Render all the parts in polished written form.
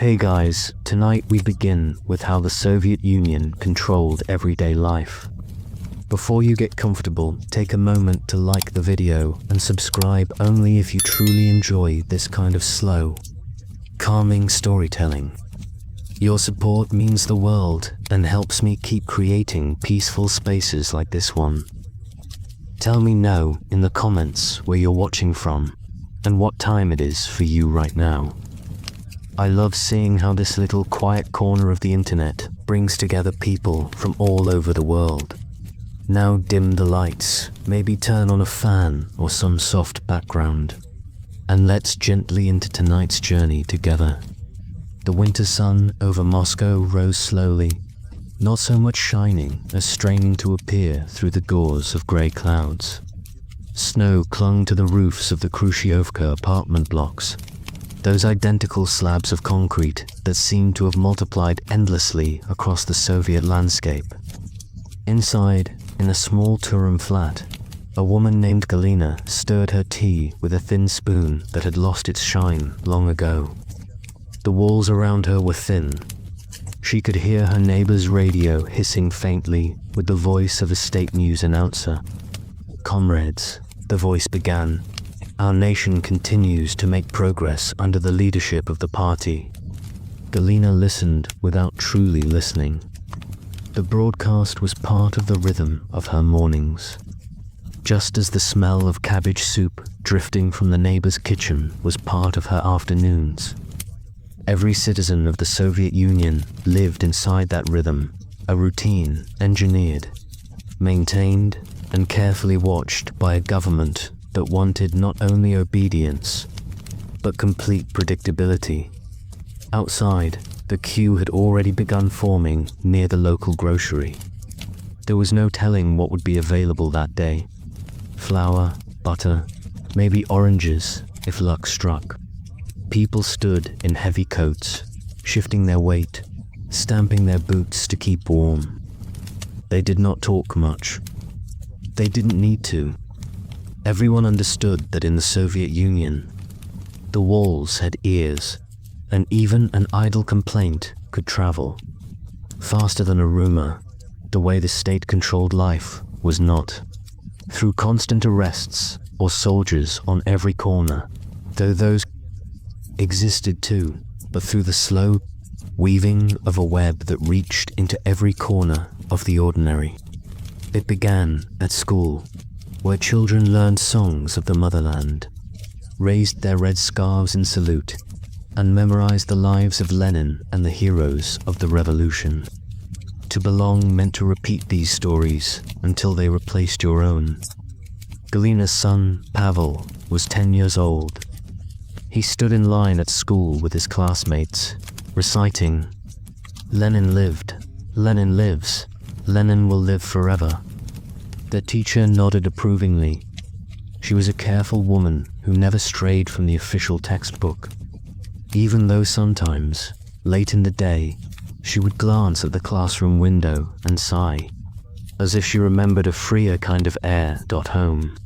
Hey guys, tonight we begin with how the Soviet Union controlled everyday life. Before you get comfortable, take a moment to like the video and subscribe only if you truly enjoy this kind of slow, calming storytelling. Your support means the world and helps me keep creating peaceful spaces like this one. Tell me now in the comments where you're watching from and what time it is for you right now. I love seeing how this little quiet corner of the internet brings together people from all over the world. Now dim the lights, maybe turn on a fan or some soft background, and let's gently into tonight's journey together. The winter sun over Moscow rose slowly, not so much shining as straining to appear through the gauze of grey clouds. Snow clung to the roofs of the Khrushchevka apartment blocks, those identical slabs of concrete that seemed to have multiplied endlessly across the Soviet landscape. Inside, in a small two-room flat, a woman named Galina stirred her tea with a thin spoon that had lost its shine long ago. The walls around her were thin. She could hear her neighbor's radio hissing faintly with the voice of a state news announcer. "Comrades," the voice began, "our nation continues to make progress under the leadership of the party." Galina listened without truly listening. The broadcast was part of the rhythm of her mornings, just as the smell of cabbage soup drifting from the neighbor's kitchen was part of her afternoons. Every citizen of the Soviet Union lived inside that rhythm, a routine engineered, maintained, and carefully watched by a government that wanted not only obedience, but complete predictability. Outside, the queue had already begun forming near the local grocery. There was no telling what would be available that day. Flour, butter, maybe oranges, if luck struck. People stood in heavy coats, shifting their weight, stamping their boots to keep warm. They did not talk much. They didn't need to. Everyone understood that in the Soviet Union, the walls had ears, and even an idle complaint could travel. Faster than a rumor, the way the state controlled life was not. Through constant arrests or soldiers on every corner, though those existed too, but through the slow weaving of a web that reached into every corner of the ordinary. It began at school, where children learned songs of the motherland, raised their red scarves in salute, and memorized the lives of Lenin and the heroes of the revolution. To belong meant to repeat these stories until they replaced your own. Galina's son, Pavel, was 10 years old. He stood in line at school with his classmates, reciting, "Lenin lived, Lenin lives, Lenin will live forever." The teacher nodded approvingly. She was a careful woman who never strayed from the official textbook, even though sometimes, late in the day, she would glance at the classroom window and sigh, as if she remembered a freer kind of air home.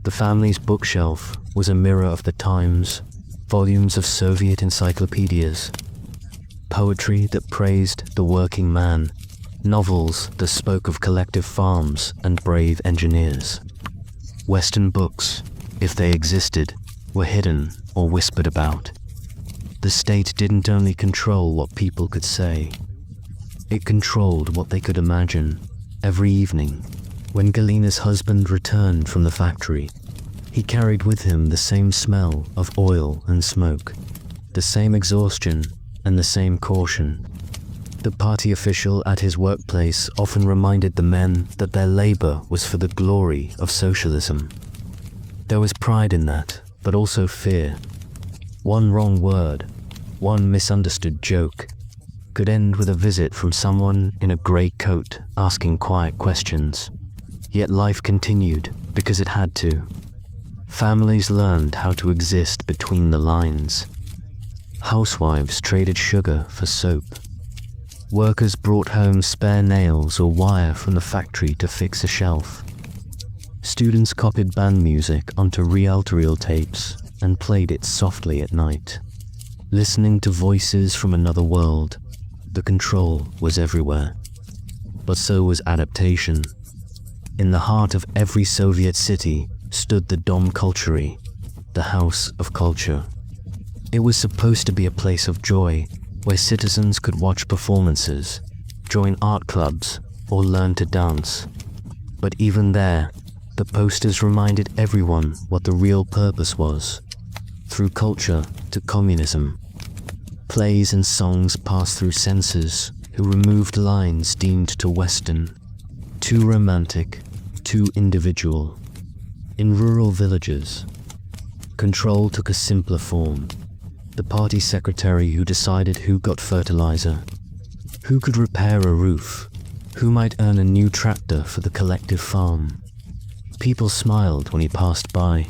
The family's bookshelf was a mirror of the times, volumes of Soviet encyclopedias, poetry that praised the working man, novels that spoke of collective farms and brave engineers. Western books, if they existed, were hidden or whispered about. The state didn't only control what people could say, it controlled what they could imagine. Every evening, when Galina's husband returned from the factory, he carried with him the same smell of oil and smoke, the same exhaustion and the same caution. The party official at his workplace often reminded the men that their labor was for the glory of socialism. There was pride in that, but also fear. One wrong word, one misunderstood joke, could end with a visit from someone in a grey coat asking quiet questions. Yet life continued because it had to. Families learned how to exist between the lines. Housewives traded sugar for soap. Workers brought home spare nails or wire from the factory to fix a shelf. Students copied band music onto reel-to-reel tapes and played it softly at night. listening to voices from another world. The control was everywhere. But so was adaptation. In the heart of every Soviet city stood the Dom Kultury, the House of Culture. It was supposed to be a place of joy where citizens could watch performances, join art clubs, or learn to dance. But even there, the posters reminded everyone what the real purpose was. Through culture to communism, plays and songs passed through censors who removed lines deemed too Western, too romantic, too individual. In rural villages, control took a simpler form. The party secretary who decided who got fertilizer, who could repair a roof, who might earn a new tractor for the collective farm. People smiled when he passed by.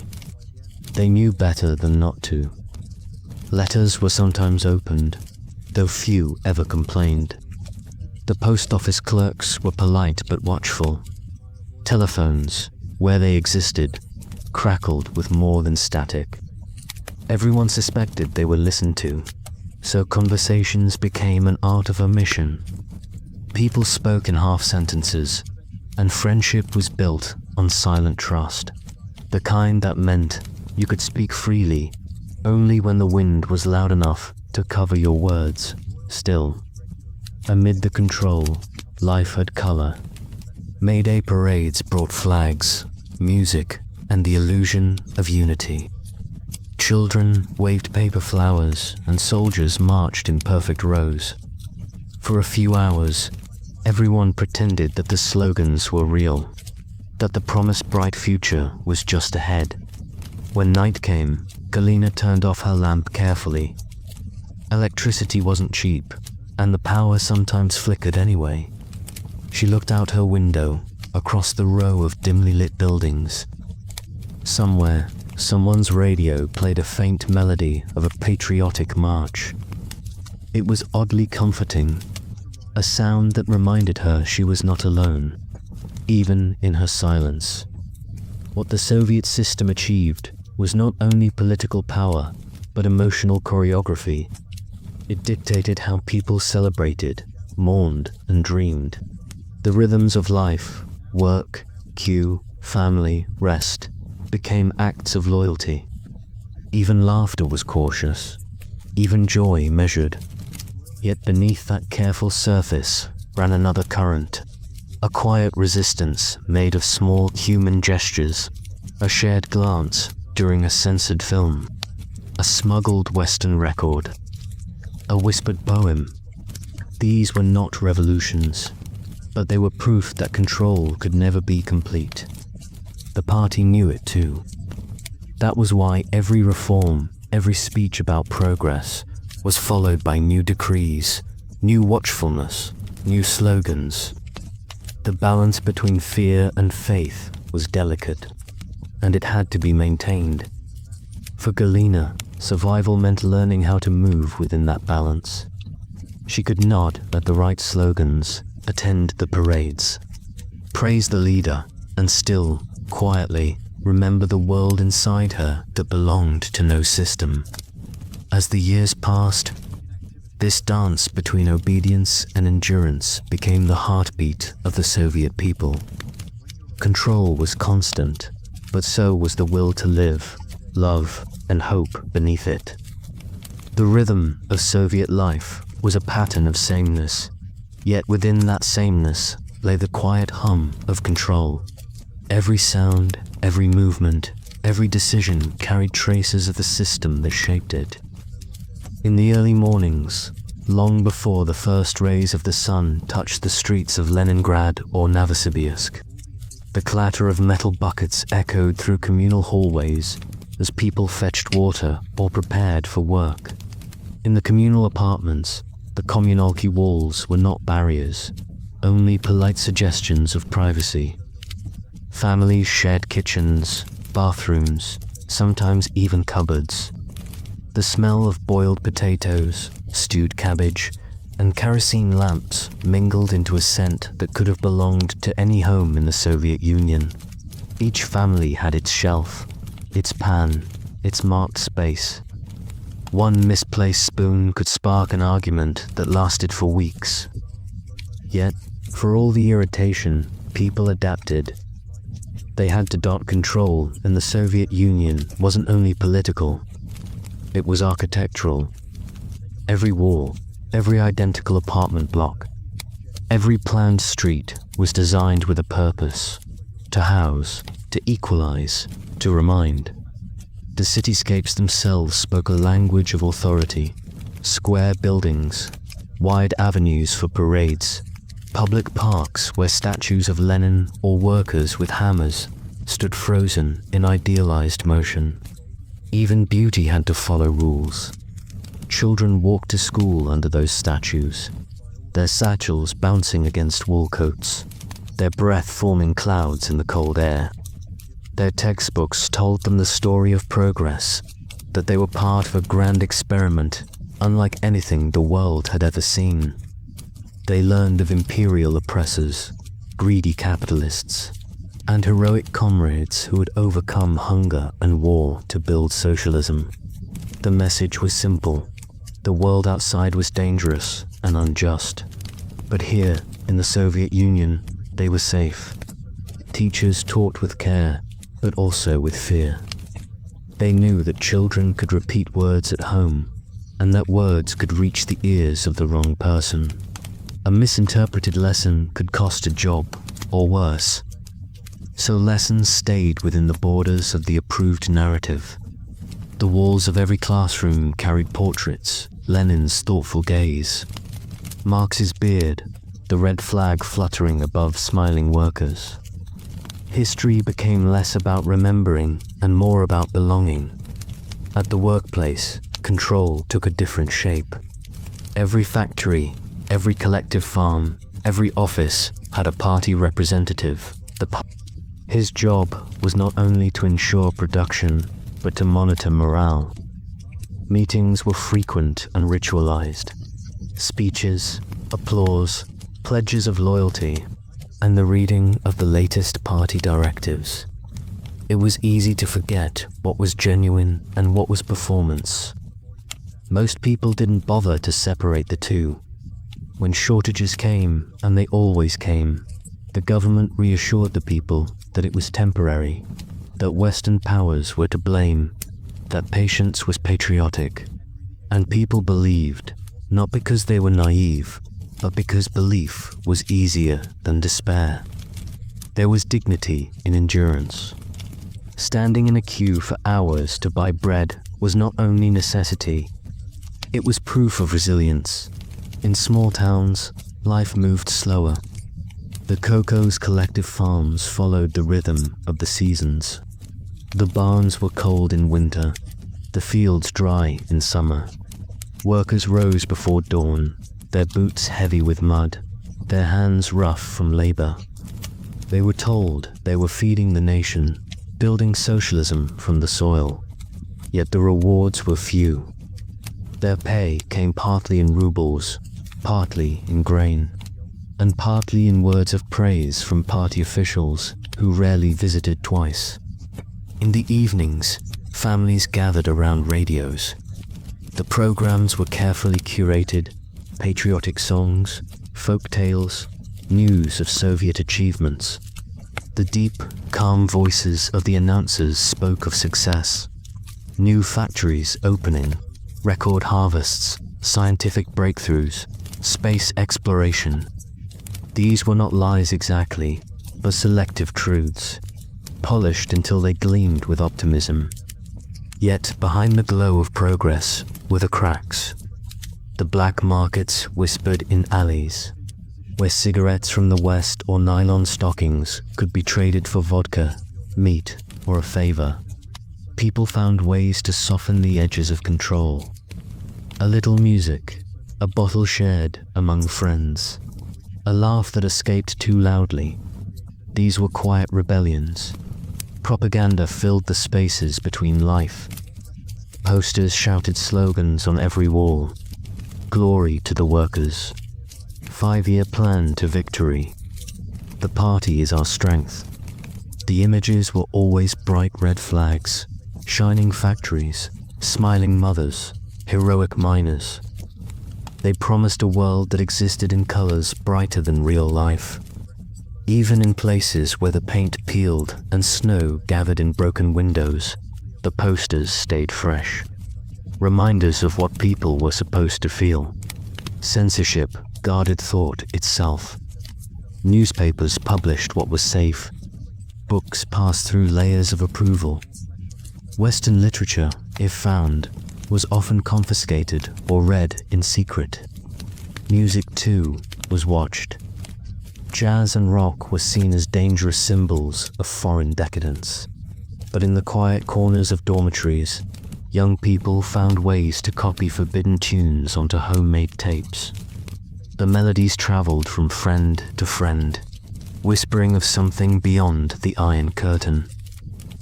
They knew better than not to. Letters were sometimes opened, though few ever complained. The post office clerks were polite but watchful. Telephones, where they existed, crackled with more than static. Everyone suspected they were listened to, so conversations became an art of omission. People spoke in half sentences, and friendship was built on silent trust, the kind that meant you could speak freely only when the wind was loud enough to cover your words. Still, amid the control, life had color. May Day parades brought flags, music, and the illusion of unity. Children waved paper flowers, and soldiers marched in perfect rows. For a few hours, everyone pretended that the slogans were real, that the promised bright future was just ahead. When night came, Galina turned off her lamp carefully. Electricity wasn't cheap, and the power sometimes flickered anyway. She looked out her window, across the row of dimly lit buildings. Somewhere, someone's radio played a faint melody of a patriotic march. It was oddly comforting, a sound that reminded her she was not alone, even in her silence. What the Soviet system achieved was not only political power, but emotional choreography. It dictated how people celebrated, mourned, and dreamed. The rhythms of life, work, queue, family, rest, became acts of loyalty. Even laughter was cautious, even joy measured. Yet beneath that careful surface ran another current, a quiet resistance made of small human gestures, a shared glance during a censored film, a smuggled Western record, a whispered poem. These were not revolutions, but they were proof that control could never be complete. The party knew it too. That was why every reform, every speech about progress, was followed by new decrees, new watchfulness, new slogans. The balance between fear and faith was delicate, and it had to be maintained. For Galina, survival meant learning how to move within that balance. She could nod at the right slogans, attend the parades, praise the leader, and still, quietly, remember the world inside her that belonged to no system. As the years passed, this dance between obedience and endurance became the heartbeat of the Soviet people. Control was constant, but so was the will to live, love, and hope beneath it. The rhythm of Soviet life was a pattern of sameness, yet within that sameness lay the quiet hum of control. Every sound, every movement, every decision carried traces of the system that shaped it. In the early mornings, long before the first rays of the sun touched the streets of Leningrad or Novosibirsk, the clatter of metal buckets echoed through communal hallways as people fetched water or prepared for work. In the communal apartments, the communalki walls were not barriers, only polite suggestions of privacy. Families shared kitchens, bathrooms, sometimes even cupboards. The smell of boiled potatoes, stewed cabbage, and kerosene lamps mingled into a scent that could have belonged to any home in the Soviet Union. Each family had its shelf, its pan, its marked space. One misplaced spoon could spark an argument that lasted for weeks. Yet, for all the irritation, people adapted. They had to dot control, and the Soviet Union wasn't only political, it was architectural. Every wall, every identical apartment block, every planned street was designed with a purpose: to house, to equalize, to remind. The cityscapes themselves spoke a language of authority: square buildings, wide avenues for parades, public parks where statues of Lenin or workers with hammers stood frozen in idealized motion. Even beauty had to follow rules. Children walked to school under those statues, their satchels bouncing against wall coats, their breath forming clouds in the cold air. Their textbooks told them the story of progress, that they were part of a grand experiment unlike anything the world had ever seen. They learned of imperial oppressors, greedy capitalists, and heroic comrades who had overcome hunger and war to build socialism. The message was simple: the world outside was dangerous and unjust, but here, in the Soviet Union, they were safe. Teachers taught with care, but also with fear. They knew that children could repeat words at home, and that words could reach the ears of the wrong person. A misinterpreted lesson could cost a job, or worse. So lessons stayed within the borders of the approved narrative. The walls of every classroom carried portraits, Lenin's thoughtful gaze, Marx's beard, the red flag fluttering above smiling workers. History became less about remembering and more about belonging. At the workplace, control took a different shape. Every factory, every collective farm, every office had a party representative. His job was not only to ensure production, but to monitor morale. Meetings were frequent and ritualized. Speeches, applause, pledges of loyalty, and the reading of the latest party directives. It was easy to forget what was genuine and what was performance. Most people didn't bother to separate the two. When shortages came, and they always came, the government reassured the people that it was temporary, that Western powers were to blame, that patience was patriotic, and people believed, not because they were naive, but because belief was easier than despair. There was dignity in endurance. Standing in a queue for hours to buy bread was not only necessity, it was proof of resilience. In small towns, life moved slower. The coco's collective farms followed the rhythm of the seasons. The barns were cold in winter, the fields dry in summer. Workers rose before dawn, their boots heavy with mud, their hands rough from labor. They were told they were feeding the nation, building socialism from the soil. Yet the rewards were few. Their pay came partly in rubles, partly in grain, and partly in words of praise from party officials who rarely visited twice. In the evenings, families gathered around radios. The programs were carefully curated: patriotic songs, folk tales, news of Soviet achievements. The deep, calm voices of the announcers spoke of success: new factories opening, record harvests, scientific breakthroughs, space exploration. These were not lies exactly, but selective truths, polished until they gleamed with optimism. Yet behind the glow of progress were the cracks. The black markets whispered in alleys, where cigarettes from the West or nylon stockings could be traded for vodka, meat, or a favor. People found ways to soften the edges of control. A little music, a bottle shared among friends, a laugh that escaped too loudly. These were quiet rebellions. Propaganda filled the spaces between life. Posters shouted slogans on every wall: glory to the workers, 5-year plan to victory, the party is our strength. The images were always bright red flags, shining factories, smiling mothers, heroic miners. They promised a world that existed in colors brighter than real life. Even in places where the paint peeled and snow gathered in broken windows, the posters stayed fresh. Reminders of what people were supposed to feel. Censorship guarded thought itself. Newspapers published what was safe. Books passed through layers of approval. Western literature, if found, was often confiscated or read in secret. Music, too, was watched. Jazz and rock were seen as dangerous symbols of foreign decadence. But in the quiet corners of dormitories, young people found ways to copy forbidden tunes onto homemade tapes. The melodies traveled from friend to friend, whispering of something beyond the Iron Curtain.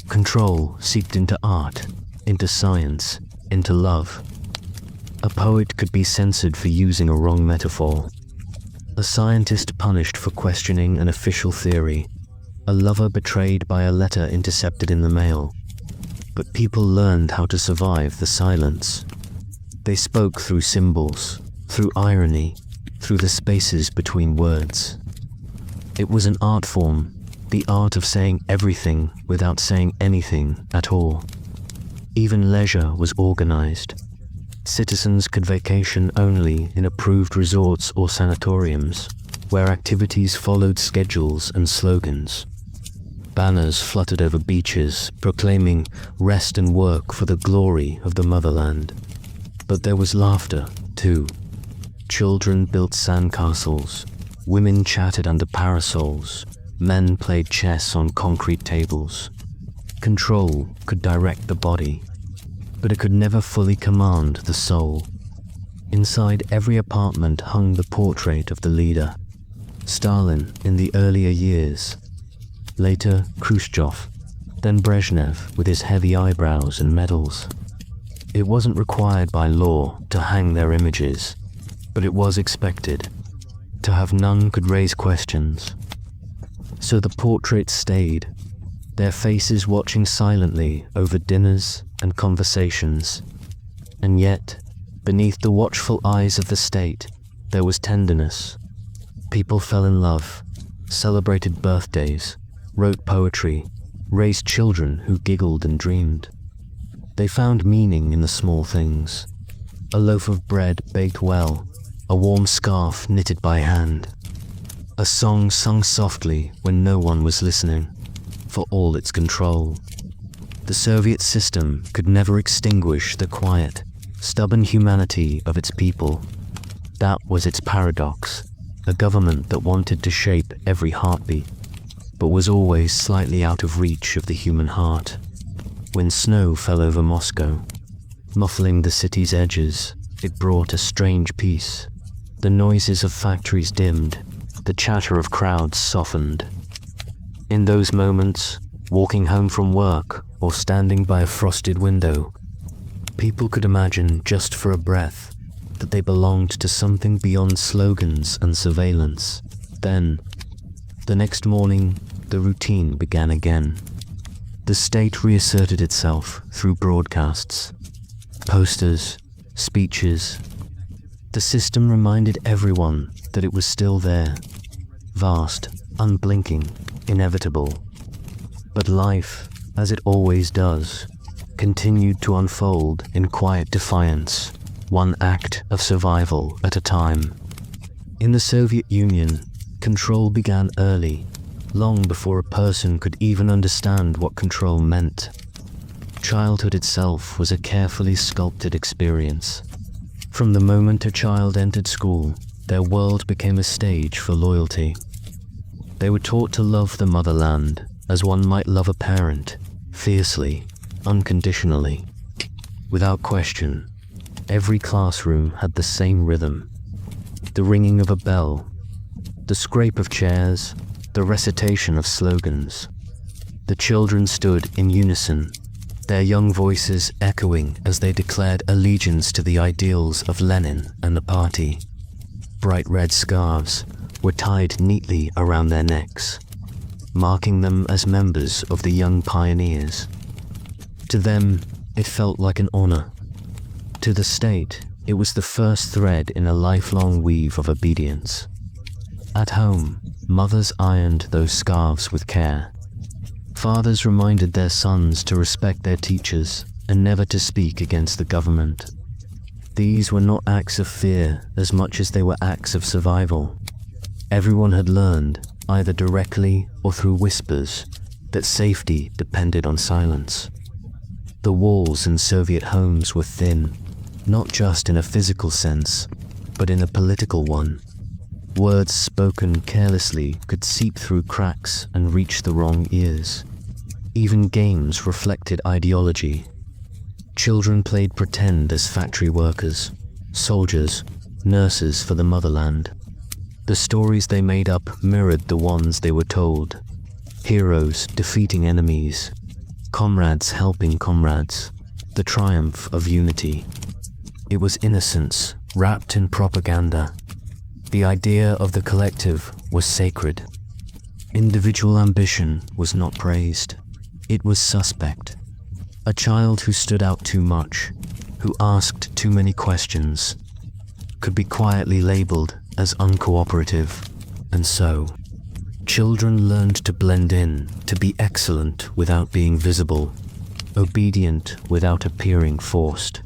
Control seeped into art, into science, into love. A poet could be censored for using a wrong metaphor. A scientist punished for questioning an official theory. A lover betrayed by a letter intercepted in the mail. But people learned how to survive the silence. They spoke through symbols, through irony, through the spaces between words. It was an art form, the art of saying everything without saying anything at all. Even leisure was organized. Citizens could vacation only in approved resorts or sanatoriums, where activities followed schedules and slogans. Banners fluttered over beaches, proclaiming rest and work for the glory of the motherland. But there was laughter, too. Children built sandcastles, women chatted under parasols, men played chess on concrete tables. Control could direct the body, but it could never fully command the soul. Inside every apartment hung the portrait of the leader. Stalin in the earlier years, later Khrushchev, then Brezhnev with his heavy eyebrows and medals. It wasn't required by law to hang their images, but it was expected. To have none could raise questions. So the portraits stayed, their faces watching silently over dinners and conversations. And yet, beneath the watchful eyes of the state, there was tenderness. People fell in love, celebrated birthdays, wrote poetry, raised children who giggled and dreamed. They found meaning in the small things. A loaf of bread baked well, a warm scarf knitted by hand, a song sung softly when no one was listening, for all its control. The Soviet system could never extinguish the quiet, stubborn humanity of its people. That was its paradox, a government that wanted to shape every heartbeat, but was always slightly out of reach of the human heart. When snow fell over Moscow, muffling the city's edges, it brought a strange peace. The noises of factories dimmed, the chatter of crowds softened. In those moments, walking home from work or standing by a frosted window, people could imagine just for a breath that they belonged to something beyond slogans and surveillance. Then, the next morning, the routine began again. The state reasserted itself through broadcasts, posters, speeches. The system reminded everyone that it was still there, vast, unblinking, inevitable. But life, as it always does, continued to unfold in quiet defiance, one act of survival at a time. In the Soviet Union, control began early, long before a person could even understand what control meant. Childhood itself was a carefully sculpted experience. From the moment a child entered school, their world became a stage for loyalty. They were taught to love the motherland as one might love a parent, fiercely, unconditionally. Without question, every classroom had the same rhythm. The ringing of a bell, the scrape of chairs, the recitation of slogans. The children stood in unison, their young voices echoing as they declared allegiance to the ideals of Lenin and the party. Bright red scarves were tied neatly around their necks, marking them as members of the young pioneers. To them, it felt like an honor. To the state, it was the first thread in a lifelong weave of obedience. At home, mothers ironed those scarves with care. Fathers reminded their sons to respect their teachers and never to speak against the government. These were not acts of fear as much as they were acts of survival. Everyone had learned, either directly or through whispers, that safety depended on silence. The walls in Soviet homes were thin, not just in a physical sense, but in a political one. Words spoken carelessly could seep through cracks and reach the wrong ears. Even games reflected ideology. Children played pretend as factory workers, soldiers, nurses for the motherland. The stories they made up mirrored the ones they were told. Heroes defeating enemies, comrades helping comrades, the triumph of unity. It was innocence wrapped in propaganda. The idea of the collective was sacred. Individual ambition was not praised. It was suspect. A child who stood out too much, who asked too many questions, could be quietly labeled as uncooperative, and so, children learned to blend in, to be excellent without being visible, obedient without appearing forced.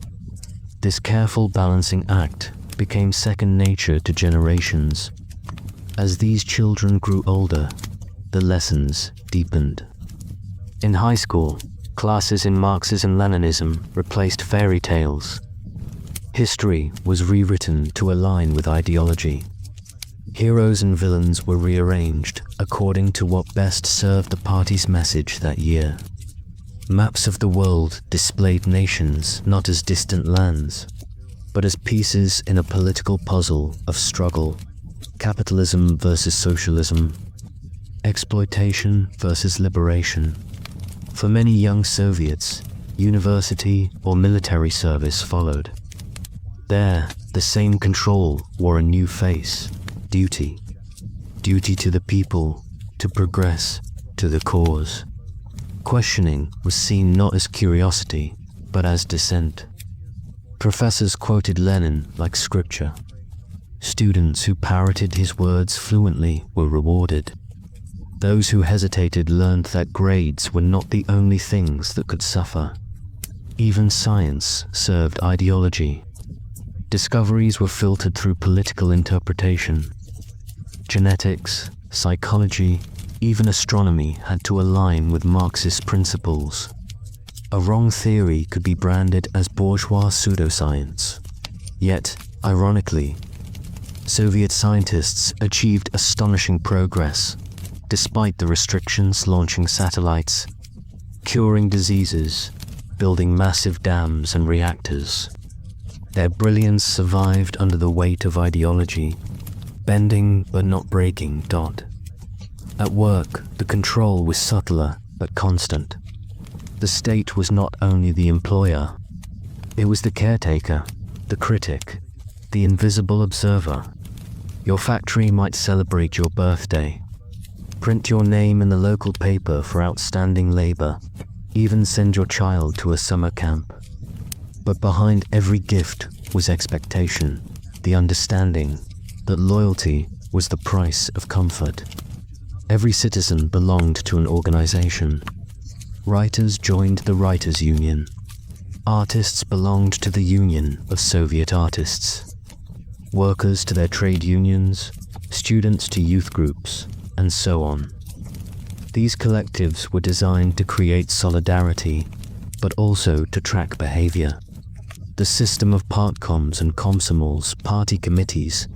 This careful balancing act became second nature to generations. As these children grew older, the lessons deepened. In high school, classes in Marxism-Leninism replaced fairy tales. History was rewritten to align with ideology. Heroes and villains were rearranged according to what best served the party's message that year. Maps of the world displayed nations not as distant lands, but as pieces in a political puzzle of struggle, capitalism versus socialism, exploitation versus liberation. For many young Soviets, university or military service followed. There, the same control wore a new face: duty. Duty to the people, to progress, to the cause. Questioning was seen not as curiosity, but as dissent. Professors quoted Lenin like scripture. Students who parroted his words fluently were rewarded. Those who hesitated learned that grades were not the only things that could suffer. Even science served ideology. Discoveries were filtered through political interpretation. Genetics, psychology, even astronomy had to align with Marxist principles. A wrong theory could be branded as bourgeois pseudoscience. Yet, ironically, Soviet scientists achieved astonishing progress, despite the restrictions, launching satellites, curing diseases, building massive dams and reactors. Their brilliance survived under the weight of ideology, bending but not breaking. At work, the control was subtler but constant. The state was not only the employer, it was the caretaker, the critic, the invisible observer. Your factory might celebrate your birthday, print your name in the local paper for outstanding labor, even send your child to a summer camp. But behind every gift was expectation, the understanding that loyalty was the price of comfort. Every citizen belonged to an organization. Writers joined the Writers' Union. Artists belonged to the Union of Soviet Artists. Workers to their trade unions, students to youth groups, and so on. These collectives were designed to create solidarity, but also to track behavior. The system of partcoms and komsomols, party committees,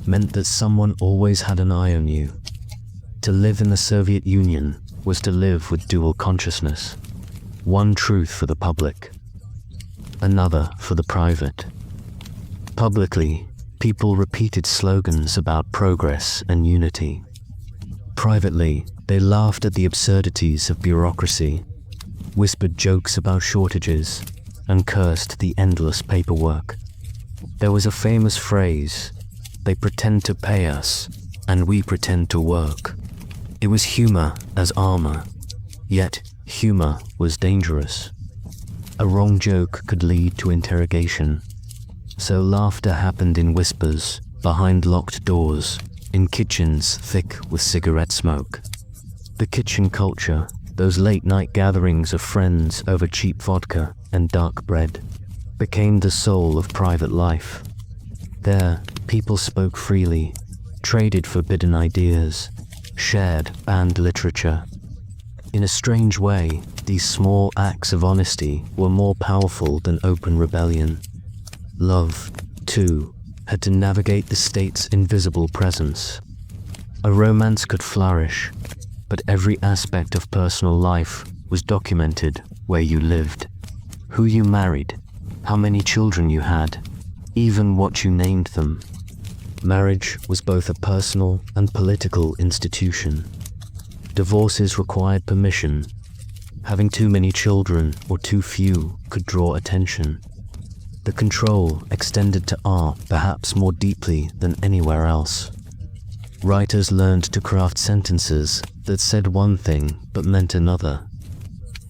meant that someone always had an eye on you. To live in the Soviet Union was to live with dual consciousness. One truth for the public, another for the private. Publicly, people repeated slogans about progress and unity. Privately, they laughed at the absurdities of bureaucracy, whispered jokes about shortages, and cursed the endless paperwork. There was a famous phrase, "They pretend to pay us, and we pretend to work." It was humor as armor, yet humor was dangerous. A wrong joke could lead to interrogation, So laughter happened in whispers, behind locked doors, in kitchens thick with cigarette smoke. The kitchen culture, those late-night gatherings of friends over cheap vodka and dark bread, became the soul of private life. There, people spoke freely, traded forbidden ideas, shared banned literature. In a strange way, these small acts of honesty were more powerful than open rebellion. Love, too, had to navigate the state's invisible presence. A romance could flourish, but every aspect of personal life was documented where you lived, who you married, how many children you had, even what you named them. Marriage was both a personal and political institution. Divorces required permission. Having too many children or too few could draw attention. The control extended to art perhaps more deeply than anywhere else. Writers learned to craft sentences that said one thing but meant another.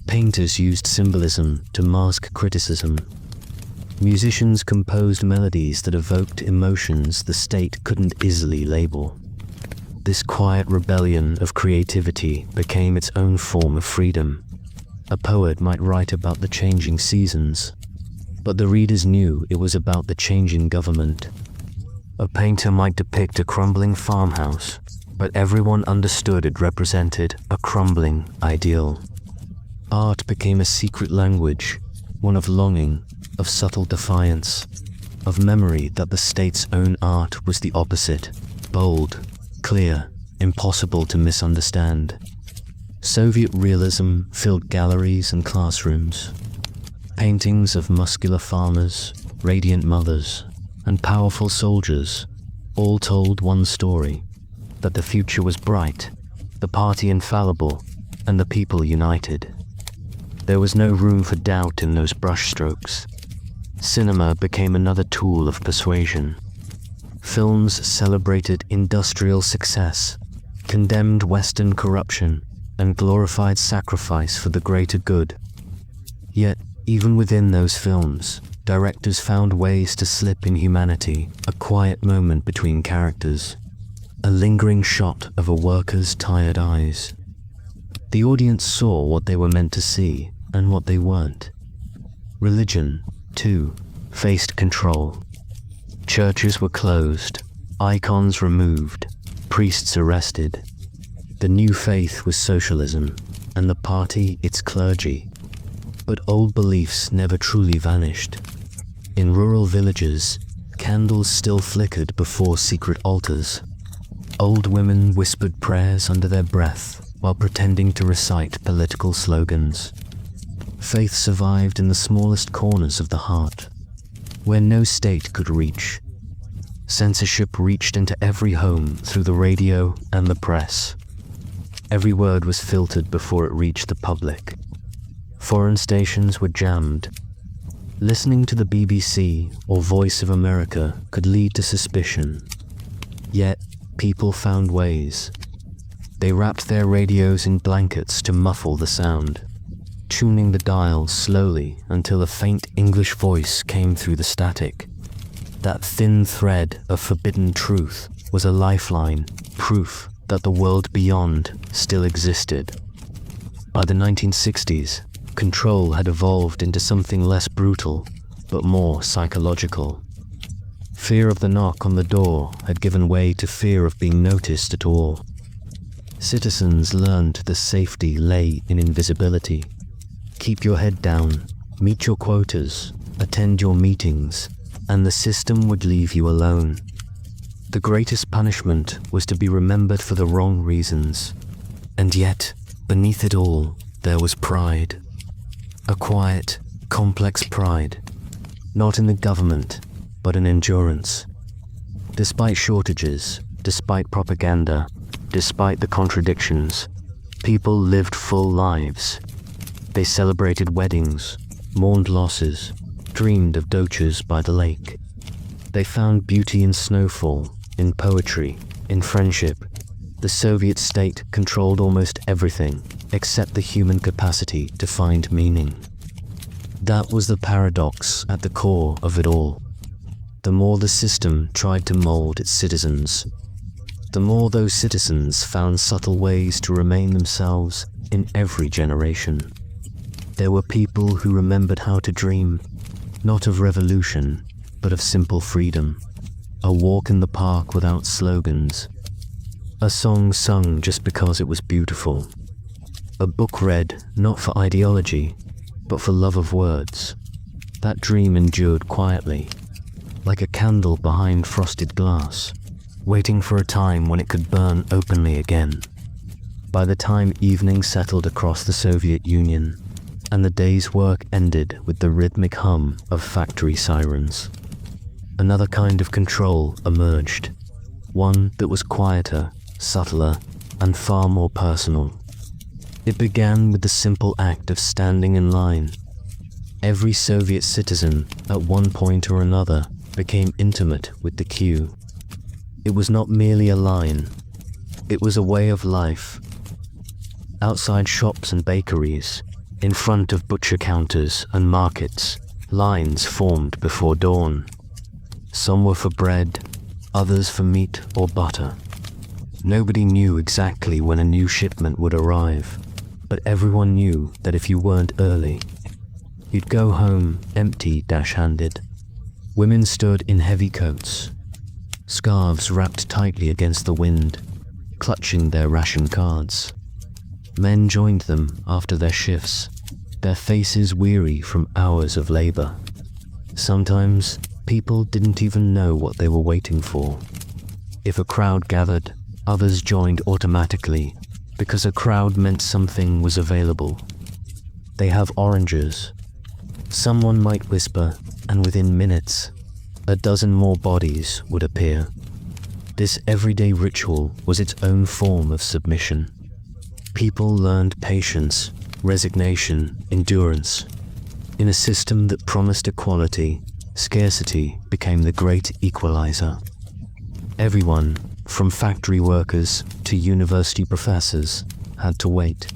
Painters used symbolism to mask criticism. Musicians composed melodies that evoked emotions the state couldn't easily label. This quiet rebellion of creativity became its own form of freedom. A poet might write about the changing seasons, but the readers knew it was about the changing government. A painter might depict a crumbling farmhouse, but everyone understood it represented a crumbling ideal. Art became a secret language, one of longing, of subtle defiance, of memory that the state's own art was the opposite, bold, clear, impossible to misunderstand. Soviet realism filled galleries and classrooms. Paintings of muscular farmers, radiant mothers, and powerful soldiers all told one story, that the future was bright, the party infallible, and the people united. There was no room for doubt in those brushstrokes. Cinema became another tool of persuasion. Films celebrated industrial success, condemned Western corruption, and glorified sacrifice for the greater good. Yet, even within those films, directors found ways to slip in humanity, a quiet moment between characters, a lingering shot of a worker's tired eyes. The audience saw what they were meant to see and what they weren't. Religion, too, faced control. Churches were closed, icons removed, priests arrested. The new faith was socialism, and the party its clergy. But old beliefs never truly vanished. In rural villages, candles still flickered before secret altars. Old women whispered prayers under their breath while pretending to recite political slogans. Faith survived in the smallest corners of the heart, where no state could reach. Censorship reached into every home through the radio and the press. Every word was filtered before it reached the public. Foreign stations were jammed. Listening to the BBC or Voice of America could lead to suspicion. Yet, people found ways. They wrapped their radios in blankets to muffle the sound, tuning the dials slowly until a faint English voice came through the static. That thin thread of forbidden truth was a lifeline, proof that the world beyond still existed. By the 1960s, control had evolved into something less brutal, but more psychological. Fear of the knock on the door had given way to fear of being noticed at all. Citizens learned the safety lay in invisibility. Keep your head down, meet your quotas, attend your meetings, and the system would leave you alone. The greatest punishment was to be remembered for the wrong reasons. And yet, beneath it all, there was pride. A quiet, complex pride, not in the government, but in endurance. Despite shortages, despite propaganda, despite the contradictions, people lived full lives. They celebrated weddings, mourned losses, dreamed of doches by the lake. They found beauty in snowfall, in poetry, in friendship. The Soviet state controlled almost everything, except the human capacity to find meaning. That was the paradox at the core of it all. the more the system tried to mold its citizens. The more those citizens found subtle ways to remain themselves in every generation. There were people who remembered how to dream, not of revolution, but of simple freedom. A walk in the park without slogans. A song sung just because it was beautiful. A book read not for ideology, but for love of words. That dream endured quietly, like a candle behind frosted glass, waiting for a time when it could burn openly again. By the time evening settled across the Soviet Union, and the day's work ended with the rhythmic hum of factory sirens, another kind of control emerged, one that was quieter, subtler, and far more personal. It began with the simple act of standing in line. Every Soviet citizen, at one point or another, became intimate with the queue. It was not merely a line, it was a way of life. Outside shops and bakeries, in front of butcher counters and markets, lines formed before dawn. Some were for bread, others for meat or butter. Nobody knew exactly when a new shipment would arrive, but everyone knew that if you weren't early, you'd go home empty-handed. Women stood in heavy coats, scarves wrapped tightly against the wind, clutching their ration cards. Men joined them after their shifts, their faces weary from hours of labor. Sometimes, people didn't even know what they were waiting for. If a crowd gathered, others joined automatically, because a crowd meant something was available. They have oranges. Someone might whisper, and within minutes, a dozen more bodies would appear. This everyday ritual was its own form of submission. People learned patience, resignation, endurance. In a system that promised equality, scarcity became the great equalizer. Everyone, from factory workers to university professors, had to wait.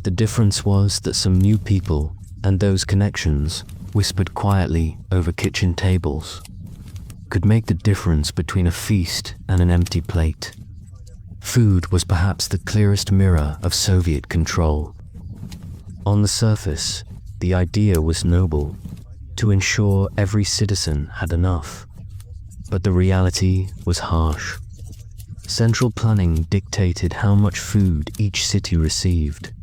The difference was that some new people, and those connections, whispered quietly over kitchen tables, could make the difference between a feast and an empty plate. Food was perhaps the clearest mirror of Soviet control. On the surface, the idea was noble, to ensure every citizen had enough. But the reality was harsh. Central planning dictated how much food each city received,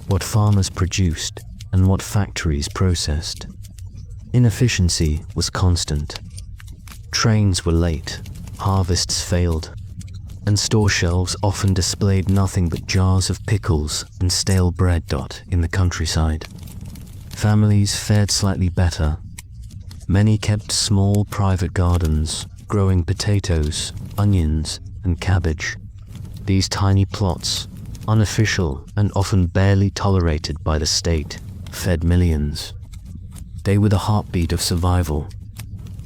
what farmers produced, and what factories processed. Inefficiency was constant. Trains were late, harvests failed, and store shelves often displayed nothing but jars of pickles and stale bread in the countryside. Families fared slightly better. Many kept small private gardens, growing potatoes, onions, and cabbage. These tiny plots, unofficial and often barely tolerated by the state, fed millions. They were the heartbeat of survival,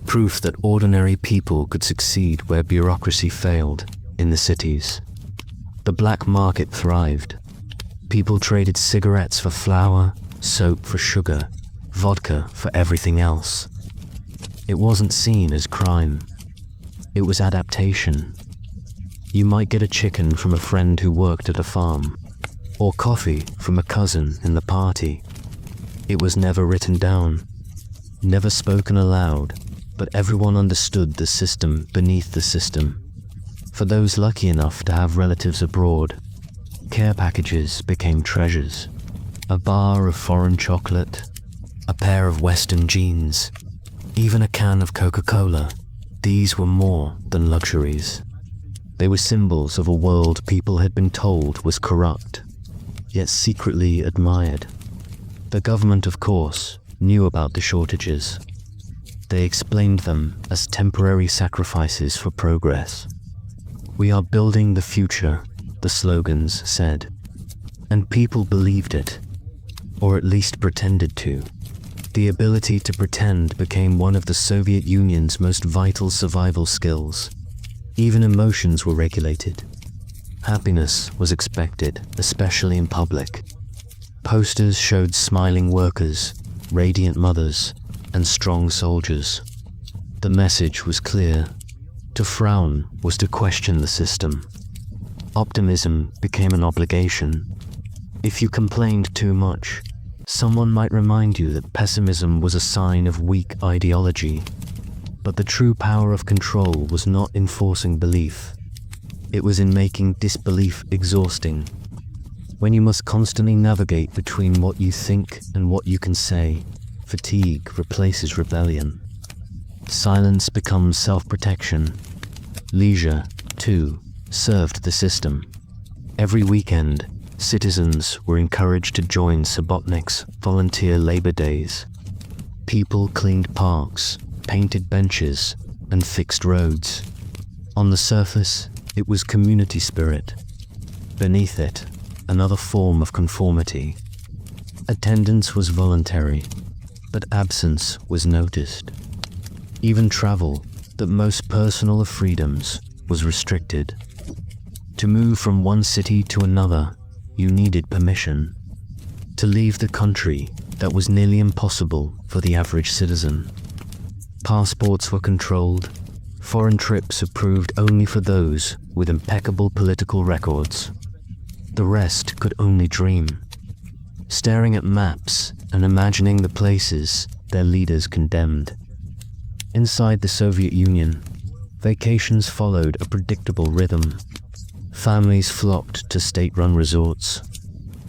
proof that ordinary people could succeed where bureaucracy failed in the cities. The black market thrived. People traded cigarettes for flour, soap for sugar, vodka for everything else. It wasn't seen as crime. It was adaptation. You might get a chicken from a friend who worked at a farm, or coffee from a cousin in the party. It was never written down, never spoken aloud, but everyone understood the system beneath the system. For those lucky enough to have relatives abroad, care packages became treasures. A bar of foreign chocolate, a pair of Western jeans, even a can of Coca-Cola. These were more than luxuries. They were symbols of a world people had been told was corrupt, yet secretly admired. The government, of course, knew about the shortages. They explained them as temporary sacrifices for progress. "We are building the future," the slogans said. And people believed it, or at least pretended to. The ability to pretend became one of the Soviet Union's most vital survival skills. Even emotions were regulated. Happiness was expected, especially in public. Posters showed smiling workers, radiant mothers, and strong soldiers. The message was clear. To frown was to question the system. Optimism became an obligation. If you complained too much, someone might remind you that pessimism was a sign of weak ideology. But the true power of control was not in forcing belief. It was in making disbelief exhausting. When you must constantly navigate between what you think and what you can say, fatigue replaces rebellion. Silence becomes self-protection. Leisure, too, served the system. Every weekend, citizens were encouraged to join Subotnick's volunteer labor days. People cleaned parks, painted benches, and fixed roads. On the surface, it was community spirit. Beneath it, another form of conformity. Attendance was voluntary, but absence was noticed. Even travel, the most personal of freedoms, was restricted. To move from one city to another, you needed permission. To leave the country, that was nearly impossible for the average citizen. Passports were controlled, foreign trips approved only for those with impeccable political records. The rest could only dream, staring at maps and imagining the places their leaders condemned. Inside the Soviet Union, vacations followed a predictable rhythm. Families flocked to state-run resorts,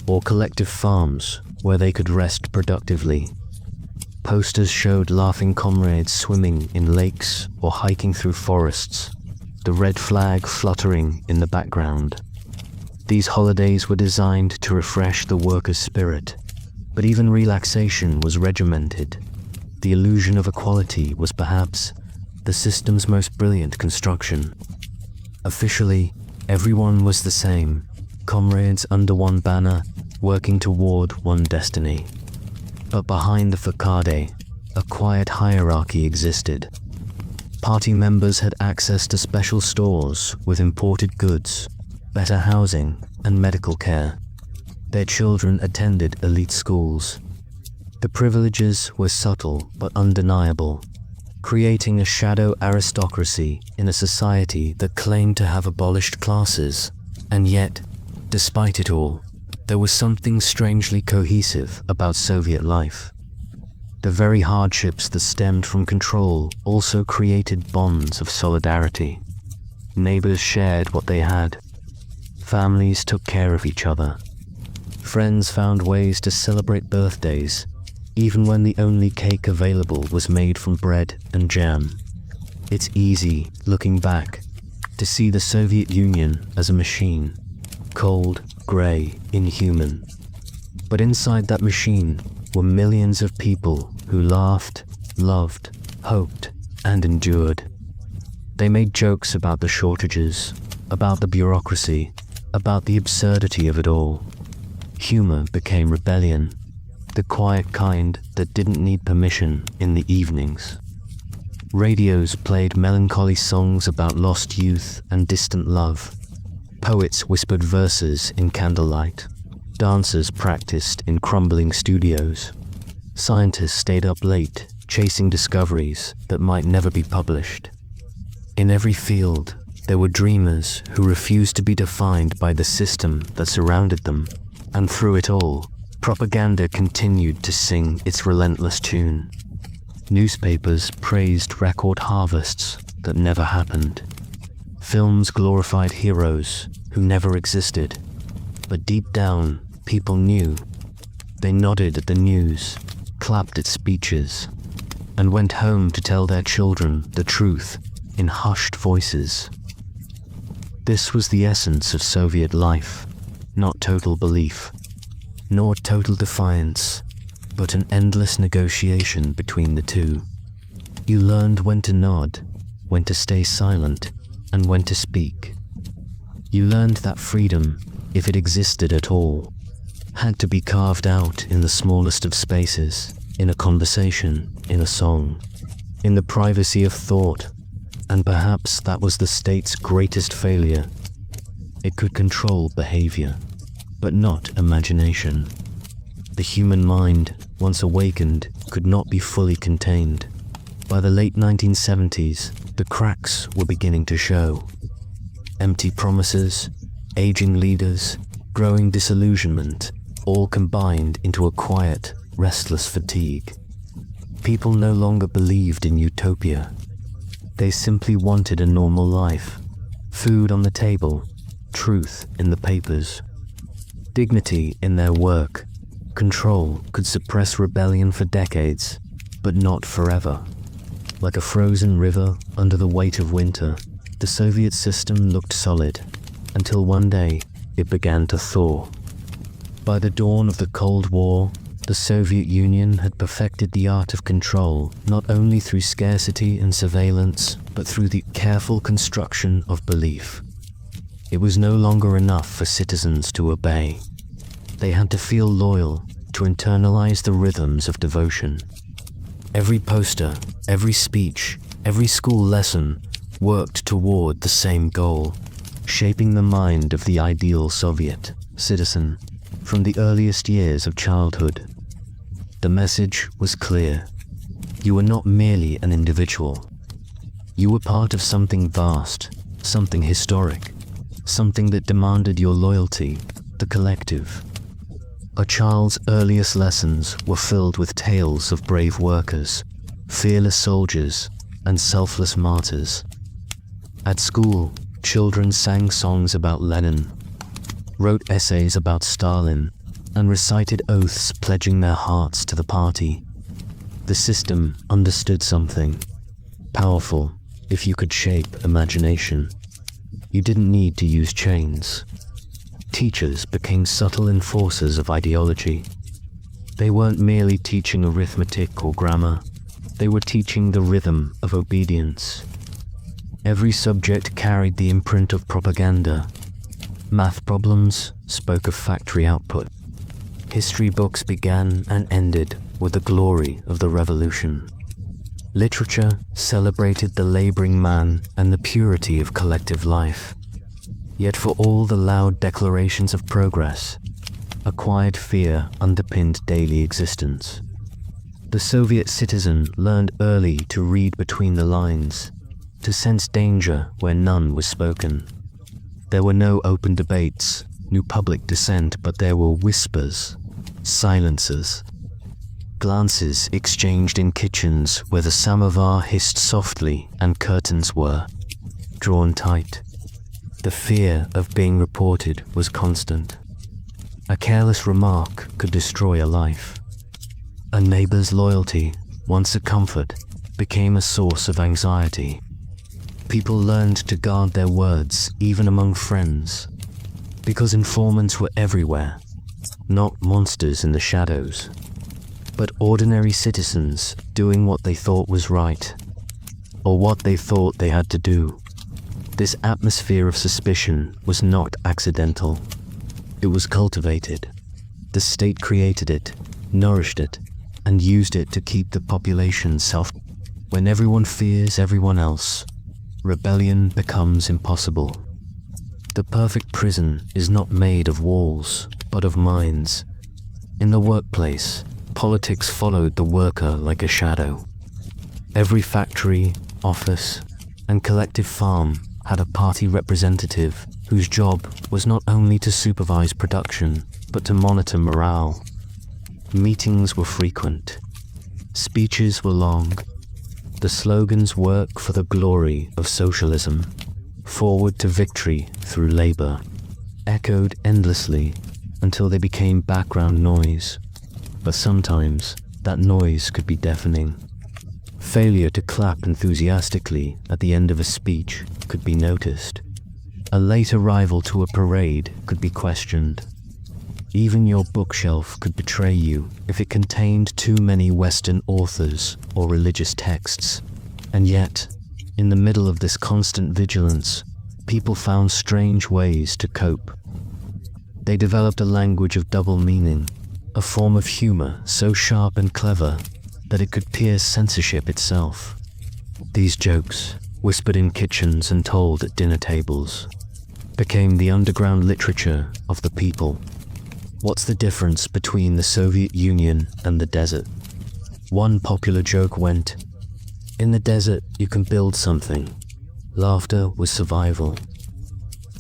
or collective farms where they could rest productively. Posters showed laughing comrades swimming in lakes or hiking through forests, the red flag fluttering in the background. These holidays were designed to refresh the workers' spirit, but even relaxation was regimented. The illusion of equality was perhaps the system's most brilliant construction. Officially, everyone was the same, comrades under one banner, working toward one destiny. But behind the facade, a quiet hierarchy existed. Party members had access to special stores with imported goods, better housing, and medical care. Their children attended elite schools. The privileges were subtle but undeniable, creating a shadow aristocracy in a society that claimed to have abolished classes. And yet, despite it all, there was something strangely cohesive about Soviet life. The very hardships that stemmed from control also created bonds of solidarity. Neighbors shared what they had. Families took care of each other. Friends found ways to celebrate birthdays, even when the only cake available was made from bread and jam. It's easy, looking back, to see the Soviet Union as a machine, cold, grey, inhuman. But inside that machine were millions of people who laughed, loved, hoped, and endured. They made jokes about the shortages, about the bureaucracy, about the absurdity of it all. Humor became rebellion, the quiet kind that didn't need permission in the evenings. Radios played melancholy songs about lost youth and distant love. Poets whispered verses in candlelight. Dancers practiced in crumbling studios. Scientists stayed up late, chasing discoveries that might never be published. In every field, there were dreamers who refused to be defined by the system that surrounded them. And through it all, propaganda continued to sing its relentless tune. Newspapers praised record harvests that never happened. Films glorified heroes who never existed. But deep down, people knew. They nodded at the news, clapped at speeches, and went home to tell their children the truth in hushed voices. This was the essence of Soviet life, not total belief, nor total defiance, but an endless negotiation between the two. You learned when to nod, when to stay silent, and when to speak. You learned that freedom, if it existed at all, had to be carved out in the smallest of spaces, in a conversation, in a song, in the privacy of thought, and perhaps that was the state's greatest failure. It could control behavior, but not imagination. The human mind, once awakened, could not be fully contained. By the late 1970s, the cracks were beginning to show. Empty promises, aging leaders, growing disillusionment, all combined into a quiet, restless fatigue. People no longer believed in utopia. They simply wanted a normal life, food on the table, truth in the papers, dignity in their work. Control could suppress rebellion for decades, but not forever. Like a frozen river under the weight of winter, the Soviet system looked solid, until one day it began to thaw. By the dawn of the Cold War, the Soviet Union had perfected the art of control, not only through scarcity and surveillance, but through the careful construction of belief. It was no longer enough for citizens to obey. They had to feel loyal, to internalize the rhythms of devotion. Every poster, every speech, every school lesson worked toward the same goal, shaping the mind of the ideal Soviet citizen from the earliest years of childhood. The message was clear. You were not merely an individual. You were part of something vast, something historic, something that demanded your loyalty, the collective. A child's earliest lessons were filled with tales of brave workers, fearless soldiers, and selfless martyrs. At school, children sang songs about Lenin, wrote essays about Stalin, and recited oaths pledging their hearts to the party. The system understood something powerful. If you could shape imagination, you didn't need to use chains. Teachers became subtle enforcers of ideology. They weren't merely teaching arithmetic or grammar, they were teaching the rhythm of obedience. Every subject carried the imprint of propaganda. Math problems spoke of factory output. History books began and ended with the glory of the revolution. Literature celebrated the laboring man and the purity of collective life. Yet for all the loud declarations of progress, a quiet fear underpinned daily existence. The Soviet citizen learned early to read between the lines, to sense danger where none was spoken. There were no open debates, no public dissent, but there were whispers, silences, glances exchanged in kitchens where the samovar hissed softly and curtains were drawn tight. The fear of being reported was constant. A careless remark could destroy a life. A neighbor's loyalty, once a comfort, became a source of anxiety. People learned to guard their words even among friends, because informants were everywhere, not monsters in the shadows, but ordinary citizens doing what they thought was right, or what they thought they had to do. This atmosphere of suspicion was not accidental. It was cultivated. The state created it, nourished it, and used it to keep the population self. When everyone fears everyone else, rebellion becomes impossible. The perfect prison is not made of walls, but of minds. In the workplace, politics followed the worker like a shadow. Every factory, office, and collective farm had a party representative whose job was not only to supervise production, but to monitor morale. Meetings were frequent. Speeches were long. The slogans "Work for the glory of socialism," "Forward to victory through labor," echoed endlessly until they became background noise. But sometimes that noise could be deafening. Failure to clap enthusiastically at the end of a speech could be noticed. A late arrival to a parade could be questioned. Even your bookshelf could betray you if it contained too many Western authors or religious texts. And yet, in the middle of this constant vigilance, people found strange ways to cope. They developed a language of double meaning, a form of humor so sharp and clever that it could pierce censorship itself. These jokes, whispered in kitchens and told at dinner tables, became the underground literature of the people. What's the difference between the Soviet Union and the desert? One popular joke went, In the desert, you can build something. Laughter was survival.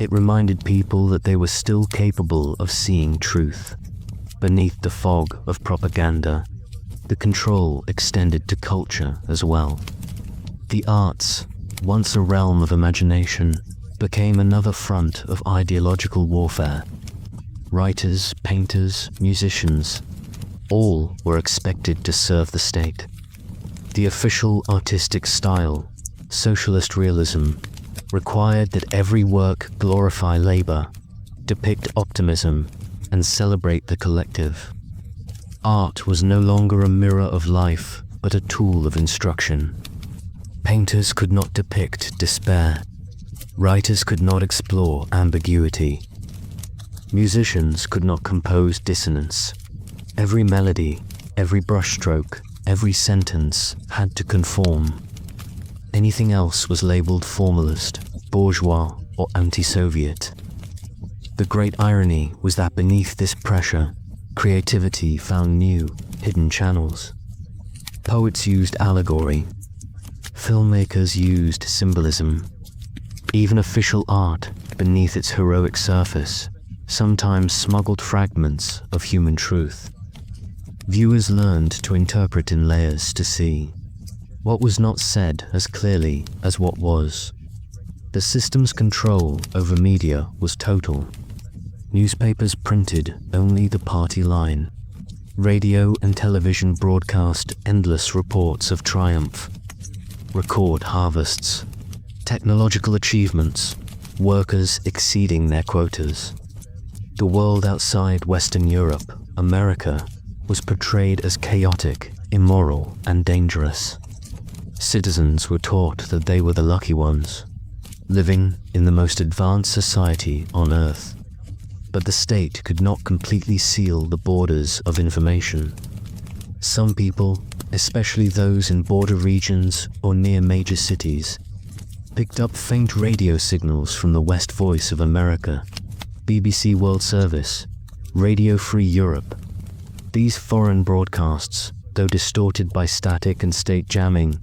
It reminded people that they were still capable of seeing truth. Beneath the fog of propaganda, the control extended to culture as well. The arts, once a realm of imagination, became another front of ideological warfare. Writers, painters, musicians, all were expected to serve the state. The official artistic style, socialist realism, required that every work glorify labor, depict optimism, and celebrate the collective. Art was no longer a mirror of life, but a tool of instruction. Painters could not depict despair. Writers could not explore ambiguity. Musicians could not compose dissonance. Every melody, every brushstroke, every sentence had to conform. Anything else was labeled formalist, bourgeois, or anti-Soviet. The great irony was that beneath this pressure, creativity found new, hidden channels. Poets used allegory. Filmmakers used symbolism. Even official art, beneath its heroic surface, sometimes smuggled fragments of human truth. Viewers learned to interpret in layers to see what was not said as clearly as what was. The system's control over media was total. Newspapers printed only the party line. Radio and television broadcast endless reports of triumph, record harvests, technological achievements, workers exceeding their quotas. The world outside Western Europe, America, was portrayed as chaotic, immoral, and dangerous. Citizens were taught that they were the lucky ones, living in the most advanced society on Earth. But the state could not completely seal the borders of information. Some people, especially those in border regions or near major cities, picked up faint radio signals from the West Voice of America, BBC World Service, Radio Free Europe. These foreign broadcasts, though distorted by static and state jamming,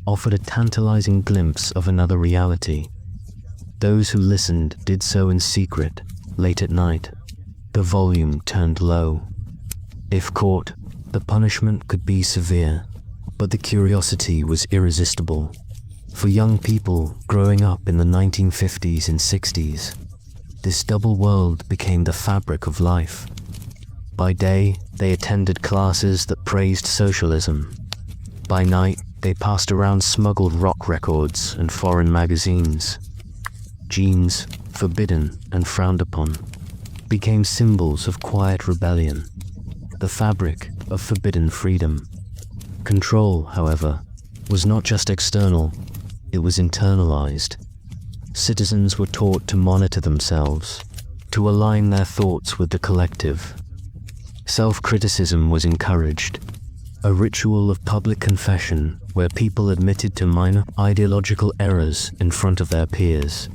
offered a tantalizing glimpse of another reality. Those who listened did so in secret, late at night, the volume turned low. If caught, the punishment could be severe, but the curiosity was irresistible. For young people growing up in the 1950s and 60s, this double world became the fabric of life. By day, they attended classes that praised socialism. By night, they passed around smuggled rock records and foreign magazines. Jeans, forbidden and frowned upon, became symbols of quiet rebellion, the fabric of forbidden freedom. Control, however, was not just external, it was internalized. Citizens were taught to monitor themselves, to align their thoughts with the collective. Self-criticism was encouraged, a ritual of public confession where people admitted to minor ideological errors in front of their peers.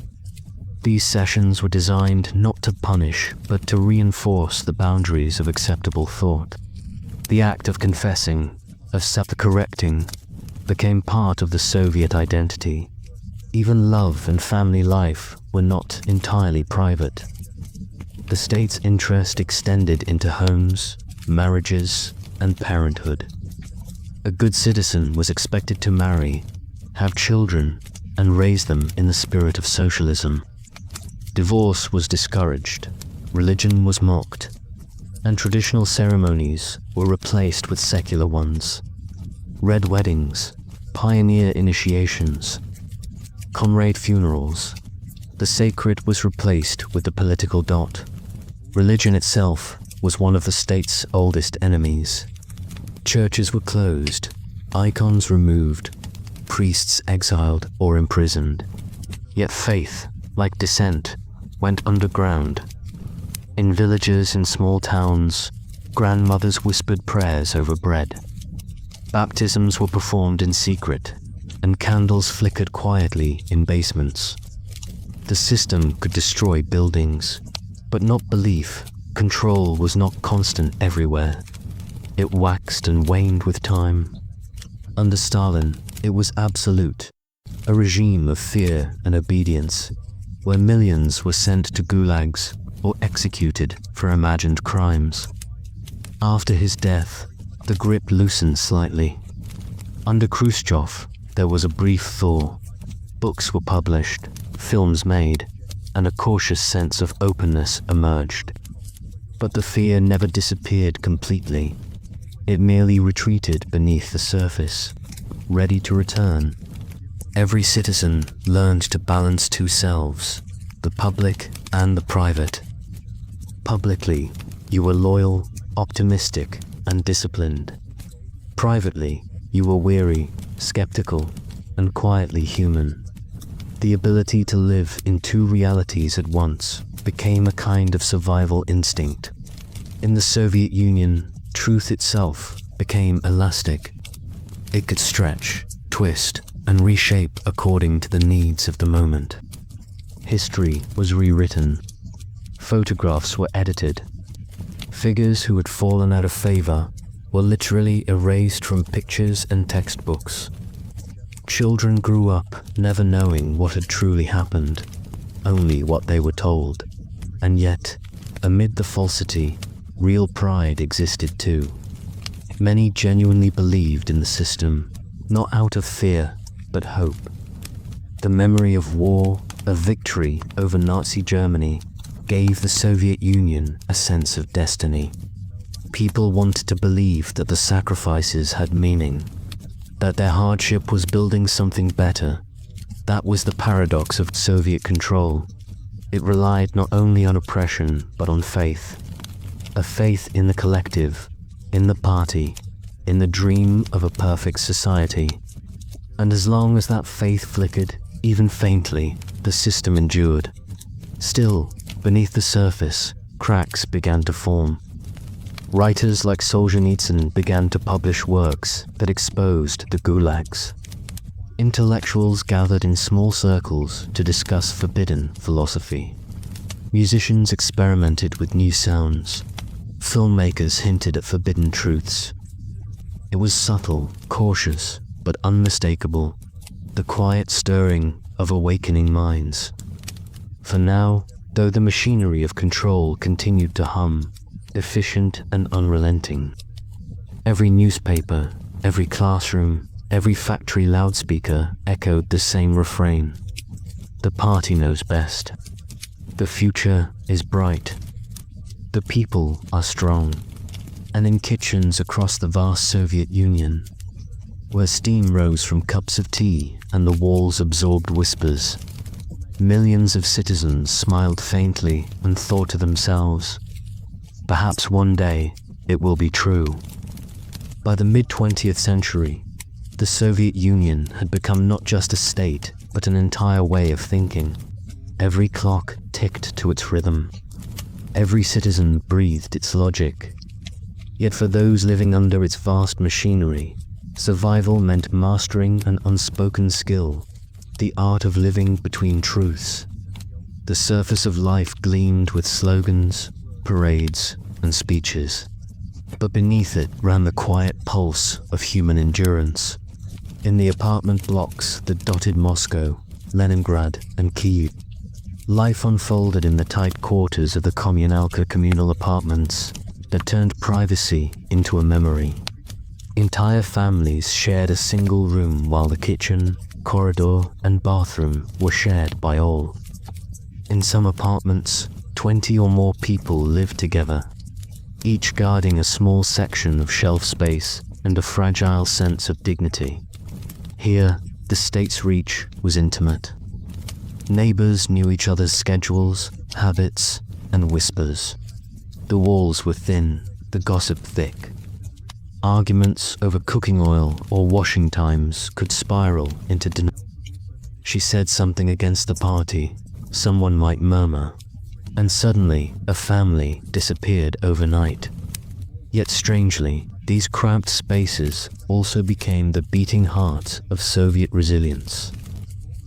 These sessions were designed not to punish, but to reinforce the boundaries of acceptable thought. The act of confessing, of self-correcting, became part of the Soviet identity. Even love and family life were not entirely private. The state's interest extended into homes, marriages, and parenthood. A good citizen was expected to marry, have children, and raise them in the spirit of socialism. Divorce was discouraged, religion was mocked, and traditional ceremonies were replaced with secular ones. Red weddings, pioneer initiations, comrade funerals. The sacred was replaced with the political dot. Religion itself was one of the state's oldest enemies. Churches were closed, icons removed, priests exiled or imprisoned. Yet faith, like dissent, went underground. In villages and small towns, grandmothers whispered prayers over bread. Baptisms were performed in secret, and candles flickered quietly in basements. The system could destroy buildings, but not belief. Control was not constant everywhere. It waxed and waned with time. Under Stalin, It was absolute, a regime of fear and obedience, where millions were sent to gulags or executed for imagined crimes. After his death, the grip loosened slightly. Under Khrushchev, there was a brief thaw. Books were published, films made, and a cautious sense of openness emerged. But the fear never disappeared completely. It merely retreated beneath the surface, ready to return. Every citizen learned to balance two selves, the public and the private. Publicly, you were loyal, optimistic, and disciplined. Privately, you were weary, skeptical, and quietly human. The ability to live in two realities at once became a kind of survival instinct. In the Soviet Union, truth itself became elastic. It could stretch, twist, and reshape according to the needs of the moment. History was rewritten. Photographs were edited. Figures who had fallen out of favor were literally erased from pictures and textbooks. Children grew up never knowing what had truly happened, only what they were told. And yet, amid the falsity, real pride existed too. Many genuinely believed in the system, not out of fear, but hope. The memory of war, of victory over Nazi Germany, gave the Soviet Union a sense of destiny. People wanted to believe that the sacrifices had meaning, that their hardship was building something better. That was the paradox of Soviet control. It relied not only on oppression, but on faith. A faith in the collective, in the party, in the dream of a perfect society. And as long as that faith flickered, even faintly, the system endured. Still, beneath the surface, cracks began to form. Writers like Solzhenitsyn began to publish works that exposed the gulags. Intellectuals gathered in small circles to discuss forbidden philosophy. Musicians experimented with new sounds. Filmmakers hinted at forbidden truths. It was subtle, cautious, but unmistakable, the quiet stirring of awakening minds. For now, though the machinery of control continued to hum, efficient and unrelenting. Every newspaper, every classroom, every factory loudspeaker echoed the same refrain. The party knows best. The future is bright. The people are strong. And in kitchens across the vast Soviet Union, where steam rose from cups of tea and the walls absorbed whispers, millions of citizens smiled faintly and thought to themselves, perhaps one day it will be true. By the mid-20th century, the Soviet Union had become not just a state, but an entire way of thinking. Every clock ticked to its rhythm. Every citizen breathed its logic. Yet for those living under its vast machinery, survival meant mastering an unspoken skill, the art of living between truths. The surface of life gleamed with slogans, parades, and speeches. But beneath it ran the quiet pulse of human endurance. In the apartment blocks that dotted Moscow, Leningrad, and Kyiv, life unfolded in the tight quarters of the Kommunalka communal apartments that turned privacy into a memory. Entire families shared a single room while the kitchen, corridor, and bathroom were shared by all. In some apartments, 20 or more people lived together, each guarding a small section of shelf space and a fragile sense of dignity. Here, the state's reach was intimate. Neighbors knew each other's schedules, habits, and whispers. The walls were thin, the gossip thick. Arguments over cooking oil or washing times could spiral into She said something against the party, someone might murmur, and suddenly a family disappeared overnight. Yet strangely, these cramped spaces also became the beating heart of Soviet resilience.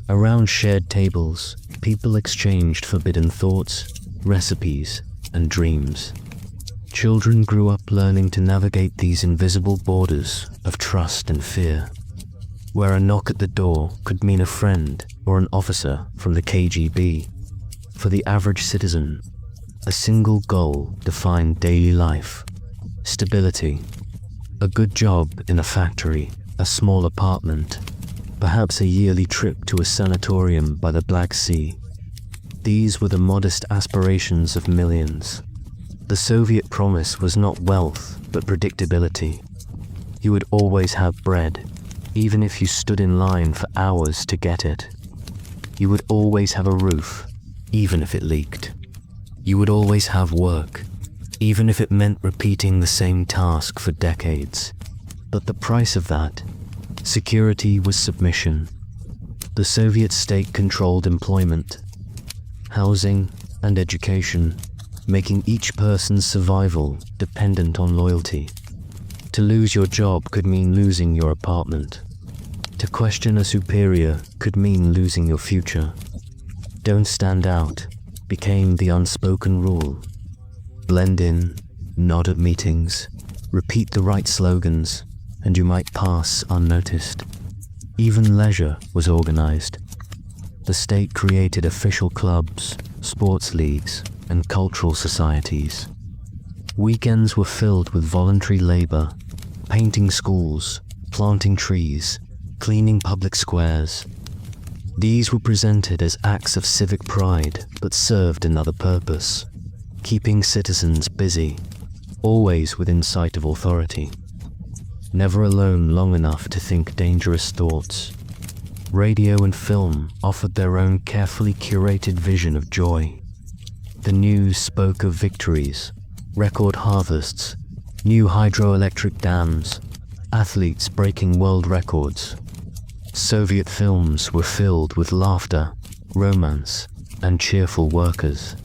Around shared tables, people exchanged forbidden thoughts, recipes, and dreams. Children grew up learning to navigate these invisible borders of trust and fear. where a knock at the door could mean a friend or an officer from the KGB. For the average citizen, a single goal defined daily life: stability, a good job in a factory, a small apartment, perhaps a yearly trip to a sanatorium by the Black Sea. These were the modest aspirations of millions. The Soviet promise was not wealth, but predictability. You would always have bread, even if you stood in line for hours to get it. You would always have a roof, even if it leaked. You would always have work, even if it meant repeating the same task for decades. But the price of that, security, was submission. The Soviet state controlled employment, housing, and education, making each person's survival dependent on loyalty. To lose your job could mean losing your apartment. To question a superior could mean losing your future. Don't stand out became the unspoken rule. Blend in, nod at meetings, repeat the right slogans, and you might pass unnoticed. Even leisure was organized. The state created official clubs, sports leagues, and cultural societies. Weekends were filled with voluntary labor, painting schools, planting trees, cleaning public squares. These were presented as acts of civic pride, but served another purpose: keeping citizens busy, always within sight of authority, never alone long enough to think dangerous thoughts. Radio and film offered their own carefully curated vision of joy. The news spoke of victories, record harvests, new hydroelectric dams, athletes breaking world records. Soviet films were filled with laughter, romance, and cheerful workers.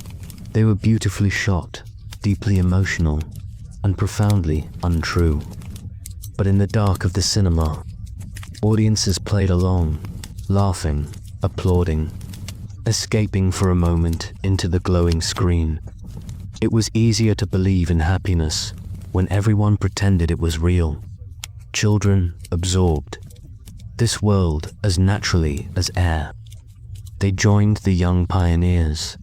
They were beautifully shot, deeply emotional, and profoundly untrue. But in the dark of the cinema, audiences played along, laughing, applauding, escaping for a moment into the glowing screen. It was easier to believe in happiness when everyone pretended it was real. Children absorbed this world as naturally as air. They joined the young pioneers,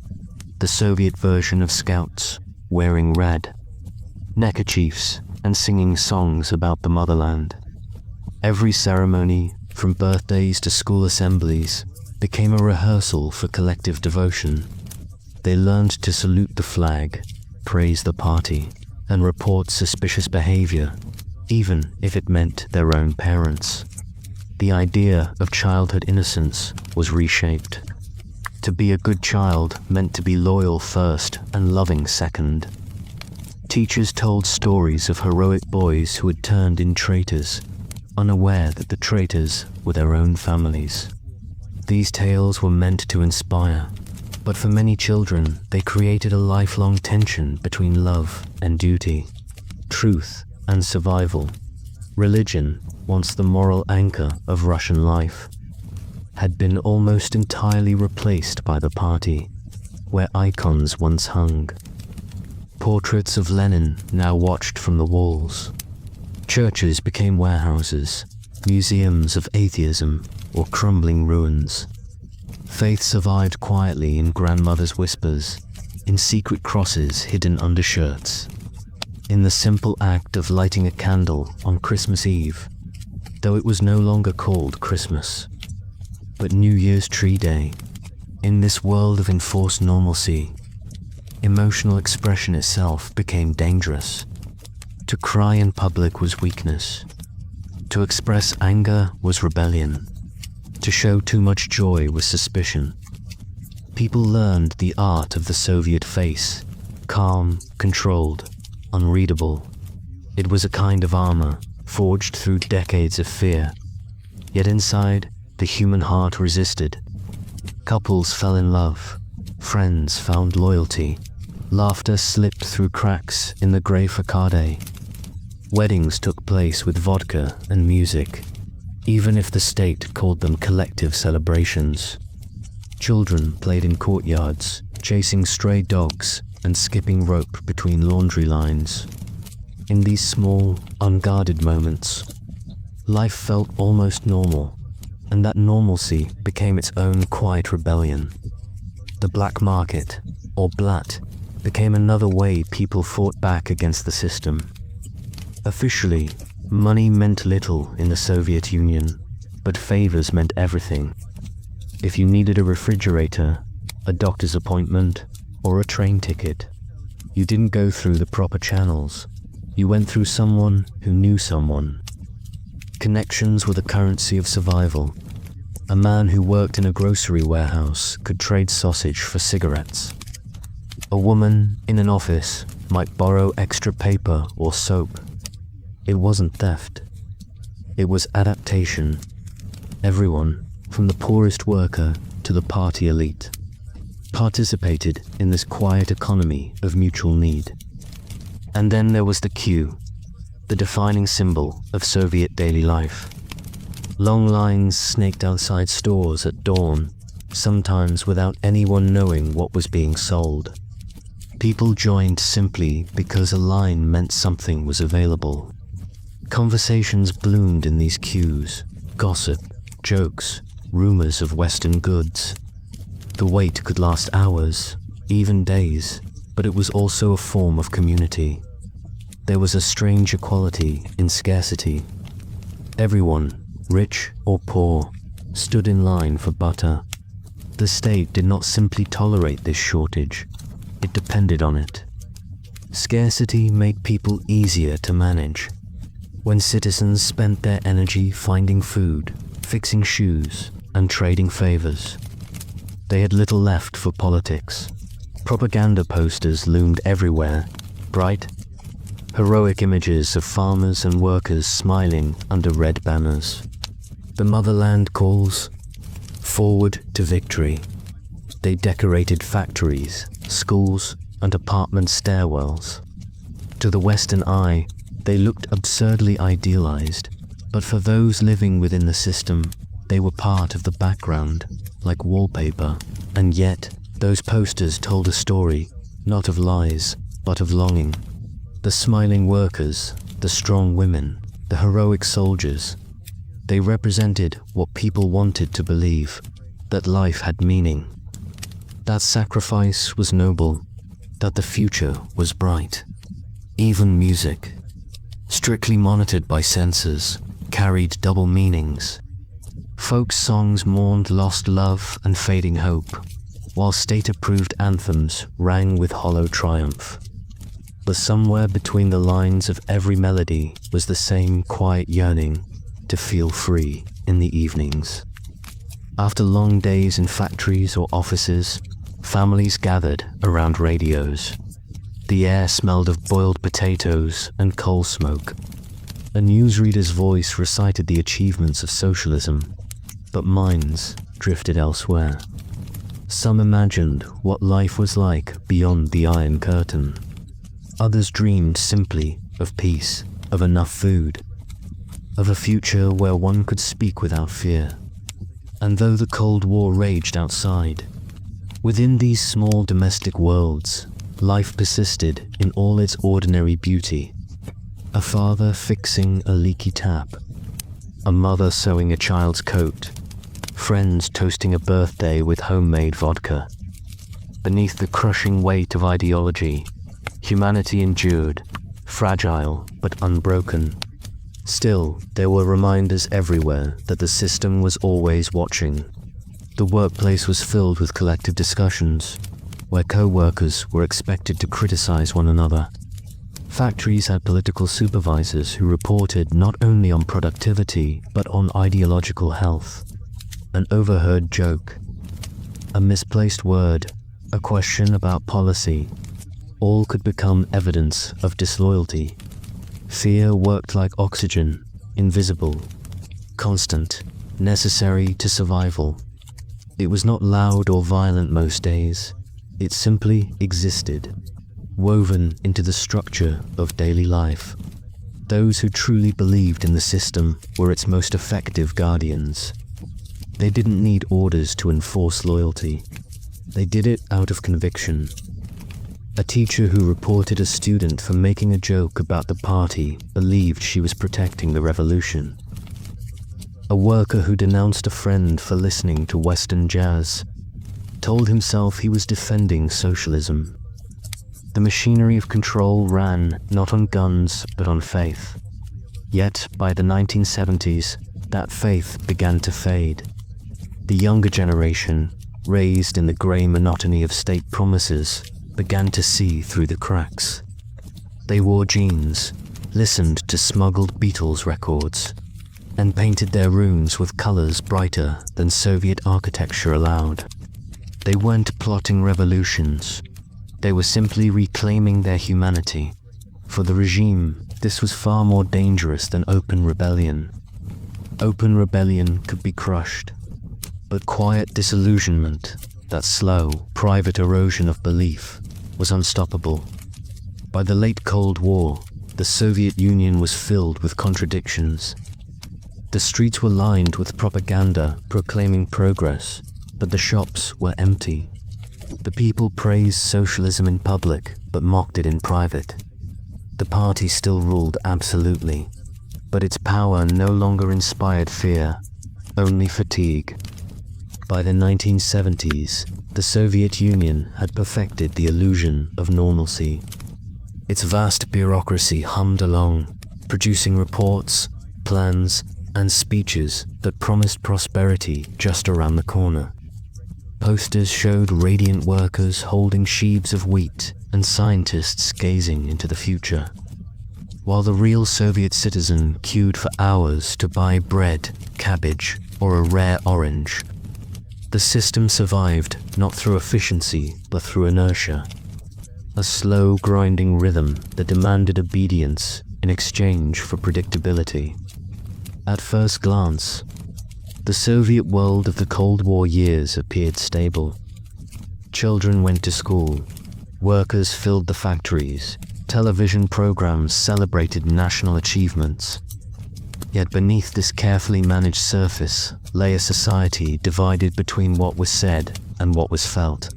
the Soviet version of scouts, wearing red neckerchiefs and singing songs about the motherland. Every ceremony, from birthdays to school assemblies, became a rehearsal for collective devotion. They learned to salute the flag, praise the party, and report suspicious behavior, even if it meant their own parents. The idea of childhood innocence was reshaped. To be a good child meant to be loyal first and loving second. Teachers told stories of heroic boys who had turned in traitors, unaware that the traitors were their own families. These tales were meant to inspire, but for many children, they created a lifelong tension between love and duty, truth and survival. Religion, once the moral anchor of Russian life, had been almost entirely replaced by the party, where icons once hung. Portraits of Lenin now watched from the walls. Churches became warehouses, museums of atheism or crumbling ruins. Faith survived quietly in grandmother's whispers, in secret crosses hidden under shirts, in the simple act of lighting a candle on Christmas Eve, though it was no longer called Christmas, but New Year's Tree Day. In this world of enforced normalcy, emotional expression itself became dangerous. To cry in public was weakness. To express anger was rebellion. To show too much joy was suspicion. People learned the art of the Soviet face, calm, controlled, unreadable. It was a kind of armor, forged through decades of fear. Yet inside, the human heart resisted. Couples fell in love. Friends found loyalty. Laughter slipped through cracks in the grey facade. Weddings took place with vodka and music, even if the state called them collective celebrations. Children played in courtyards, chasing stray dogs and skipping rope between laundry lines. In these small, unguarded moments, Life felt almost normal, and that normalcy became its own quiet rebellion. The black market, or blatt, became another way people fought back against the system. Officially, money meant little in the Soviet Union, but favors meant everything. If you needed a refrigerator, a doctor's appointment, or a train ticket, you didn't go through the proper channels. You went through someone who knew someone. Connections were the currency of survival. A man who worked in a grocery warehouse could trade sausage for cigarettes. A woman in an office might borrow extra paper or soap. It wasn't theft. It was adaptation. Everyone, from the poorest worker to the party elite, participated in this quiet economy of mutual need. And then there was the queue, the defining symbol of Soviet daily life. Long lines snaked outside stores at dawn, sometimes without anyone knowing what was being sold. People joined simply because a line meant something was available. Conversations bloomed in these queues, gossip, jokes, rumors of Western goods. The wait could last hours, even days, but it was also a form of community. There was a strange equality in scarcity. Everyone, rich or poor, stood in line for butter. The state did not simply tolerate this shortage, it depended on it. Scarcity made people easier to manage. When citizens spent their energy finding food, fixing shoes, and trading favors, they had little left for politics. Propaganda posters loomed everywhere, bright, heroic images of farmers and workers smiling under red banners. The motherland calls, forward to victory. They decorated factories, schools, and apartment stairwells. To the Western eye, they looked absurdly idealized, but for those living within the system, they were part of the background, like wallpaper. And yet, those posters told a story, not of lies, but of longing. The smiling workers, the strong women, the heroic soldiers, they represented what people wanted to believe, that life had meaning, that sacrifice was noble, that the future was bright. Even music, strictly monitored by censors, carried double meanings. Folk songs mourned lost love and fading hope, while state-approved anthems rang with hollow triumph. But somewhere between the lines of every melody was the same quiet yearning to feel free in the evenings. After long days in factories or offices, families gathered around radios. The air smelled of boiled potatoes and coal smoke. A newsreader's voice recited the achievements of socialism, but minds drifted elsewhere. Some imagined what life was like beyond the Iron Curtain. Others dreamed simply of peace, of enough food, of a future where one could speak without fear. And though the Cold War raged outside, within these small domestic worlds, life persisted in all its ordinary beauty. A father fixing a leaky tap, a mother sewing a child's coat, friends toasting a birthday with homemade vodka. Beneath the crushing weight of ideology, humanity endured, fragile but unbroken. Still, there were reminders everywhere that the system was always watching. The workplace was filled with collective discussions, where co-workers were expected to criticize one another. Factories had political supervisors who reported not only on productivity, but on ideological health. An overheard joke, a misplaced word, a question about policy, all could become evidence of disloyalty. Fear worked like oxygen, invisible, constant, necessary to survival. It was not loud or violent most days. It simply existed, woven into the structure of daily life. Those who truly believed in the system were its most effective guardians. They didn't need orders to enforce loyalty. They did it out of conviction. A teacher who reported a student for making a joke about the party believed she was protecting the revolution. a worker who denounced a friend for listening to Western jazz, told himself he was defending socialism. The machinery of control ran not on guns but on faith. Yet, by the 1970s, that faith began to fade. The younger generation, raised in the grey monotony of state promises, began to see through the cracks. They wore jeans, listened to smuggled Beatles records, and painted their rooms with colors brighter than Soviet architecture allowed. They weren't plotting revolutions. They were simply reclaiming their humanity. For the regime, this was far more dangerous than open rebellion. Open rebellion could be crushed, but quiet disillusionment, that slow, private erosion of belief, was unstoppable. By the late Cold War, the Soviet Union was filled with contradictions. The streets were lined with propaganda proclaiming progress, but the shops were empty. The people praised socialism in public, but mocked it in private. The party still ruled absolutely, but its power no longer inspired fear, only fatigue. By the 1970s, the Soviet Union had perfected the illusion of normalcy. Its vast bureaucracy hummed along, producing reports, plans, and speeches that promised prosperity just around the corner. Posters showed radiant workers holding sheaves of wheat and scientists gazing into the future, while the real Soviet citizen queued for hours to buy bread, cabbage, or a rare orange. The system survived not through efficiency but through inertia, a slow grinding rhythm that demanded obedience in exchange for predictability. At first glance, the Soviet world of the Cold War years appeared stable. Children went to school, workers filled the factories, television programs celebrated national achievements. Yet beneath this carefully managed surface lay a society divided between what was said and what was felt.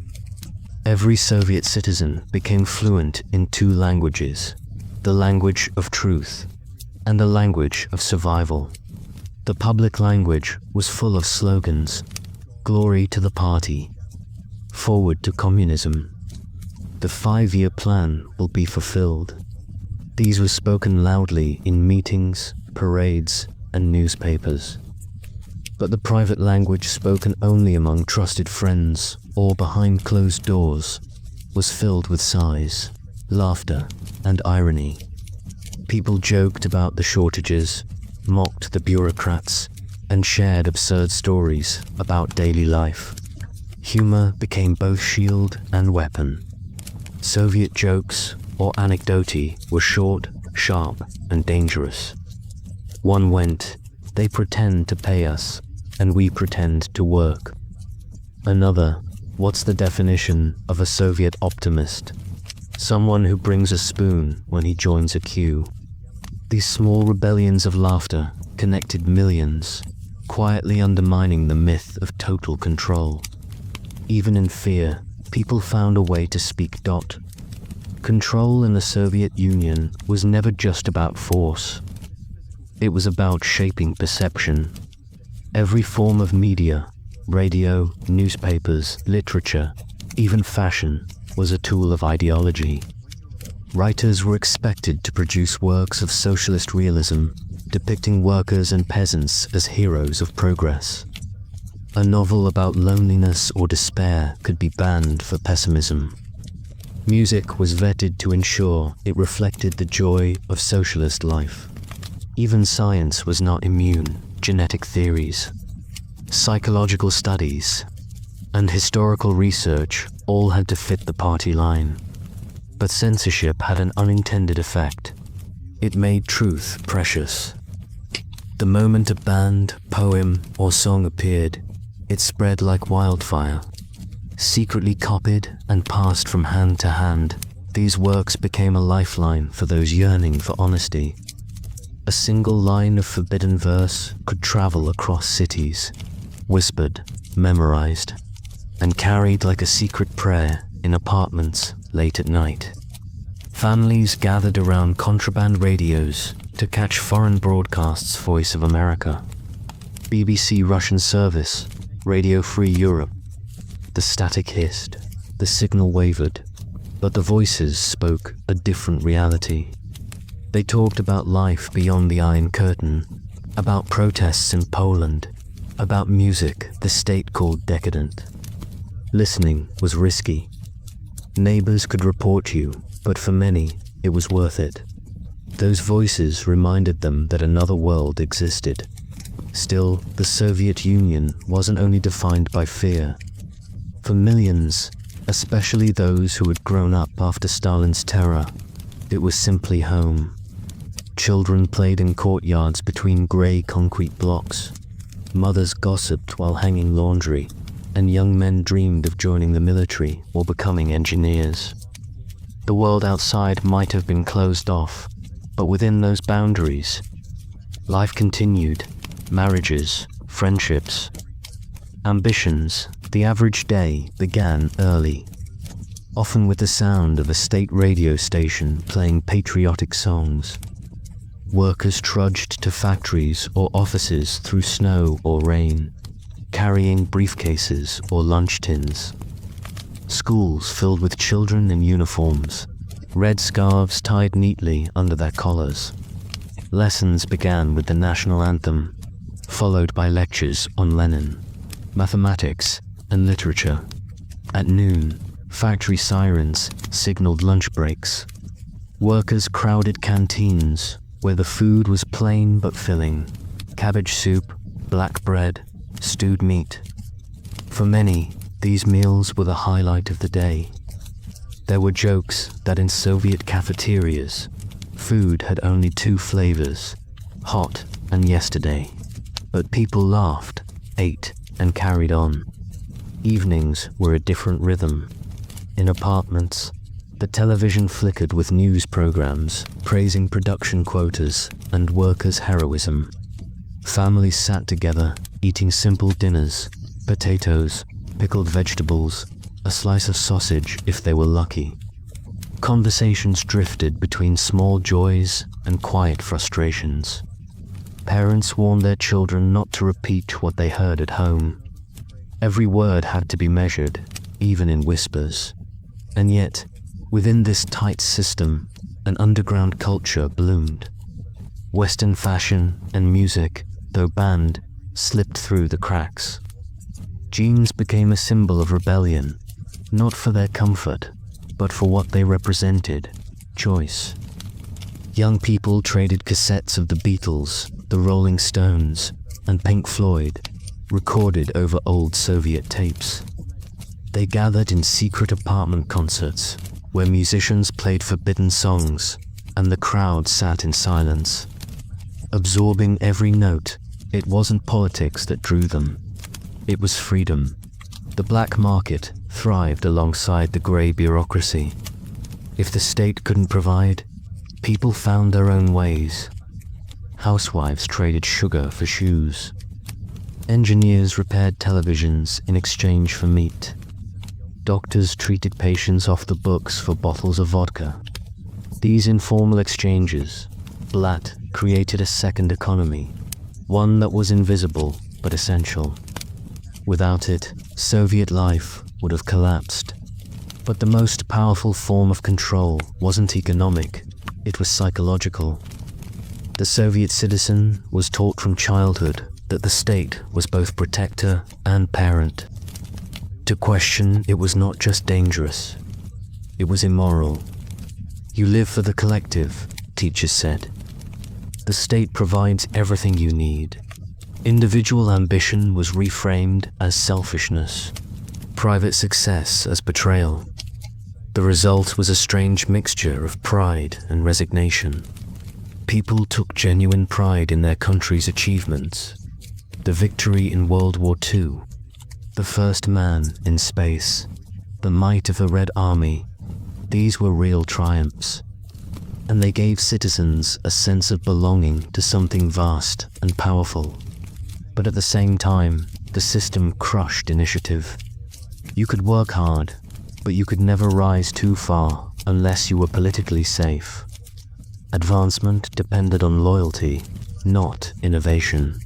Every Soviet citizen became fluent in two languages, the language of truth and the language of survival. The public language was full of slogans: glory to the party, forward to communism, the 5-year plan will be fulfilled. These were spoken loudly in meetings, parades, and newspapers. But the private language spoken only among trusted friends or behind closed doors was filled with sighs, laughter, and irony. People joked about the shortages, mocked the bureaucrats, and shared absurd stories about daily life. Humor became both shield and weapon. Soviet jokes or anecdote were short, sharp, and dangerous. One went, "They pretend to pay us, and we pretend to work." Another, "What's the definition of a Soviet optimist? Someone who brings a spoon when he joins a queue." These small rebellions of laughter connected millions, quietly undermining the myth of total control. Even in fear, people found a way to speak. Control in the Soviet Union was never just about force. It was about shaping perception. Every form of media, radio, newspapers, literature, even fashion, was a tool of ideology. Writers were expected to produce works of socialist realism, depicting workers and peasants as heroes of progress. A novel about loneliness or despair could be banned for pessimism. Music was vetted to ensure it reflected the joy of socialist life. Even science was not immune. Genetic theories, psychological studies, and historical research all had to fit the party line. But censorship had an unintended effect. It made truth precious. The moment a band, poem, or song appeared, it spread like wildfire. Secretly copied and passed from hand to hand, these works became a lifeline for those yearning for honesty. A single line of forbidden verse could travel across cities, whispered, memorized, and carried like a secret prayer in apartments late at night. Families gathered around contraband radios to catch foreign broadcasts' Voice of America. BBC Russian service, Radio Free Europe. The static hissed, the signal wavered, but the voices spoke a different reality. They talked about life beyond the Iron Curtain, about protests in Poland, about music the state called decadent. Listening was risky. Neighbors could report you, but for many, it was worth it. Those voices reminded them that another world existed. Still, the Soviet Union wasn't only defined by fear. For millions, especially those who had grown up after Stalin's terror, it was simply home. Children played in courtyards between grey concrete blocks. Mothers gossiped while hanging laundry, and young men dreamed of joining the military or becoming engineers. The world outside might have been closed off, but within those boundaries, life continued. Marriages, friendships, ambitions. The average day began early, often with the sound of a state radio station playing patriotic songs. Workers trudged to factories or offices through snow or rain, carrying briefcases or lunch tins. Schools filled with children in uniforms, red scarves tied neatly under their collars. Lessons began with the national anthem, followed by lectures on Lenin, mathematics, and literature. At noon, factory sirens signaled lunch breaks. Workers crowded canteens, where the food was plain but filling: cabbage soup, black bread, stewed meat. For many, these meals were the highlight of the day. There were jokes that in Soviet cafeterias, food had only two flavors: hot and yesterday. But people laughed, ate, and carried on. Evenings were a different rhythm. In apartments, the television flickered with news programs praising production quotas and workers' heroism. Families sat together, eating simple dinners: potatoes, pickled vegetables, a slice of sausage if they were lucky. Conversations drifted between small joys and quiet frustrations. Parents warned their children not to repeat what they heard at home. Every word had to be measured, even in whispers. And yet, within this tight system, an underground culture bloomed. Western fashion and music, though banned, slipped through the cracks. Jeans became a symbol of rebellion, not for their comfort, but for what they represented: choice. Young people traded cassettes of the Beatles, the Rolling Stones, and Pink Floyd, recorded over old Soviet tapes. They gathered in secret apartment concerts, where musicians played forbidden songs, and the crowd sat in silence. Absorbing every note, it wasn't politics that drew them. It was freedom. The black market thrived alongside the grey bureaucracy. If the state couldn't provide, people found their own ways. Housewives traded sugar for shoes. Engineers repaired televisions in exchange for meat. Doctors treated patients off the books for bottles of vodka. These informal exchanges, Blatt, created a second economy, one that was invisible but essential. Without it, Soviet life would have collapsed. But the most powerful form of control wasn't economic, it was psychological. The Soviet citizen was taught from childhood that the state was both protector and parent. To question it was not just dangerous, it was immoral. You live for the collective, teachers said. The state provides everything you need. Individual ambition was reframed as selfishness, private success as betrayal. The result was a strange mixture of pride and resignation. People took genuine pride in their country's achievements. The victory in World War II, the first man in space, the might of the Red Army, these were real triumphs. And they gave citizens a sense of belonging to something vast and powerful. But at the same time, the system crushed initiative. You could work hard, but you could never rise too far unless you were politically safe. Advancement depended on loyalty, not innovation.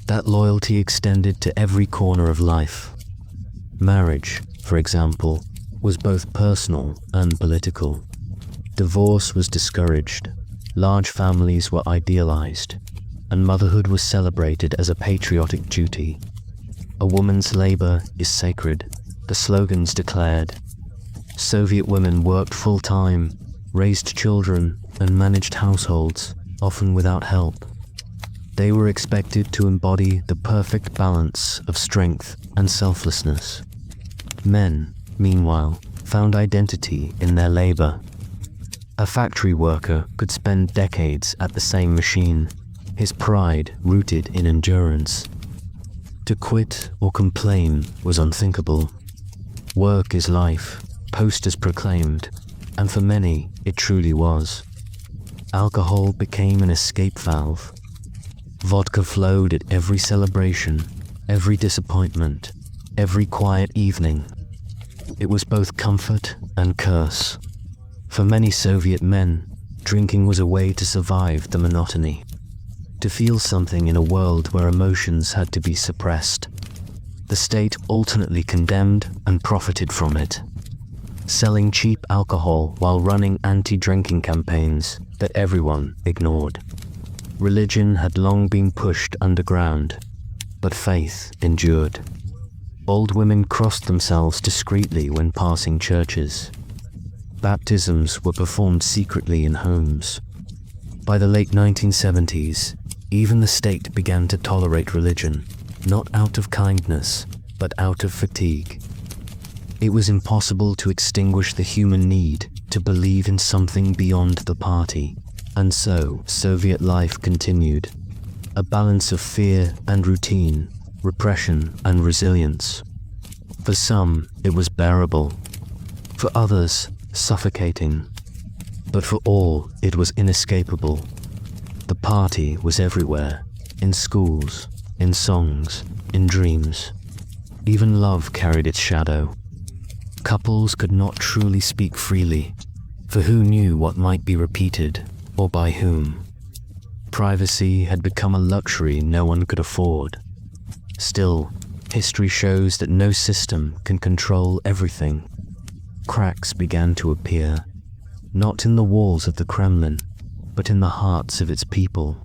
That loyalty extended to every corner of life. Marriage, for example, was both personal and political. Divorce was discouraged, large families were idealized, and motherhood was celebrated as a patriotic duty. A woman's labor is sacred, the slogans declared. Soviet women worked full-time, raised children, and managed households, often without help. They were expected to embody the perfect balance of strength and selflessness. Men, meanwhile, found identity in their labor. A factory worker could spend decades at the same machine, his pride rooted in endurance. To quit or complain was unthinkable. Work is life, posters proclaimed, and for many, it truly was. Alcohol became an escape valve. Vodka flowed at every celebration, every disappointment, every quiet evening. It was both comfort and curse. For many Soviet men, drinking was a way to survive the monotony, to feel something in a world where emotions had to be suppressed. The state alternately condemned and profited from it, selling cheap alcohol while running anti-drinking campaigns that everyone ignored. Religion had long been pushed underground, but faith endured. Old women crossed themselves discreetly when passing churches. Baptisms were performed secretly in homes. By the late 1970s, even the state began to tolerate religion, not out of kindness, but out of fatigue. It was impossible to extinguish the human need to believe in something beyond the party, and so Soviet life continued, a balance of fear and routine, repression and resilience. For some, it was bearable. For others, suffocating. But for all, it was inescapable. The party was everywhere, in schools, in songs, in dreams. Even love carried its shadow. Couples could not truly speak freely, for who knew what might be repeated, or by whom? Privacy had become a luxury no one could afford. Still, history shows that no system can control everything. Cracks began to appear, not in the walls of the Kremlin, but in the hearts of its people.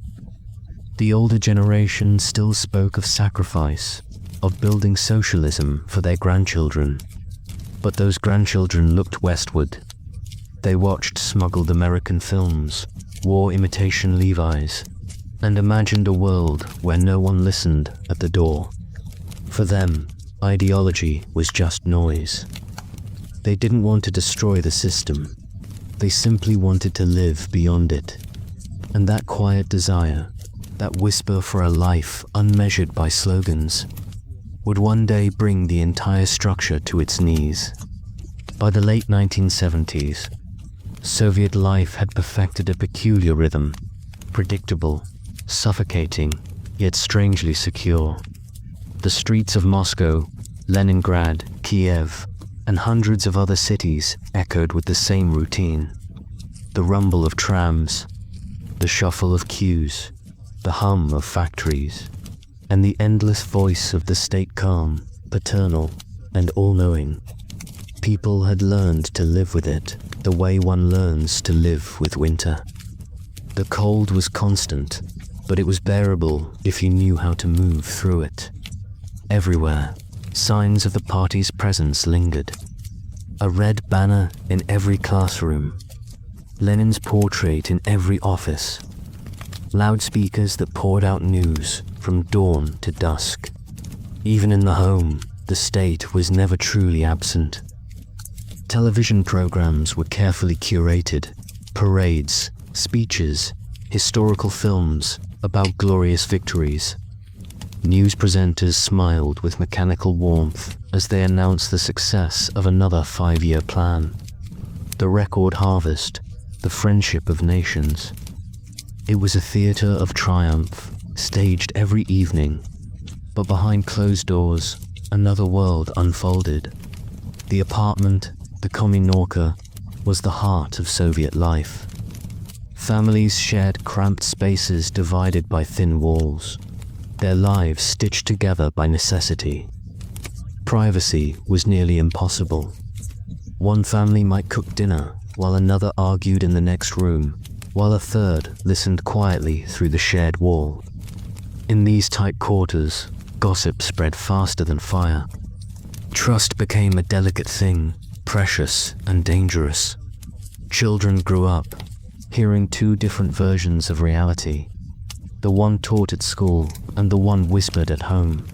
The older generation still spoke of sacrifice, of building socialism for their grandchildren. But those grandchildren looked westward. They watched smuggled American films, wore imitation Levi's, and imagined a world where no one listened at the door. For them, ideology was just noise. They didn't want to destroy the system. They simply wanted to live beyond it. And that quiet desire, that whisper for a life unmeasured by slogans, would one day bring the entire structure to its knees. By the late 1970s, Soviet life had perfected a peculiar rhythm, predictable, suffocating, yet strangely secure. The streets of Moscow, Leningrad, Kiev, and hundreds of other cities echoed with the same routine. The rumble of trams, the shuffle of queues, the hum of factories, and the endless voice of the state calm, paternal, and all-knowing. People had learned to live with it, the way one learns to live with winter. The cold was constant, but it was bearable if you knew how to move through it. Everywhere, signs of the party's presence lingered. A red banner in every classroom, Lenin's portrait in every office, loudspeakers that poured out news from dawn to dusk. Even in the home, the state was never truly absent. Television programs were carefully curated, parades, speeches, historical films about glorious victories. News presenters smiled with mechanical warmth as they announced the success of another 5-year plan, the record harvest, the friendship of nations. It was a theater of triumph, staged every evening, but behind closed doors, another world unfolded. The apartment, the Kommunorka, was the heart of Soviet life. Families shared cramped spaces divided by thin walls. their lives stitched together by necessity. Privacy was nearly impossible. One family might cook dinner, while another argued in the next room, while a third listened quietly through the shared wall. In these tight quarters, gossip spread faster than fire. Trust became a delicate thing, precious and dangerous. Children grew up, hearing two different versions of reality, the one taught at school and the one whispered at home.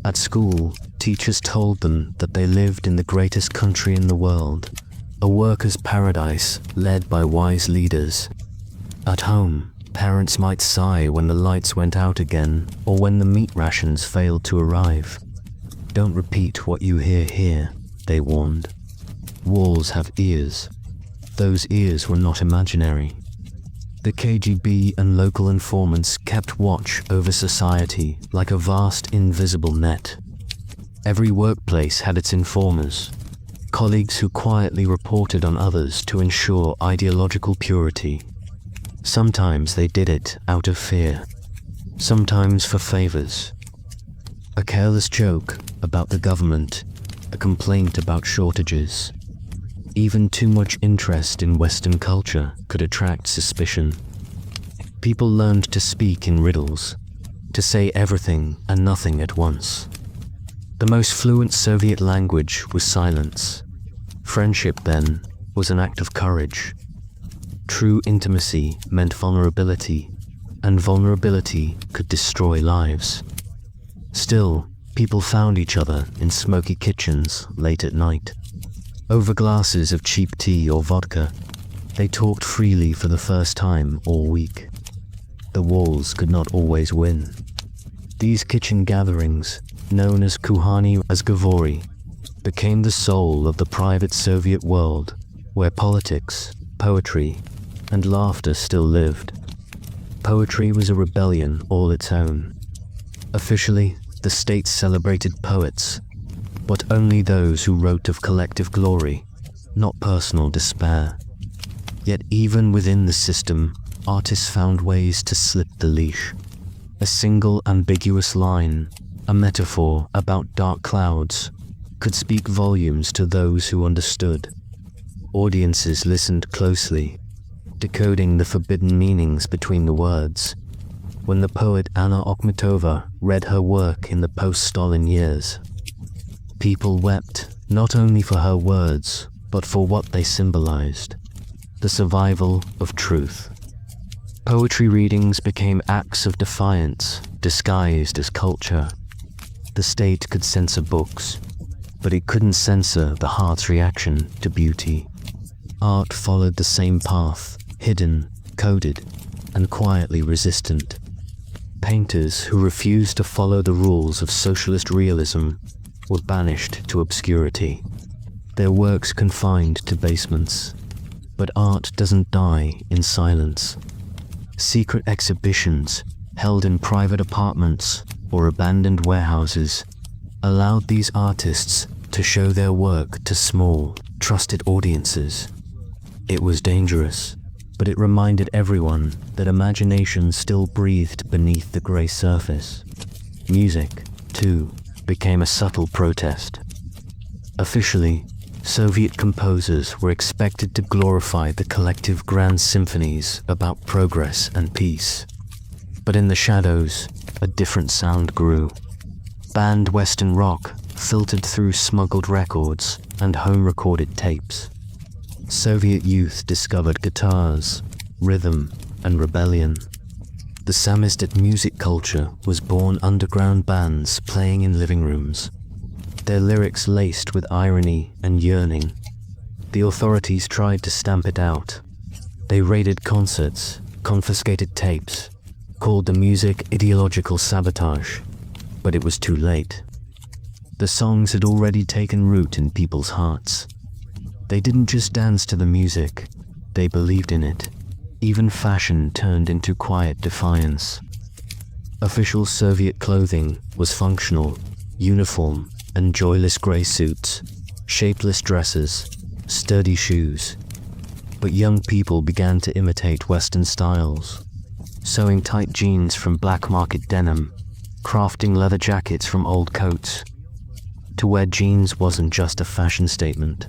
At school, teachers told them that they lived in the greatest country in the world, a workers' paradise led by wise leaders. At home, parents might sigh when the lights went out again or when the meat rations failed to arrive. Don't repeat what you hear here, they warned. Walls have ears. Those ears were not imaginary. The KGB and local informants kept watch over society like a vast invisible net. Every workplace had its informers, colleagues who quietly reported on others to ensure ideological purity. Sometimes they did it out of fear, sometimes for favors. A careless joke about the government, a complaint about shortages. Even too much interest in Western culture could attract suspicion. People learned to speak in riddles, to say everything and nothing at once. The most fluent Soviet language was silence. Friendship, then, was an act of courage. True intimacy meant vulnerability, and vulnerability could destroy lives. Still, people found each other in smoky kitchens late at night. Over glasses of cheap tea or vodka, they talked freely for the first time all week. The walls could not always win. These kitchen gatherings, known as kuhani razgovory, became the soul of the private Soviet world, where politics, poetry, and laughter still lived. Poetry was a rebellion all its own. Officially, the state celebrated poets, but only those who wrote of collective glory, not personal despair. Yet even within the system, artists found ways to slip the leash. A single ambiguous line, a metaphor about dark clouds, could speak volumes to those who understood. Audiences listened closely, decoding the forbidden meanings between the words. When the poet Anna Akhmatova read her work in the post-Stalin years, people wept not only for her words, but for what they symbolized: the survival of truth. Poetry readings became acts of defiance, disguised as culture. The state could censor books, but it couldn't censor the heart's reaction to beauty. Art followed the same path, hidden, coded, and quietly resistant. Painters who refused to follow the rules of socialist realism were banished to obscurity, their works confined to basements. But art doesn't die in silence. Secret exhibitions, held in private apartments or abandoned warehouses, allowed these artists to show their work to small, trusted audiences. It was dangerous, but it reminded everyone that imagination still breathed beneath the grey surface. Music, too, became a subtle protest. Officially, Soviet composers were expected to glorify the collective grand symphonies about progress and peace. But in the shadows, a different sound grew. Banned Western rock filtered through smuggled records and home-recorded tapes. Soviet youth discovered guitars, rhythm, and rebellion. The samizdat music culture was born underground bands playing in living rooms, their lyrics laced with irony and yearning. The authorities tried to stamp it out. They raided concerts, confiscated tapes, called the music ideological sabotage, but it was too late. The songs had already taken root in people's hearts. They didn't just dance to the music, they believed in it. Even fashion turned into quiet defiance. Official Soviet clothing was functional, uniform, and joyless grey suits, shapeless dresses, sturdy shoes. But young people began to imitate Western styles, sewing tight jeans from black market denim, crafting leather jackets from old coats. To wear jeans wasn't just a fashion statement.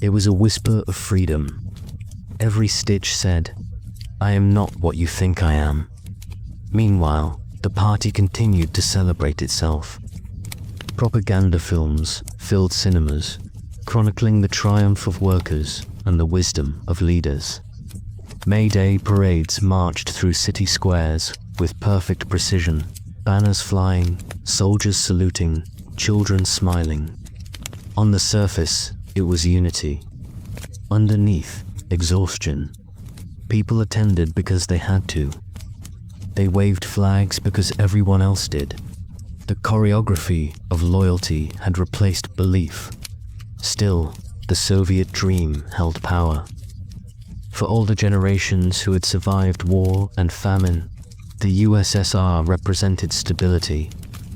It was a whisper of freedom. Every stitch said, "I am not what you think I am." Meanwhile, the party continued to celebrate itself. Propaganda films filled cinemas, chronicling the triumph of workers and the wisdom of leaders. May Day parades marched through city squares with perfect precision, banners flying, soldiers saluting, children smiling. On the surface, it was unity. Underneath, exhaustion. People attended because they had to. They waved flags because everyone else did. The choreography of loyalty had replaced belief. Still, the Soviet dream held power. For older generations who had survived war and famine, the USSR represented stability,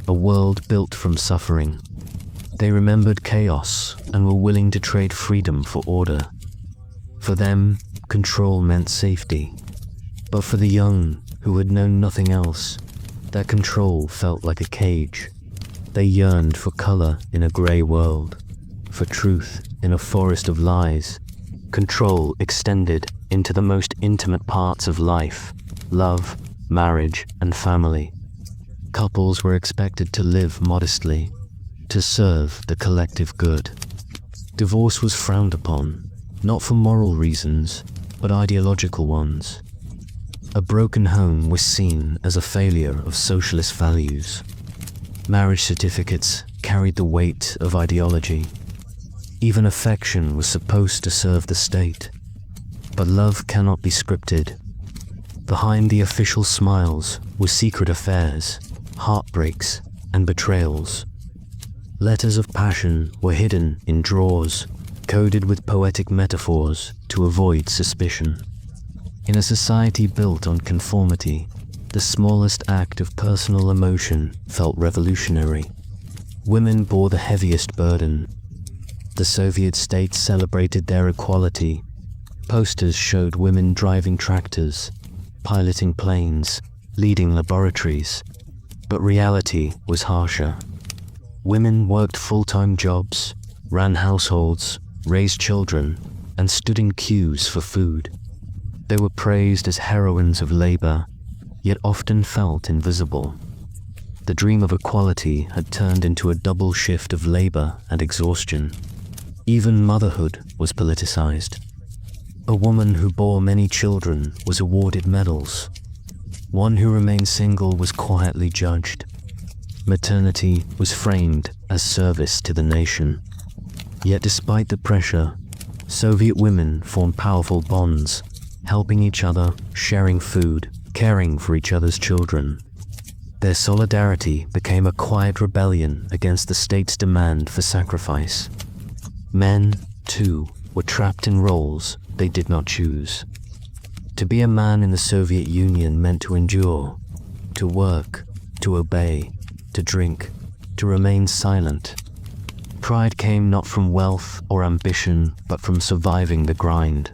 a world built from suffering. They remembered chaos and were willing to trade freedom for order. For them, control meant safety. But for the young, who had known nothing else, that control felt like a cage. They yearned for color in a gray world, for truth in a forest of lies. Control extended into the most intimate parts of life: love, marriage, and family. Couples were expected to live modestly, to serve the collective good. Divorce was frowned upon, not for moral reasons, but ideological ones. A broken home was seen as a failure of socialist values. Marriage certificates carried the weight of ideology. Even affection was supposed to serve the state. But love cannot be scripted. Behind the official smiles were secret affairs, heartbreaks, and betrayals. Letters of passion were hidden in drawers, coded with poetic metaphors to avoid suspicion. In a society built on conformity, the smallest act of personal emotion felt revolutionary. Women bore the heaviest burden. The Soviet states celebrated their equality. Posters showed women driving tractors, piloting planes, leading laboratories. But reality was harsher. Women worked full-time jobs, ran households, raised children, and stood in queues for food. They were praised as heroines of labor, yet often felt invisible. The dream of equality had turned into a double shift of labor and exhaustion. Even motherhood was politicized. A woman who bore many children was awarded medals. One who remained single was quietly judged. Maternity was framed as service to the nation. Yet despite the pressure, Soviet women formed powerful bonds, helping each other, sharing food, caring for each other's children. Their solidarity became a quiet rebellion against the state's demand for sacrifice. Men, too, were trapped in roles they did not choose. To be a man in the Soviet Union meant to endure, to work, to obey, to drink, to remain silent. Pride came not from wealth or ambition, but from surviving the grind.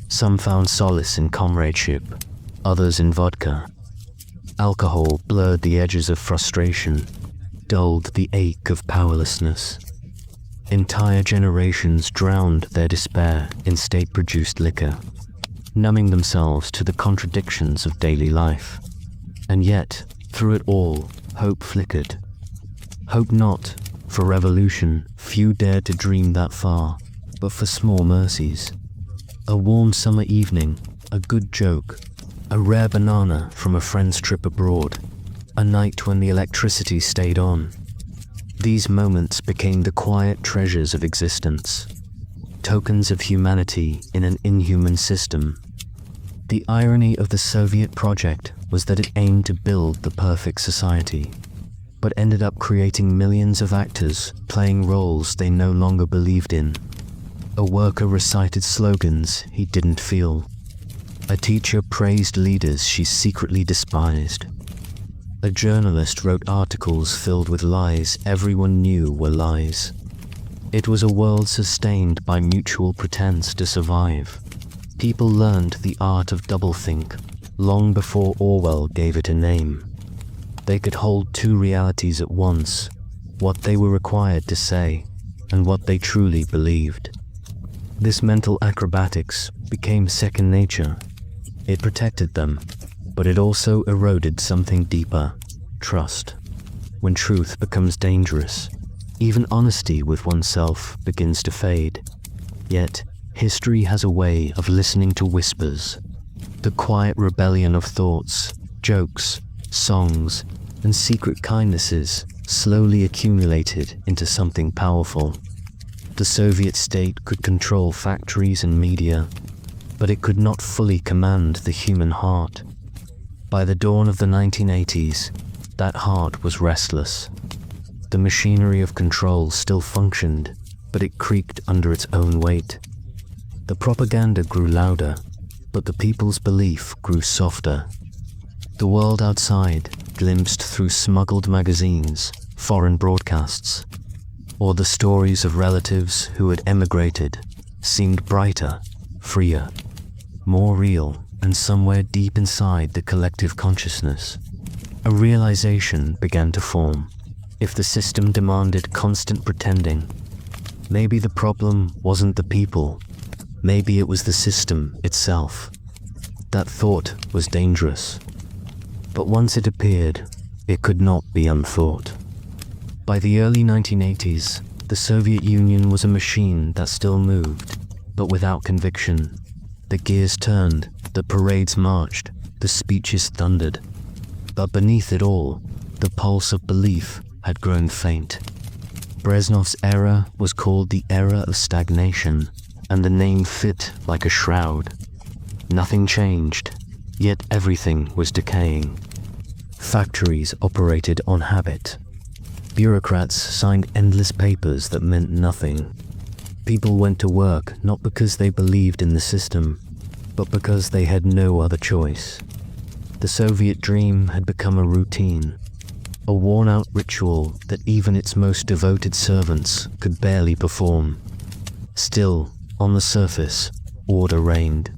Some found solace in comradeship, others in vodka. Alcohol blurred the edges of frustration, dulled the ache of powerlessness. Entire generations drowned their despair in state-produced liquor, numbing themselves to the contradictions of daily life. And yet, through it all, hope flickered. Hope not for revolution, few dared to dream that far, but for small mercies. A warm summer evening, a good joke, a rare banana from a friend's trip abroad, a night when the electricity stayed on. These moments became the quiet treasures of existence, tokens of humanity in an inhuman system. The irony of the Soviet project was that it aimed to build the perfect society, but ended up creating millions of actors playing roles they no longer believed in. A worker recited slogans he didn't feel. A teacher praised leaders she secretly despised. A journalist wrote articles filled with lies everyone knew were lies. It was a world sustained by mutual pretense to survive. People learned the art of doublethink long before Orwell gave it a name. They could hold two realities at once, what they were required to say and what they truly believed. This mental acrobatics became second nature. It protected them, but it also eroded something deeper: trust. When truth becomes dangerous, even honesty with oneself begins to fade. Yet, history has a way of listening to whispers. The quiet rebellion of thoughts, jokes, songs, and secret kindnesses slowly accumulated into something powerful. The Soviet state could control factories and media, but it could not fully command the human heart. By the dawn of the 1980s, that heart was restless. The machinery of control still functioned, but it creaked under its own weight. The propaganda grew louder, but the people's belief grew softer. The world outside glimpsed through smuggled magazines, foreign broadcasts, or the stories of relatives who had emigrated seemed brighter, freer, more real, and somewhere deep inside the collective consciousness, a realization began to form. If the system demanded constant pretending, maybe the problem wasn't the people, maybe it was the system itself. That thought was dangerous, but once it appeared, it could not be unthought. By the early 1980s, the Soviet Union was a machine that still moved, but without conviction. The gears turned, the parades marched, the speeches thundered. But beneath it all, the pulse of belief had grown faint. Brezhnev's era was called the era of stagnation, and the name fit like a shroud. Nothing changed, yet everything was decaying. Factories operated on habit. Bureaucrats signed endless papers that meant nothing. People went to work not because they believed in the system, but because they had no other choice. The Soviet dream had become a routine, a worn-out ritual that even its most devoted servants could barely perform. Still, on the surface, order reigned.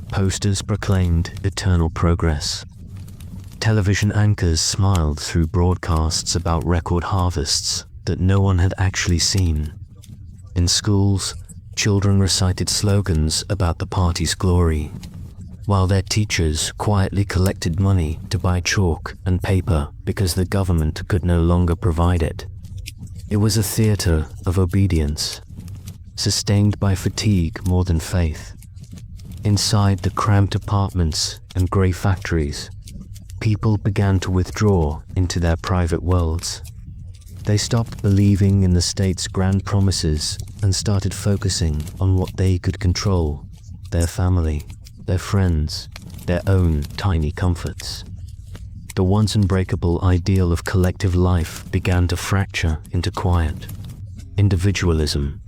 Posters proclaimed eternal progress. Television anchors smiled through broadcasts about record harvests that no one had actually seen. In schools, children recited slogans about the party's glory, while their teachers quietly collected money to buy chalk and paper because the government could no longer provide it. It was a theater of obedience, sustained by fatigue more than faith. Inside the cramped apartments and grey factories, people began to withdraw into their private worlds. They stopped believing in the state's grand promises and started focusing on what they could control: their family, their friends, their own tiny comforts. The once unbreakable ideal of collective life began to fracture into quiet individualism.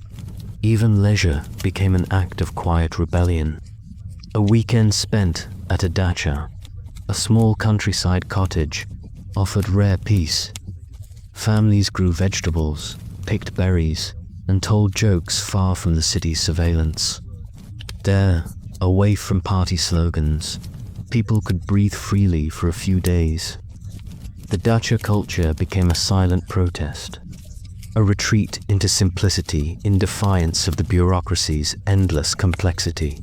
Even leisure became an act of quiet rebellion. A weekend spent at a dacha, a small countryside cottage, offered rare peace. Families grew vegetables, picked berries, and told jokes far from the city's surveillance. There, away from party slogans, people could breathe freely for a few days. The dacha culture became a silent protest, a retreat into simplicity in defiance of the bureaucracy's endless complexity.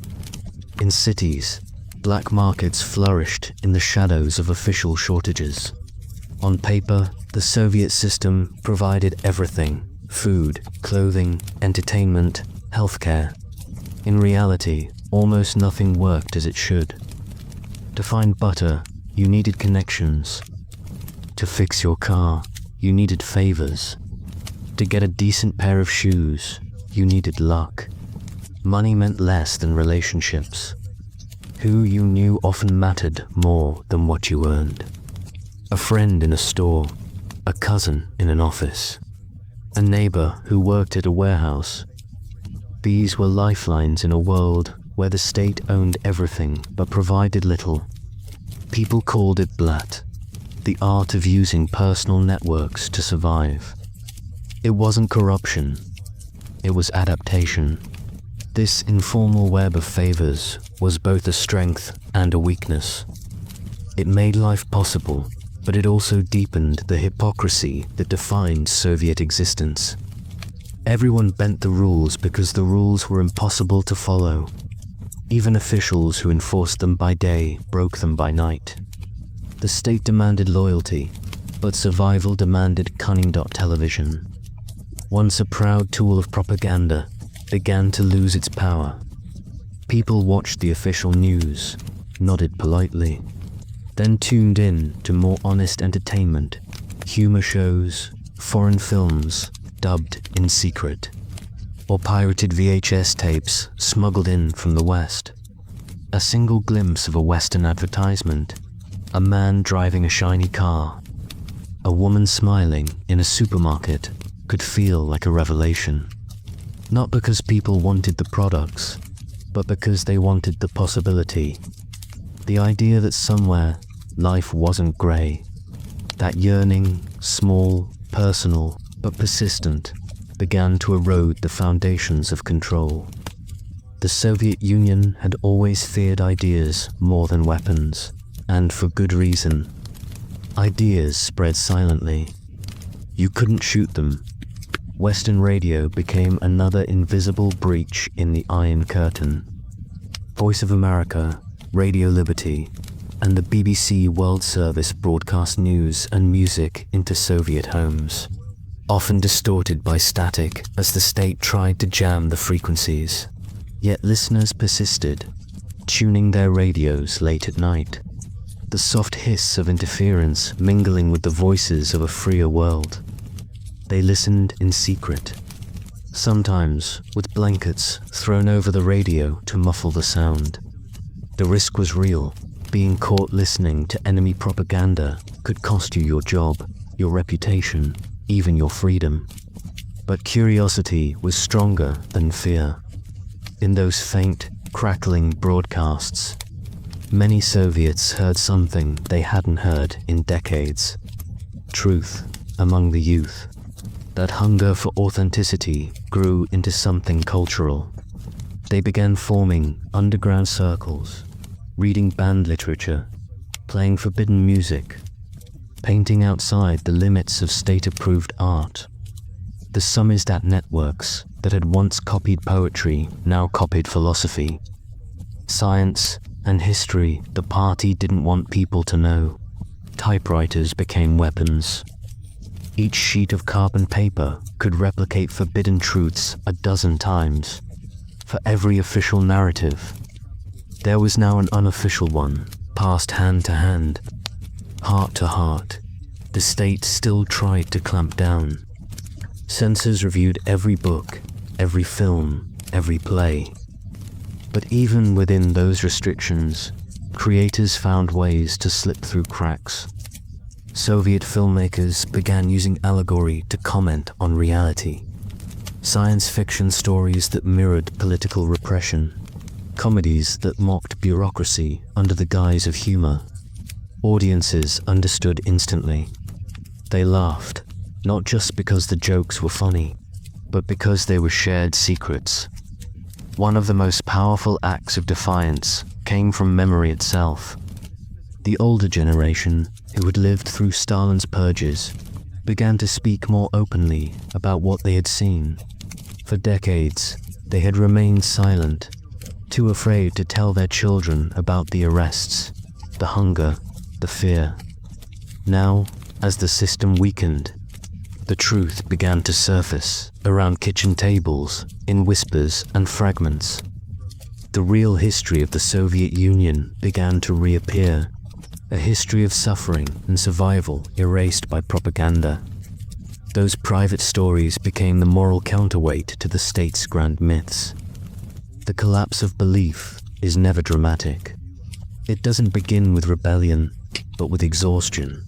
In cities, black markets flourished in the shadows of official shortages. On paper, the Soviet system provided everything: food, clothing, entertainment, healthcare. In reality, almost nothing worked as it should. To find butter, you needed connections. To fix your car, you needed favors. To get a decent pair of shoes, you needed luck. Money meant less than relationships. Who you knew often mattered more than what you earned. A friend in a store, a cousin in an office, a neighbor who worked at a warehouse. These were lifelines in a world where the state owned everything but provided little. People called it blat, the art of using personal networks to survive. It wasn't corruption, it was adaptation. This informal web of favors was both a strength and a weakness. It made life possible, but it also deepened the hypocrisy that defined Soviet existence. Everyone bent the rules because the rules were impossible to follow. Even officials who enforced them by day broke them by night. The state demanded loyalty, but survival demanded cunning. Television, once a proud tool of propaganda, began to lose its power. People watched the official news, nodded politely, then tuned in to more honest entertainment, humor shows, foreign films dubbed in secret, or pirated VHS tapes smuggled in from the West. A single glimpse of a Western advertisement, a man driving a shiny car, a woman smiling in a supermarket, could feel like a revelation. Not because people wanted the products, but because they wanted the possibility. The idea that somewhere life wasn't grey. That yearning, small, personal, but persistent, began to erode the foundations of control. The Soviet Union had always feared ideas more than weapons, and for good reason. Ideas spread silently. You couldn't shoot them. Western radio became another invisible breach in the Iron Curtain. Voice of America, Radio Liberty, and the BBC World Service broadcast news and music into Soviet homes, often distorted by static as the state tried to jam the frequencies. Yet listeners persisted, tuning their radios late at night, the soft hiss of interference mingling with the voices of a freer world. They listened in secret, sometimes with blankets thrown over the radio to muffle the sound. The risk was real. Being caught listening to enemy propaganda could cost you your job, your reputation, even your freedom. But curiosity was stronger than fear. In those faint, crackling broadcasts, many Soviets heard something they hadn't heard in decades. Truth among the youth. That hunger for authenticity grew into something cultural. They began forming underground circles, reading banned literature, playing forbidden music, painting outside the limits of state-approved art. The Samizdat networks that had once copied poetry now copied philosophy. Science and history the party didn't want people to know. Typewriters became weapons. Each sheet of carbon paper could replicate forbidden truths a dozen times. For every official narrative, there was now an unofficial one, passed hand to hand, heart to heart. The state still tried to clamp down. Censors reviewed every book, every film, every play. But even within those restrictions, creators found ways to slip through cracks. Soviet filmmakers began using allegory to comment on reality. Science fiction stories that mirrored political repression. Comedies that mocked bureaucracy under the guise of humor. Audiences understood instantly. They laughed, not just because the jokes were funny, but because they were shared secrets. One of the most powerful acts of defiance came from memory itself. The older generation, who had lived through Stalin's purges, began to speak more openly about what they had seen. For decades, they had remained silent, too afraid to tell their children about the arrests, the hunger, the fear. Now, as the system weakened, the truth began to surface around kitchen tables, in whispers and fragments. The real history of the Soviet Union began to reappear, a history of suffering and survival erased by propaganda. Those private stories became the moral counterweight to the state's grand myths. The collapse of belief is never dramatic. It doesn't begin with rebellion, but with exhaustion.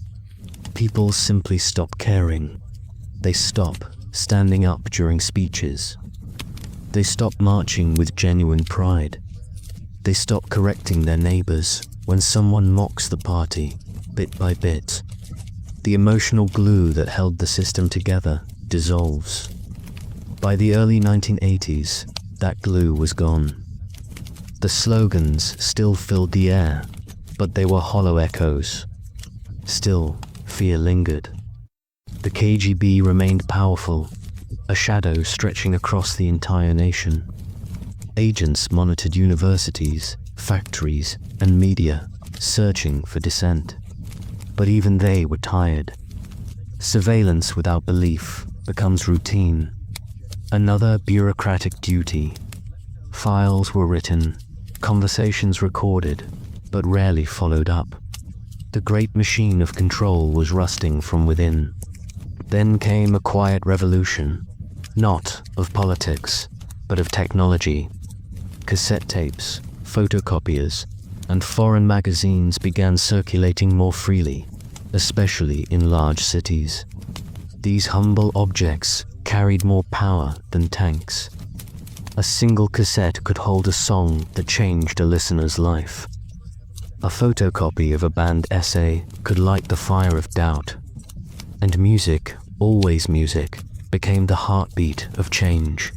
People simply stop caring. They stop standing up during speeches. They stop marching with genuine pride. They stop correcting their neighbors when someone mocks the party, bit by bit. The emotional glue that held the system together dissolves. By the early 1980s, that glue was gone. The slogans still filled the air, but they were hollow echoes. Still, fear lingered. The KGB remained powerful, a shadow stretching across the entire nation. Agents monitored universities, factories, and media, searching for dissent. But even they were tired. Surveillance without belief becomes routine. Another bureaucratic duty. Files were written, conversations recorded, but rarely followed up. The great machine of control was rusting from within. Then came a quiet revolution, not of politics, but of technology. Cassette tapes, photocopiers, and foreign magazines began circulating more freely, especially in large cities. These humble objects carried more power than tanks. A single cassette could hold a song that changed a listener's life. A photocopy of a banned essay could light the fire of doubt. And music, always music, became the heartbeat of change.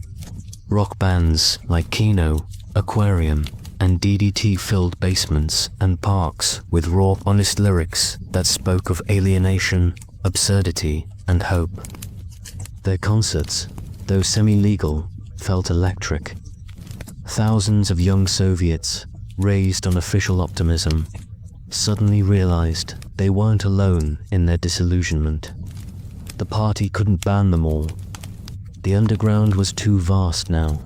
Rock bands like Kino, Aquarium, and DDT filled basements and parks with raw, honest lyrics that spoke of alienation, absurdity, and hope. Their concerts, though semi-legal, felt electric. Thousands of young Soviets, raised on official optimism, suddenly realized they weren't alone in their disillusionment. The party couldn't ban them all. The underground was too vast now.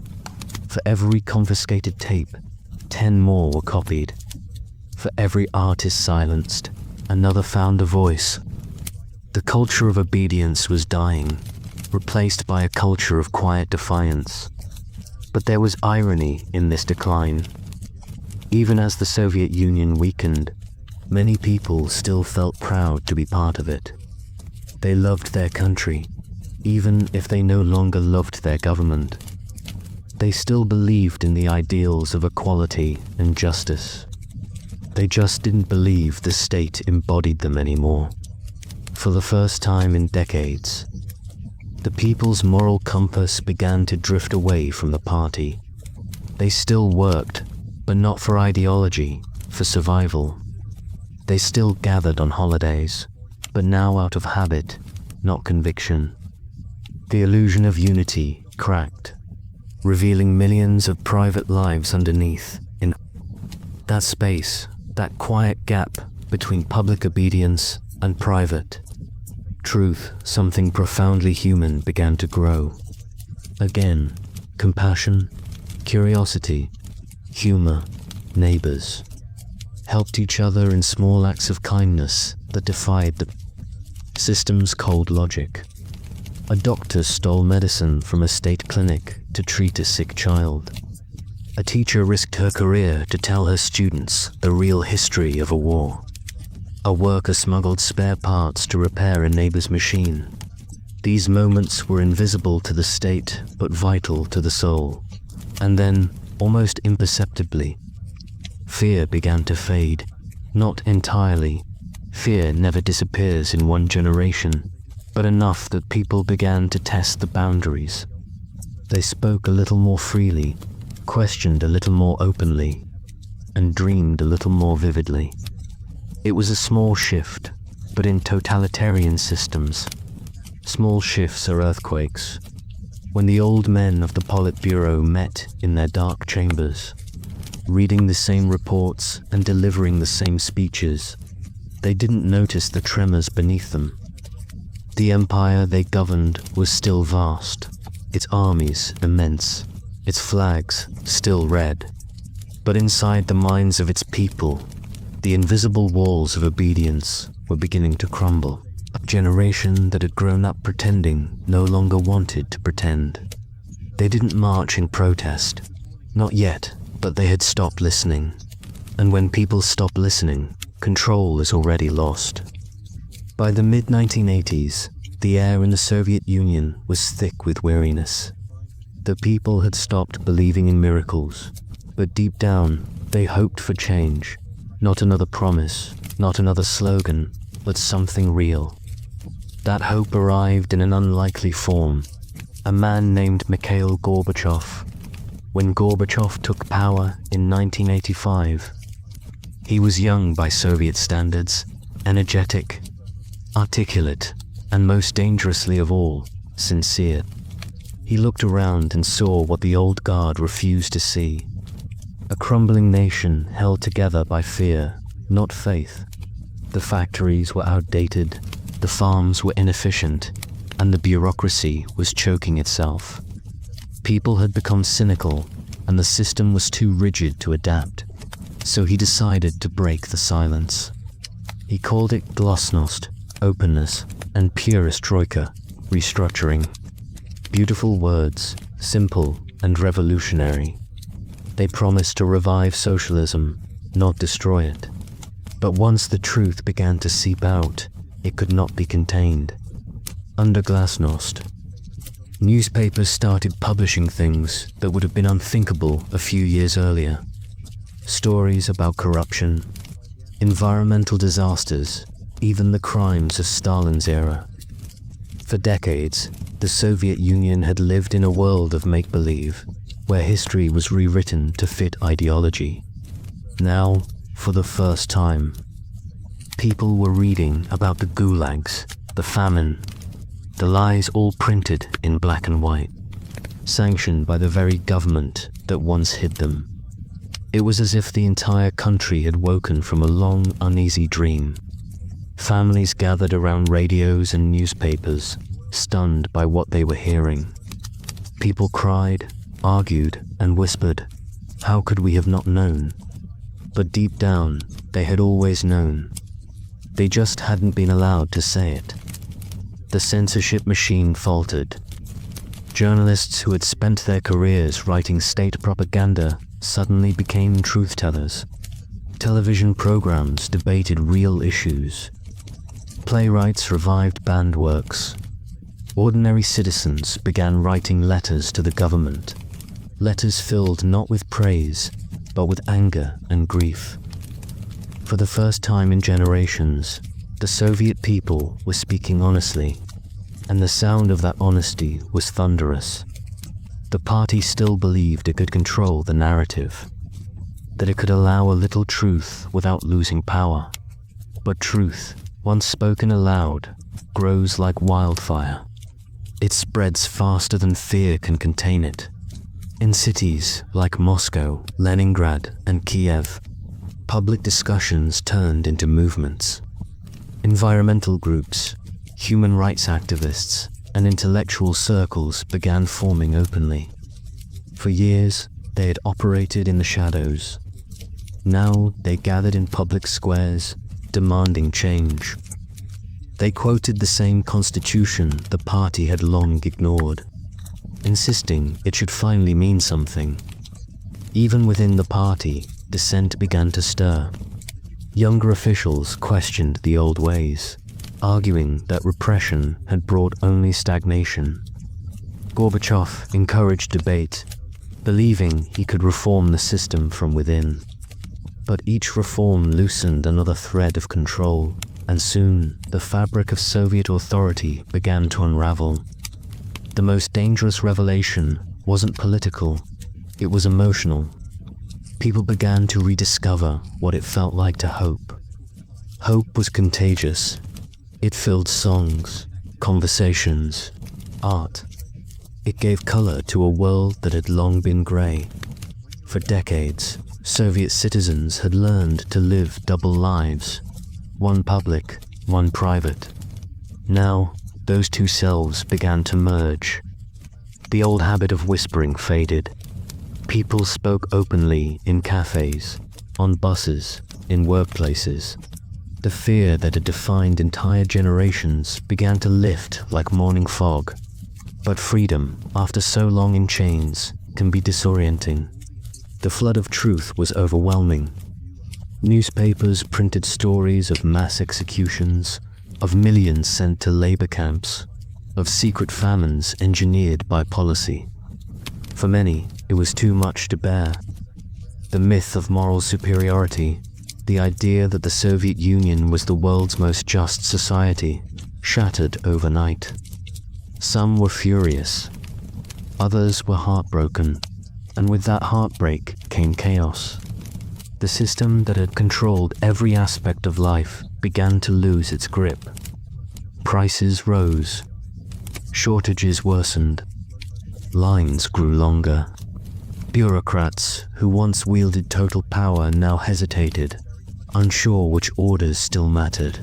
For every confiscated tape, 10 more were copied. For every artist silenced, another found a voice. The culture of obedience was dying, replaced by a culture of quiet defiance. But there was irony in this decline. Even as the Soviet Union weakened, many people still felt proud to be part of it. They loved their country, even if they no longer loved their government. They still believed in the ideals of equality and justice. They just didn't believe the state embodied them anymore. For the first time in decades, the people's moral compass began to drift away from the party. They still worked, but not for ideology, for survival. They still gathered on holidays, but now out of habit, not conviction. The illusion of unity cracked, revealing millions of private lives underneath. In that space, that quiet gap between public obedience and private truth, something profoundly human began to grow. Again, compassion, curiosity, humor, neighbors helped each other in small acts of kindness that defied the system's cold logic. A doctor stole medicine from a state clinic to treat a sick child. A teacher risked her career to tell her students the real history of a war. A worker smuggled spare parts to repair a neighbor's machine. These moments were invisible to the state, but vital to the soul. And then, almost imperceptibly, fear began to fade. Not entirely. Fear never disappears in one generation, but enough that people began to test the boundaries. They spoke a little more freely, questioned a little more openly, and dreamed a little more vividly. It was a small shift, but in totalitarian systems, small shifts are earthquakes. When the old men of the Politburo met in their dark chambers, reading the same reports and delivering the same speeches, they didn't notice the tremors beneath them. The empire they governed was still vast, its armies immense, its flags still red. But inside the minds of its people, the invisible walls of obedience were beginning to crumble. A generation that had grown up pretending no longer wanted to pretend. They didn't march in protest. Not yet, but they had stopped listening. And when people stop listening, control is already lost. By the mid-1980s, the air in the Soviet Union was thick with weariness. The people had stopped believing in miracles, but deep down, they hoped for change. Not another promise, not another slogan, but something real. That hope arrived in an unlikely form. A man named Mikhail Gorbachev. When Gorbachev took power in 1985, he was young by Soviet standards, energetic, articulate, and most dangerously of all, sincere. He looked around and saw what the old guard refused to see. A crumbling nation held together by fear, not faith. The factories were outdated, the farms were inefficient, and the bureaucracy was choking itself. People had become cynical, and the system was too rigid to adapt, so he decided to break the silence. He called it glasnost, openness, and perestroika, restructuring. Beautiful words, simple and revolutionary. They promised to revive socialism, not destroy it. But once the truth began to seep out, it could not be contained. Under glasnost, newspapers started publishing things that would have been unthinkable a few years earlier. Stories about corruption, environmental disasters, even the crimes of Stalin's era. For decades, the Soviet Union had lived in a world of make-believe, where history was rewritten to fit ideology. Now, for the first time, people were reading about the gulags, the famine, the lies all printed in black and white, sanctioned by the very government that once hid them. It was as if the entire country had woken from a long, uneasy dream. Families gathered around radios and newspapers, stunned by what they were hearing. People cried, argued, and whispered, "How could we have not known?" But deep down, they had always known. They just hadn't been allowed to say it. The censorship machine faltered. Journalists who had spent their careers writing state propaganda suddenly became truth-tellers. Television programs debated real issues. Playwrights revived banned works. Ordinary citizens began writing letters to the government. Letters filled not with praise, but with anger and grief. For the first time in generations, the Soviet people were speaking honestly, and the sound of that honesty was thunderous. The party still believed it could control the narrative, that it could allow a little truth without losing power. But truth, once spoken aloud, grows like wildfire. It spreads faster than fear can contain it. In cities like Moscow, Leningrad, and Kiev, public discussions turned into movements. Environmental groups, human rights activists, and intellectual circles began forming openly. For years, they had operated in the shadows. Now they gathered in public squares, demanding change. They quoted the same constitution the party had long ignored, insisting it should finally mean something. Even within the party, dissent began to stir. Younger officials questioned the old ways, arguing that repression had brought only stagnation. Gorbachev encouraged debate, believing he could reform the system from within. But each reform loosened another thread of control, and soon the fabric of Soviet authority began to unravel. The most dangerous revelation wasn't political, it was emotional. People began to rediscover what it felt like to hope. Hope was contagious. It filled songs, conversations, art. It gave color to a world that had long been gray. For decades, Soviet citizens had learned to live double lives, one public, one private. Now, those two selves began to merge. The old habit of whispering faded. People spoke openly in cafes, on buses, in workplaces. The fear that had defined entire generations began to lift like morning fog. But freedom, after so long in chains, can be disorienting. The flood of truth was overwhelming. Newspapers printed stories of mass executions, of millions sent to labor camps, of secret famines engineered by policy. For many, it was too much to bear. The myth of moral superiority, the idea that the Soviet Union was the world's most just society, shattered overnight. Some were furious. Others were heartbroken, and with that heartbreak came chaos. The system that had controlled every aspect of life began to lose its grip. Prices rose. Shortages worsened. Lines grew longer. Bureaucrats who once wielded total power now hesitated, unsure which orders still mattered.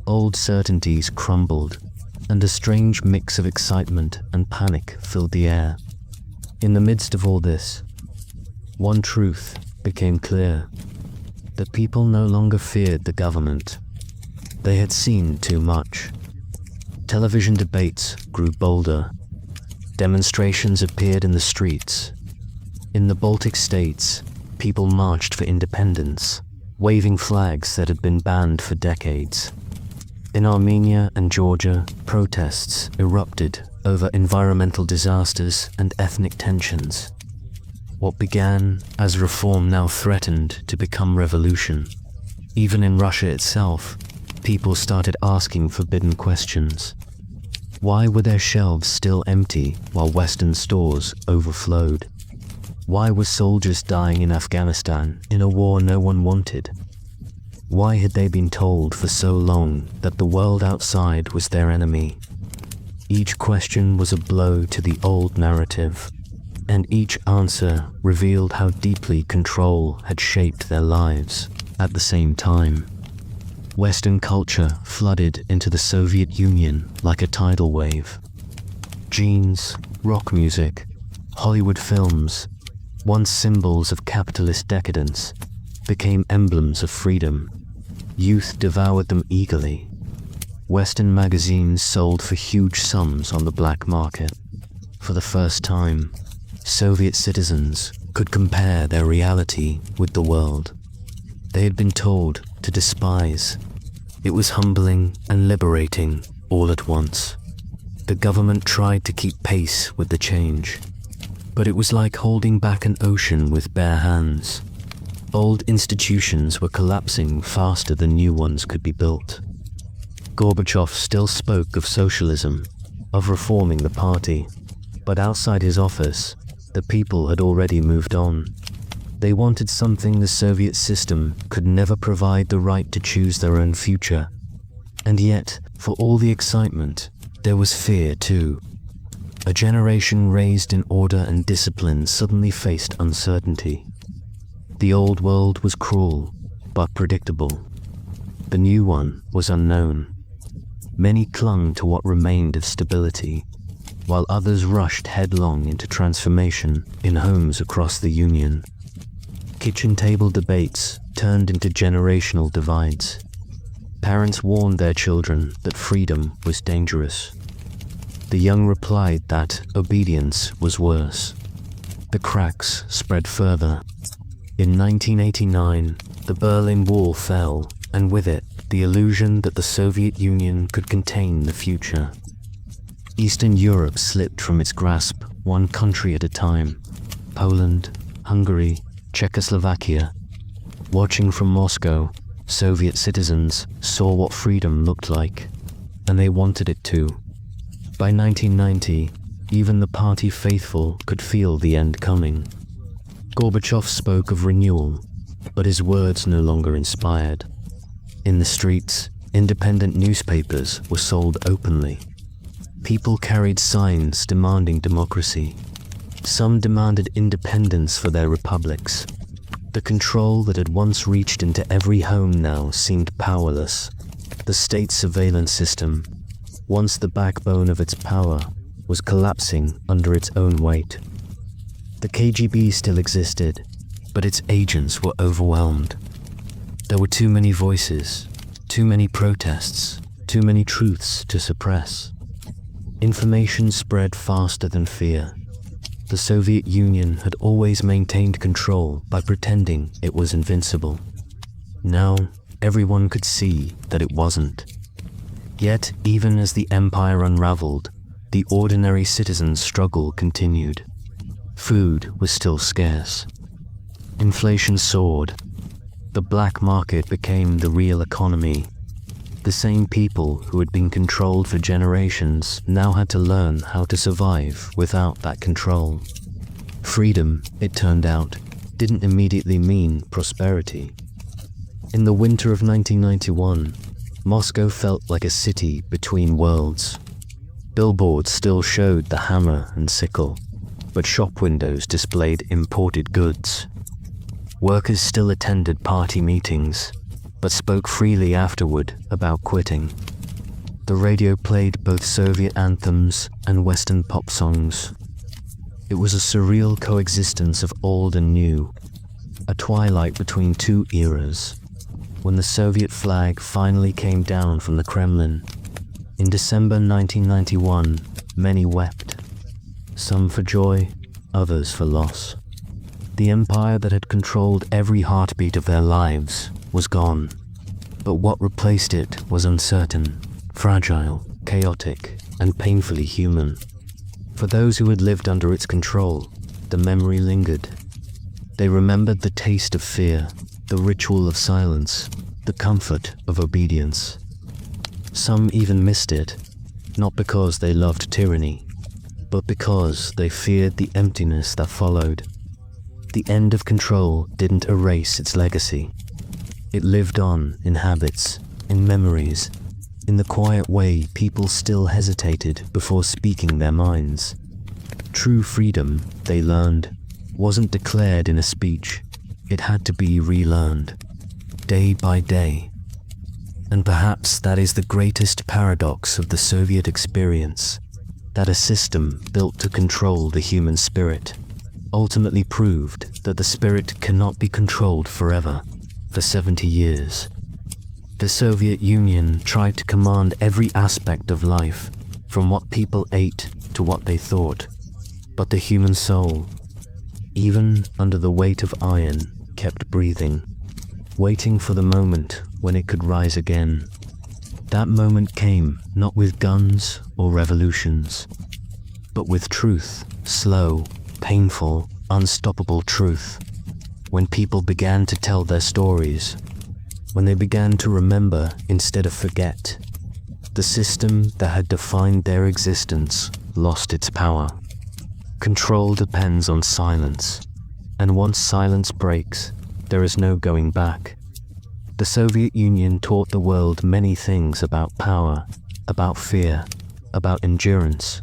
Old certainties crumbled, and a strange mix of excitement and panic filled the air. In the midst of all this, one truth became clear: that people no longer feared the government. They had seen too much. Television debates grew bolder. Demonstrations appeared in the streets. In the Baltic states, people marched for independence, waving flags that had been banned for decades. In Armenia and Georgia, protests erupted over environmental disasters and ethnic tensions. What began as reform now threatened to become revolution. Even in Russia itself, people started asking forbidden questions. Why were their shelves still empty while Western stores overflowed? Why were soldiers dying in Afghanistan in a war no one wanted? Why had they been told for so long that the world outside was their enemy? Each question was a blow to the old narrative, and each answer revealed how deeply control had shaped their lives at the same time. Western culture flooded into the Soviet Union like a tidal wave. Jeans, rock music, Hollywood films, once symbols of capitalist decadence, became emblems of freedom. Youth devoured them eagerly. Western magazines sold for huge sums on the black market. For the first time, Soviet citizens could compare their reality with the world. They had been told to despise. It was humbling and liberating all at once. The government tried to keep pace with the change, but it was like holding back an ocean with bare hands. Old institutions were collapsing faster than new ones could be built. Gorbachev still spoke of socialism, of reforming the party, but outside his office, the people had already moved on. They wanted something the Soviet system could never provide: the right to choose their own future. And yet, for all the excitement, there was fear too. A generation raised in order and discipline suddenly faced uncertainty. The old world was cruel, but predictable. The new one was unknown. Many clung to what remained of stability, while others rushed headlong into transformation in homes across the Union. Kitchen table debates turned into generational divides. Parents warned their children that freedom was dangerous. The young replied that obedience was worse. The cracks spread further. In 1989, the Berlin Wall fell, and with it, the illusion that the Soviet Union could contain the future. Eastern Europe slipped from its grasp, one country at a time. Poland, Hungary, Czechoslovakia. Watching from Moscow, Soviet citizens saw what freedom looked like, and they wanted it too. By 1990, even the party faithful could feel the end coming. Gorbachev spoke of renewal, but his words no longer inspired. In the streets, independent newspapers were sold openly. People carried signs demanding democracy. Some demanded independence for their republics. The control that had once reached into every home now seemed powerless. The state surveillance system, once the backbone of its power, was collapsing under its own weight. The KGB still existed, but its agents were overwhelmed. There were too many voices, too many protests, too many truths to suppress. Information spread faster than fear. The Soviet Union had always maintained control by pretending it was invincible. Now, everyone could see that it wasn't. Yet, even as the empire unraveled, the ordinary citizen's struggle continued. Food was still scarce. Inflation soared. The black market became the real economy. The same people who had been controlled for generations now had to learn how to survive without that control. Freedom, it turned out, didn't immediately mean prosperity. In the winter of 1991, Moscow felt like a city between worlds. Billboards still showed the hammer and sickle, but shop windows displayed imported goods. Workers still attended party meetings, but spoke freely afterward about quitting. The radio played both Soviet anthems and Western pop songs. It was a surreal coexistence of old and new, a twilight between two eras. When the Soviet flag finally came down from the Kremlin, in December 1991, many wept, some for joy, others for loss. The empire that had controlled every heartbeat of their lives was gone, but what replaced it was uncertain, fragile, chaotic, and painfully human. For those who had lived under its control, the memory lingered. They remembered the taste of fear, the ritual of silence, the comfort of obedience. Some even missed it, not because they loved tyranny, but because they feared the emptiness that followed. The end of control didn't erase its legacy. It lived on in habits, in memories, in the quiet way people still hesitated before speaking their minds. True freedom, they learned, wasn't declared in a speech. It had to be relearned, day by day. And perhaps that is the greatest paradox of the Soviet experience, that a system built to control the human spirit ultimately proved that the spirit cannot be controlled forever, for 70 years. The Soviet Union tried to command every aspect of life, from what people ate to what they thought. But the human soul, even under the weight of iron, kept breathing, waiting for the moment when it could rise again. That moment came not with guns or revolutions, but with truth, slow, painful, unstoppable truth. When people began to tell their stories, when they began to remember instead of forget, the system that had defined their existence lost its power. Control depends on silence, and once silence breaks, there is no going back. The Soviet Union taught the world many things about power, about fear, about endurance.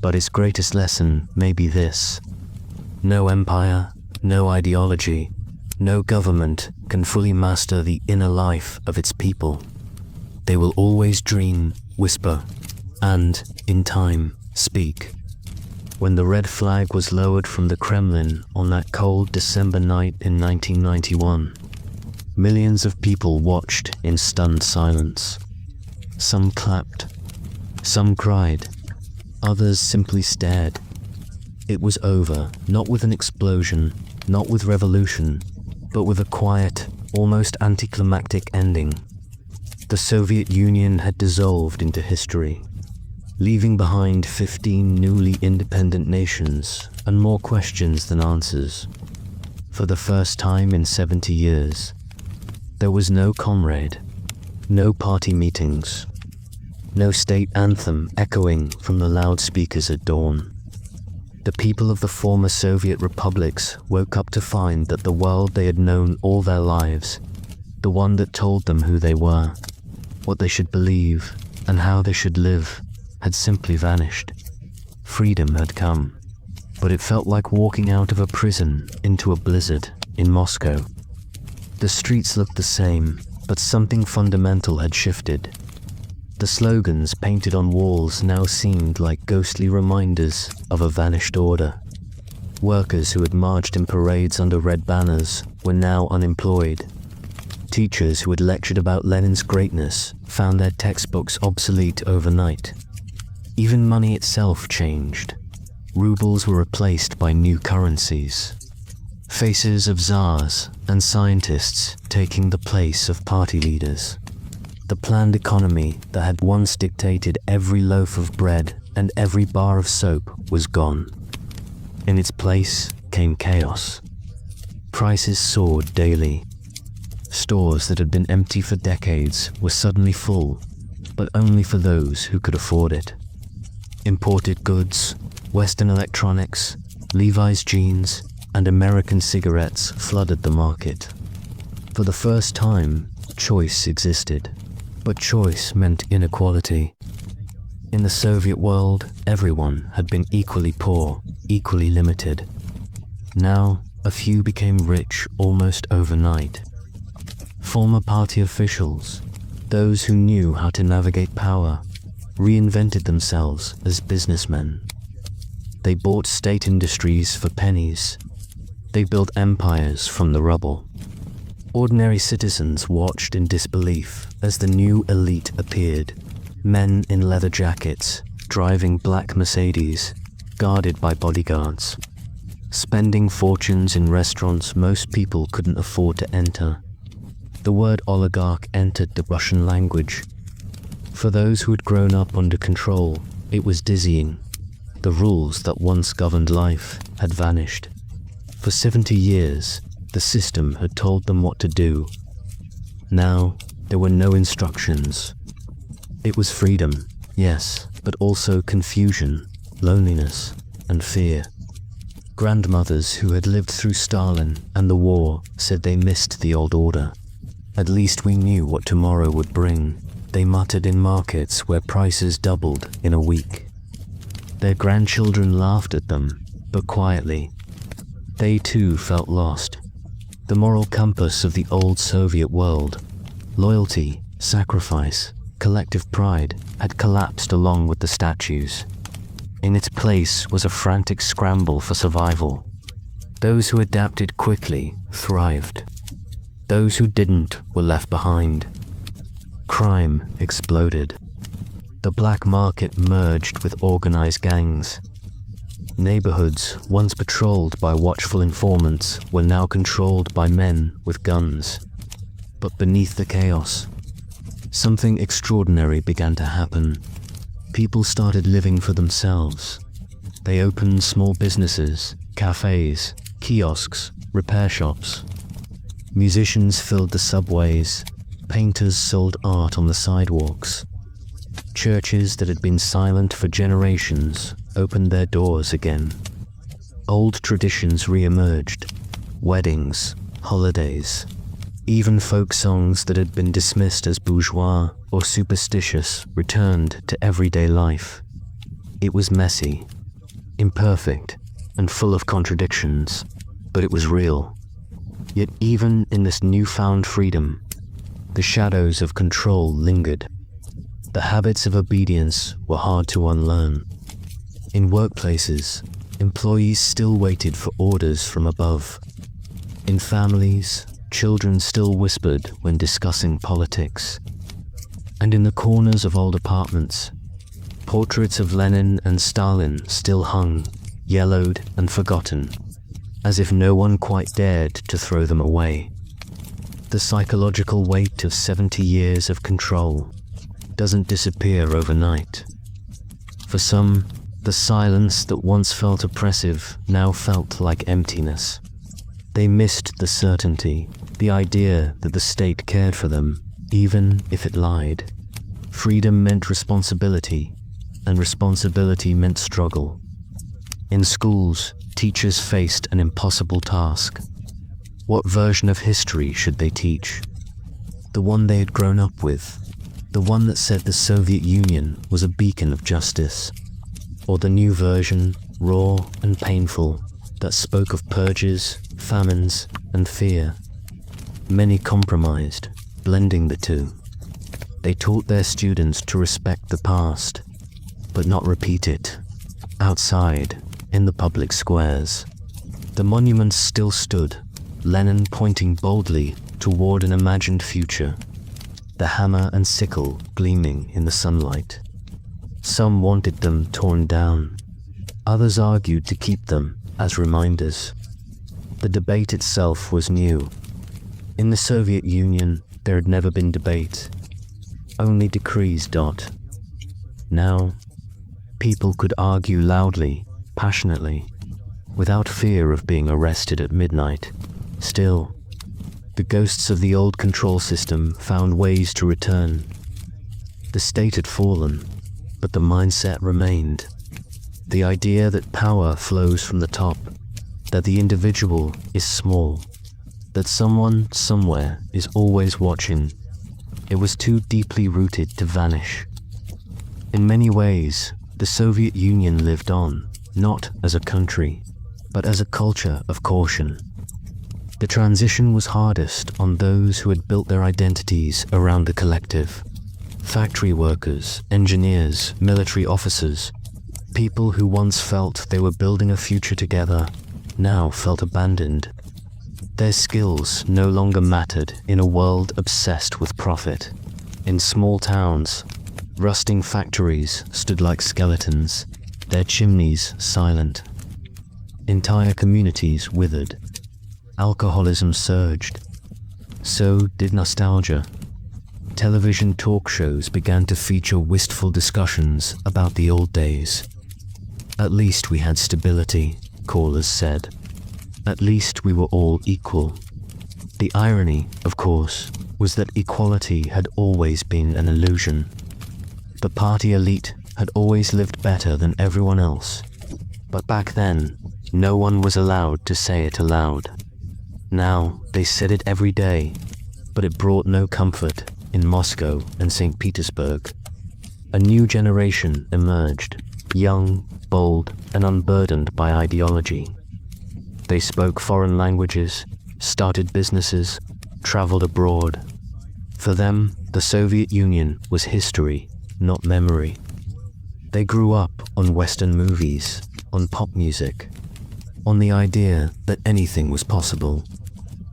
But its greatest lesson may be this: no empire, no ideology, no government can fully master the inner life of its people. They will always dream, whisper, and, in time, speak. When the red flag was lowered from the Kremlin on that cold December night in 1991, millions of people watched in stunned silence. Some clapped, some cried, others simply stared. It was over, not with an explosion, not with revolution, but with a quiet, almost anticlimactic ending. The Soviet Union had dissolved into history, leaving behind 15 newly independent nations and more questions than answers. For the first time in 70 years, there was no comrade, no party meetings, no state anthem echoing from the loudspeakers at dawn. The people of the former Soviet republics woke up to find that the world they had known all their lives, the one that told them who they were, what they should believe, and how they should live, had simply vanished. Freedom had come, but it felt like walking out of a prison into a blizzard in Moscow. The streets looked the same, but something fundamental had shifted. The slogans painted on walls now seemed like ghostly reminders of a vanished order. Workers who had marched in parades under red banners were now unemployed. Teachers who had lectured about Lenin's greatness found their textbooks obsolete overnight. Even money itself changed. Rubles were replaced by new currencies. Faces of czars and scientists taking the place of party leaders. The planned economy that had once dictated every loaf of bread and every bar of soap was gone. In its place came chaos. Prices soared daily. Stores that had been empty for decades were suddenly full, but only for those who could afford it. Imported goods, Western electronics, Levi's jeans, and American cigarettes flooded the market. For the first time, choice existed. But choice meant inequality. In the Soviet world, everyone had been equally poor, equally limited. Now, a few became rich almost overnight. Former party officials, those who knew how to navigate power, reinvented themselves as businessmen. They bought state industries for pennies. They built empires from the rubble. Ordinary citizens watched in disbelief as the new elite appeared. Men in leather jackets, driving black Mercedes, guarded by bodyguards. Spending fortunes in restaurants most people couldn't afford to enter. The word oligarch entered the Russian language. For those who had grown up under control, it was dizzying. The rules that once governed life had vanished. For 70 years, the system had told them what to do. Now, there were no instructions. It was freedom, yes, but also confusion, loneliness, and fear. Grandmothers who had lived through Stalin and the war said they missed the old order. At least we knew what tomorrow would bring, they muttered in markets where prices doubled in a week. Their grandchildren laughed at them, but quietly. They too felt lost. The moral compass of the old Soviet world, loyalty, sacrifice, collective pride, had collapsed along with the statues. In its place was a frantic scramble for survival. Those who adapted quickly thrived. Those who didn't were left behind. Crime exploded. The black market merged with organized gangs. Neighborhoods, once patrolled by watchful informants, were now controlled by men with guns. But beneath the chaos, something extraordinary began to happen. People started living for themselves. They opened small businesses, cafes, kiosks, repair shops. Musicians filled the subways. Painters sold art on the sidewalks. Churches that had been silent for generations opened their doors again. Old traditions re-emerged. Weddings, holidays, even folk songs that had been dismissed as bourgeois or superstitious returned to everyday life. It was messy, imperfect, and full of contradictions, but it was real. Yet even in this newfound freedom, the shadows of control lingered. The habits of obedience were hard to unlearn. In workplaces, employees still waited for orders from above. In families, children still whispered when discussing politics. And in the corners of old apartments, portraits of Lenin and Stalin still hung, yellowed and forgotten, as if no one quite dared to throw them away. The psychological weight of 70 years of control doesn't disappear overnight. For some, the silence that once felt oppressive now felt like emptiness. They missed the certainty, the idea that the state cared for them, even if it lied. Freedom meant responsibility, and responsibility meant struggle. In schools, teachers faced an impossible task. What version of history should they teach? The one they had grown up with, the one that said the Soviet Union was a beacon of justice, or the new version, raw and painful, that spoke of purges, famines, and fear. Many compromised, blending the two. They taught their students to respect the past, but not repeat it. Outside, in the public squares, the monuments still stood, Lenin pointing boldly toward an imagined future, the hammer and sickle gleaming in the sunlight. Some wanted them torn down. Others argued to keep them as reminders. The debate itself was new. In the Soviet Union, there had never been debate, only decrees. Now, people could argue loudly, passionately, without fear of being arrested at midnight. Still, the ghosts of the old control system found ways to return. The state had fallen, but the mindset remained. The idea that power flows from the top, that the individual is small, that someone somewhere is always watching. It was too deeply rooted to vanish. In many ways, the Soviet Union lived on, not as a country, but as a culture of caution. The transition was hardest on those who had built their identities around the collective. Factory workers, engineers, military officers, people who once felt they were building a future together, now felt abandoned. Their skills no longer mattered in a world obsessed with profit. In small towns, rusting factories stood like skeletons, their chimneys silent. Entire communities withered. Alcoholism surged. So did nostalgia. Television talk shows began to feature wistful discussions about the old days. At least we had stability, callers said. At least we were all equal. The irony, of course, was that equality had always been an illusion. The party elite had always lived better than everyone else. But back then, no one was allowed to say it aloud. Now, they said it every day, but it brought no comfort in Moscow and St. Petersburg. A new generation emerged, young, bold, and unburdened by ideology. They spoke foreign languages, started businesses, traveled abroad. For them, the Soviet Union was history, not memory. They grew up on Western movies, on pop music, on the idea that anything was possible.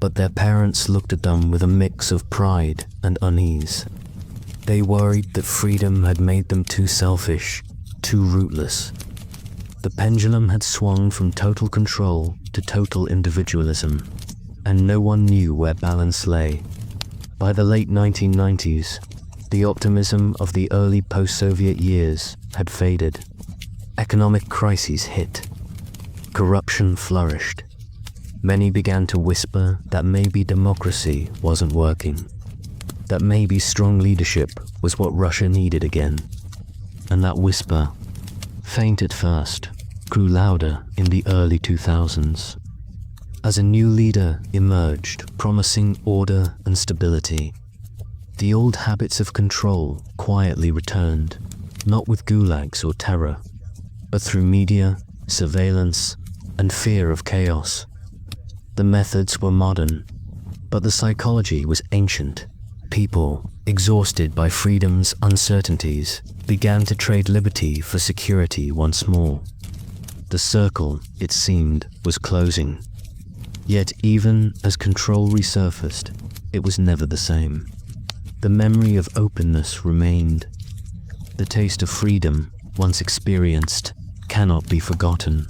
But their parents looked at them with a mix of pride and unease. They worried that freedom had made them too selfish, too rootless. The pendulum had swung from total control to total individualism, and no one knew where balance lay. By the late 1990s, the optimism of the early post-Soviet years had faded. Economic crises hit. Corruption flourished. Many began to whisper that maybe democracy wasn't working, that maybe strong leadership was what Russia needed again. And that whisper, faint at first, grew louder in the early 2000s. As a new leader emerged, promising order and stability, the old habits of control quietly returned, not with gulags or terror, but through media, surveillance, and fear of chaos. The methods were modern, but the psychology was ancient. People, exhausted by freedom's uncertainties, began to trade liberty for security once more. The circle, it seemed, was closing. Yet even as control resurfaced, it was never the same. The memory of openness remained. The taste of freedom, once experienced, cannot be forgotten.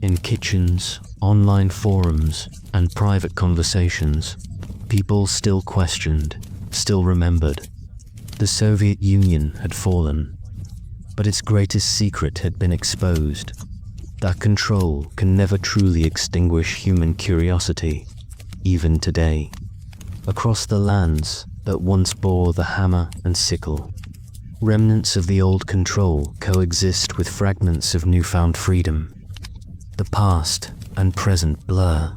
In kitchens, online forums, and private conversations, people still questioned, still remembered. The Soviet Union had fallen, but its greatest secret had been exposed. That control can never truly extinguish human curiosity, even today. Across the lands that once bore the hammer and sickle, remnants of the old control coexist with fragments of newfound freedom. The past and present blur.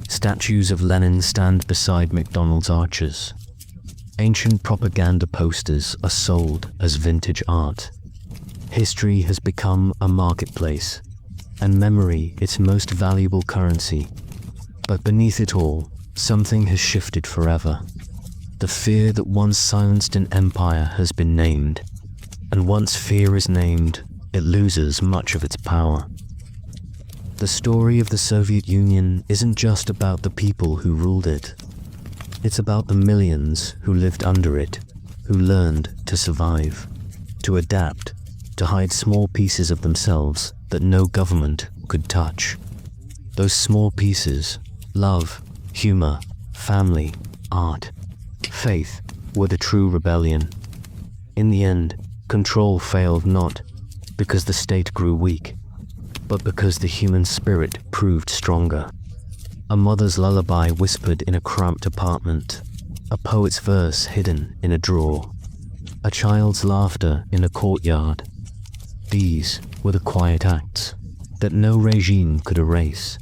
Statues of Lenin stand beside McDonald's arches. Ancient propaganda posters are sold as vintage art. History has become a marketplace, and memory its most valuable currency. But beneath it all, something has shifted forever. The fear that once silenced an empire has been named, and once fear is named, it loses much of its power. The story of the Soviet Union isn't just about the people who ruled it. It's about the millions who lived under it, who learned to survive, to adapt, to hide small pieces of themselves that no government could touch. Those small pieces, love, humor, family, art, faith, were the true rebellion. In the end, control failed not because the state grew weak, but because the human spirit proved stronger. A mother's lullaby whispered in a cramped apartment, a poet's verse hidden in a drawer, a child's laughter in a courtyard. These were the quiet acts that no regime could erase.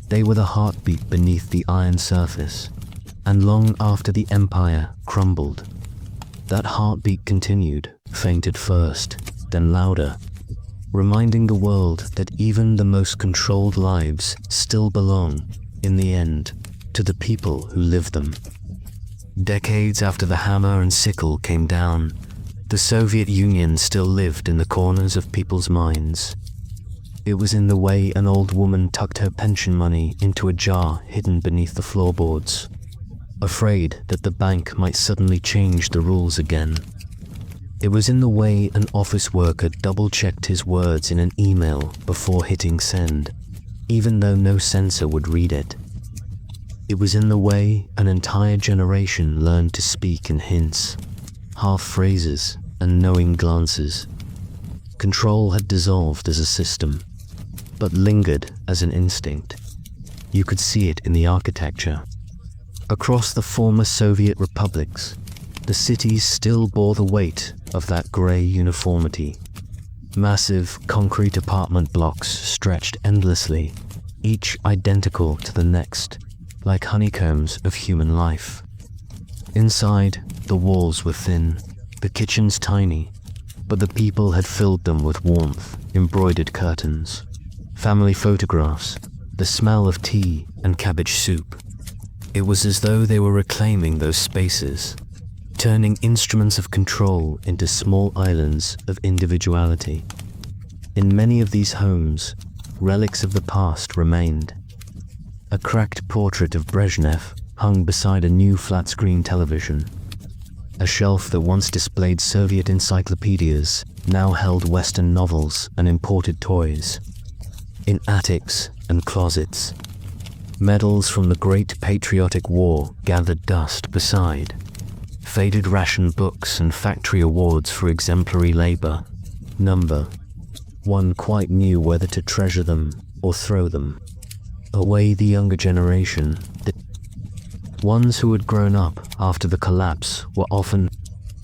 They were the heartbeat beneath the iron surface. And long after the empire crumbled, that heartbeat continued, faint at first, then louder, reminding the world that even the most controlled lives still belong, in the end, to the people who live them. Decades after the hammer and sickle came down, the Soviet Union still lived in the corners of people's minds. It was in the way an old woman tucked her pension money into a jar hidden beneath the floorboards, afraid that the bank might suddenly change the rules again. It was in the way an office worker double-checked his words in an email before hitting send, even though no censor would read it. It was in the way an entire generation learned to speak in hints, half phrases, and knowing glances. Control had dissolved as a system, but lingered as an instinct. You could see it in the architecture. Across the former Soviet republics, the cities still bore the weight of that grey uniformity. Massive concrete apartment blocks stretched endlessly, each identical to the next, like honeycombs of human life. Inside, the walls were thin, the kitchens tiny, but the people had filled them with warmth, embroidered curtains, family photographs, the smell of tea and cabbage soup. It was as though they were reclaiming those spaces, turning instruments of control into small islands of individuality. In many of these homes, relics of the past remained. A cracked portrait of Brezhnev hung beside a new flat-screen television. A shelf that once displayed Soviet encyclopedias now held Western novels and imported toys. In attics and closets, medals from the Great Patriotic War gathered dust beside. Faded ration books and factory awards for exemplary labor. One quite knew whether to treasure them or throw them away. The younger generation, the ones who had grown up after the collapse, were often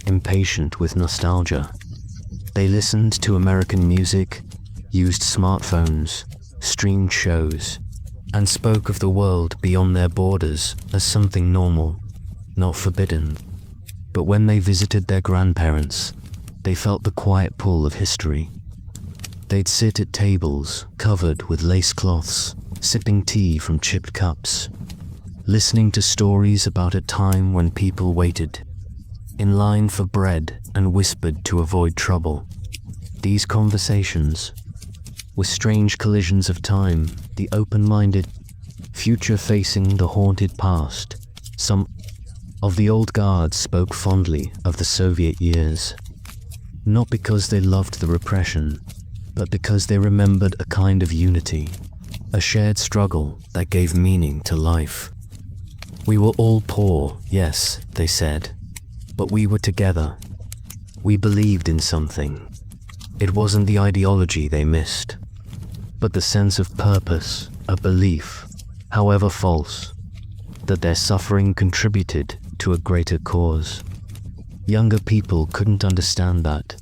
impatient with nostalgia. They listened to American music, used smartphones, streamed shows, and spoke of the world beyond their borders as something normal, not forbidden. But when they visited their grandparents, they felt the quiet pull of history. They'd sit at tables covered with lace cloths, sipping tea from chipped cups, listening to stories about a time when people waited in line for bread and whispered to avoid trouble. These conversations were strange collisions of time, the open-minded future facing the haunted past. Some of the old guard spoke fondly of the Soviet years, not because they loved the repression, but because they remembered a kind of unity, a shared struggle that gave meaning to life. We were all poor, yes, they said, but we were together. We believed in something. It wasn't the ideology they missed, but the sense of purpose, a belief, however false, that their suffering contributed to a greater cause. Younger people couldn't understand that.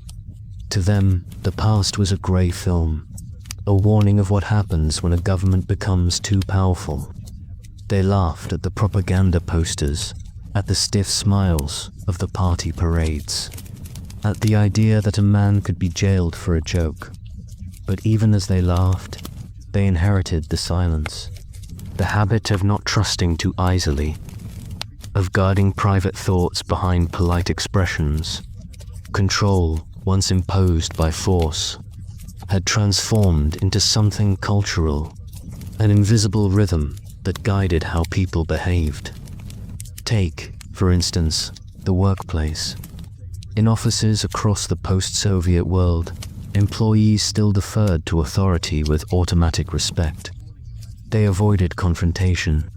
To them, the past was a grey film, a warning of what happens when a government becomes too powerful. They laughed at the propaganda posters, at the stiff smiles of the party parades, at the idea that a man could be jailed for a joke. But even as they laughed, they inherited the silence, the habit of not trusting too easily, of guarding private thoughts behind polite expressions. Control, once imposed by force, had transformed into something cultural, an invisible rhythm that guided how people behaved. Take, for instance, the workplace. In offices across the post-Soviet world, employees still deferred to authority with automatic respect. They avoided confrontation.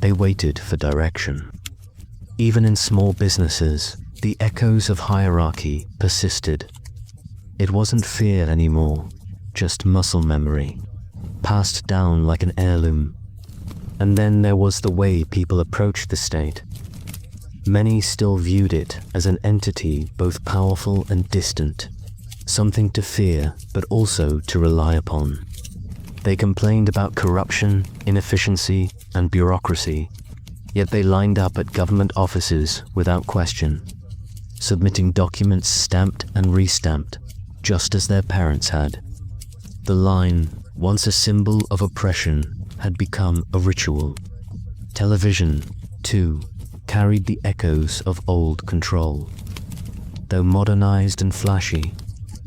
They waited for direction. Even in small businesses, the echoes of hierarchy persisted. It wasn't fear anymore, just muscle memory, passed down like an heirloom. And then there was the way people approached the state. Many still viewed it as an entity both powerful and distant, something to fear but also to rely upon. They complained about corruption, inefficiency, and bureaucracy, Yet they lined up at government offices without question, submitting documents stamped and re-stamped, just as their parents had. The line, once a symbol of oppression, had become a ritual. Television, too, carried the echoes of old control. Though modernized and flashy,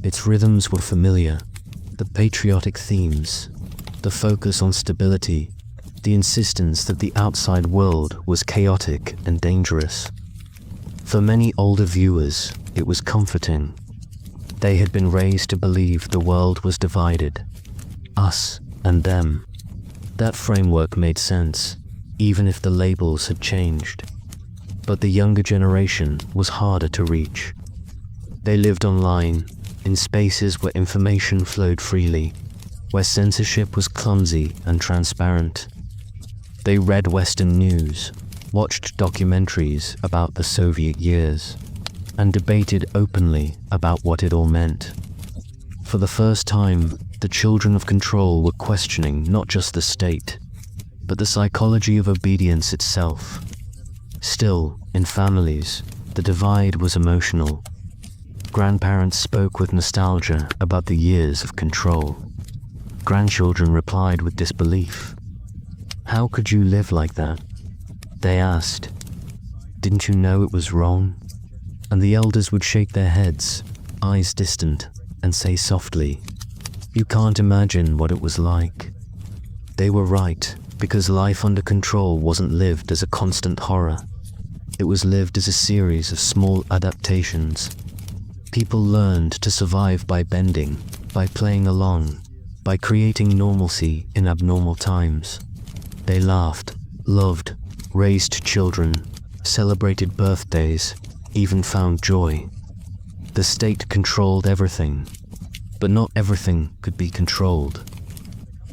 its rhythms were familiar. The patriotic themes, the focus on stability, the insistence that the outside world was chaotic and dangerous. For many older viewers, it was comforting. They had been raised to believe the world was divided, us and them. That framework made sense, even if the labels had changed. But the younger generation was harder to reach. They lived online, in spaces where information flowed freely, where censorship was clumsy and transparent. They read Western news, watched documentaries about the Soviet years, and debated openly about what it all meant. For the first time, the children of control were questioning not just the state, but the psychology of obedience itself. Still, in families, the divide was emotional. Grandparents spoke with nostalgia about the years of control. Grandchildren replied with disbelief. "How could you live like that?" they asked. "Didn't you know it was wrong?" And the elders would shake their heads, eyes distant, and say softly, "You can't imagine what it was like." They were right, because life under control wasn't lived as a constant horror. It was lived as a series of small adaptations. People learned to survive by bending, by playing along, by creating normalcy in abnormal times. They laughed, loved, raised children, celebrated birthdays, even found joy. The state controlled everything, but not everything could be controlled.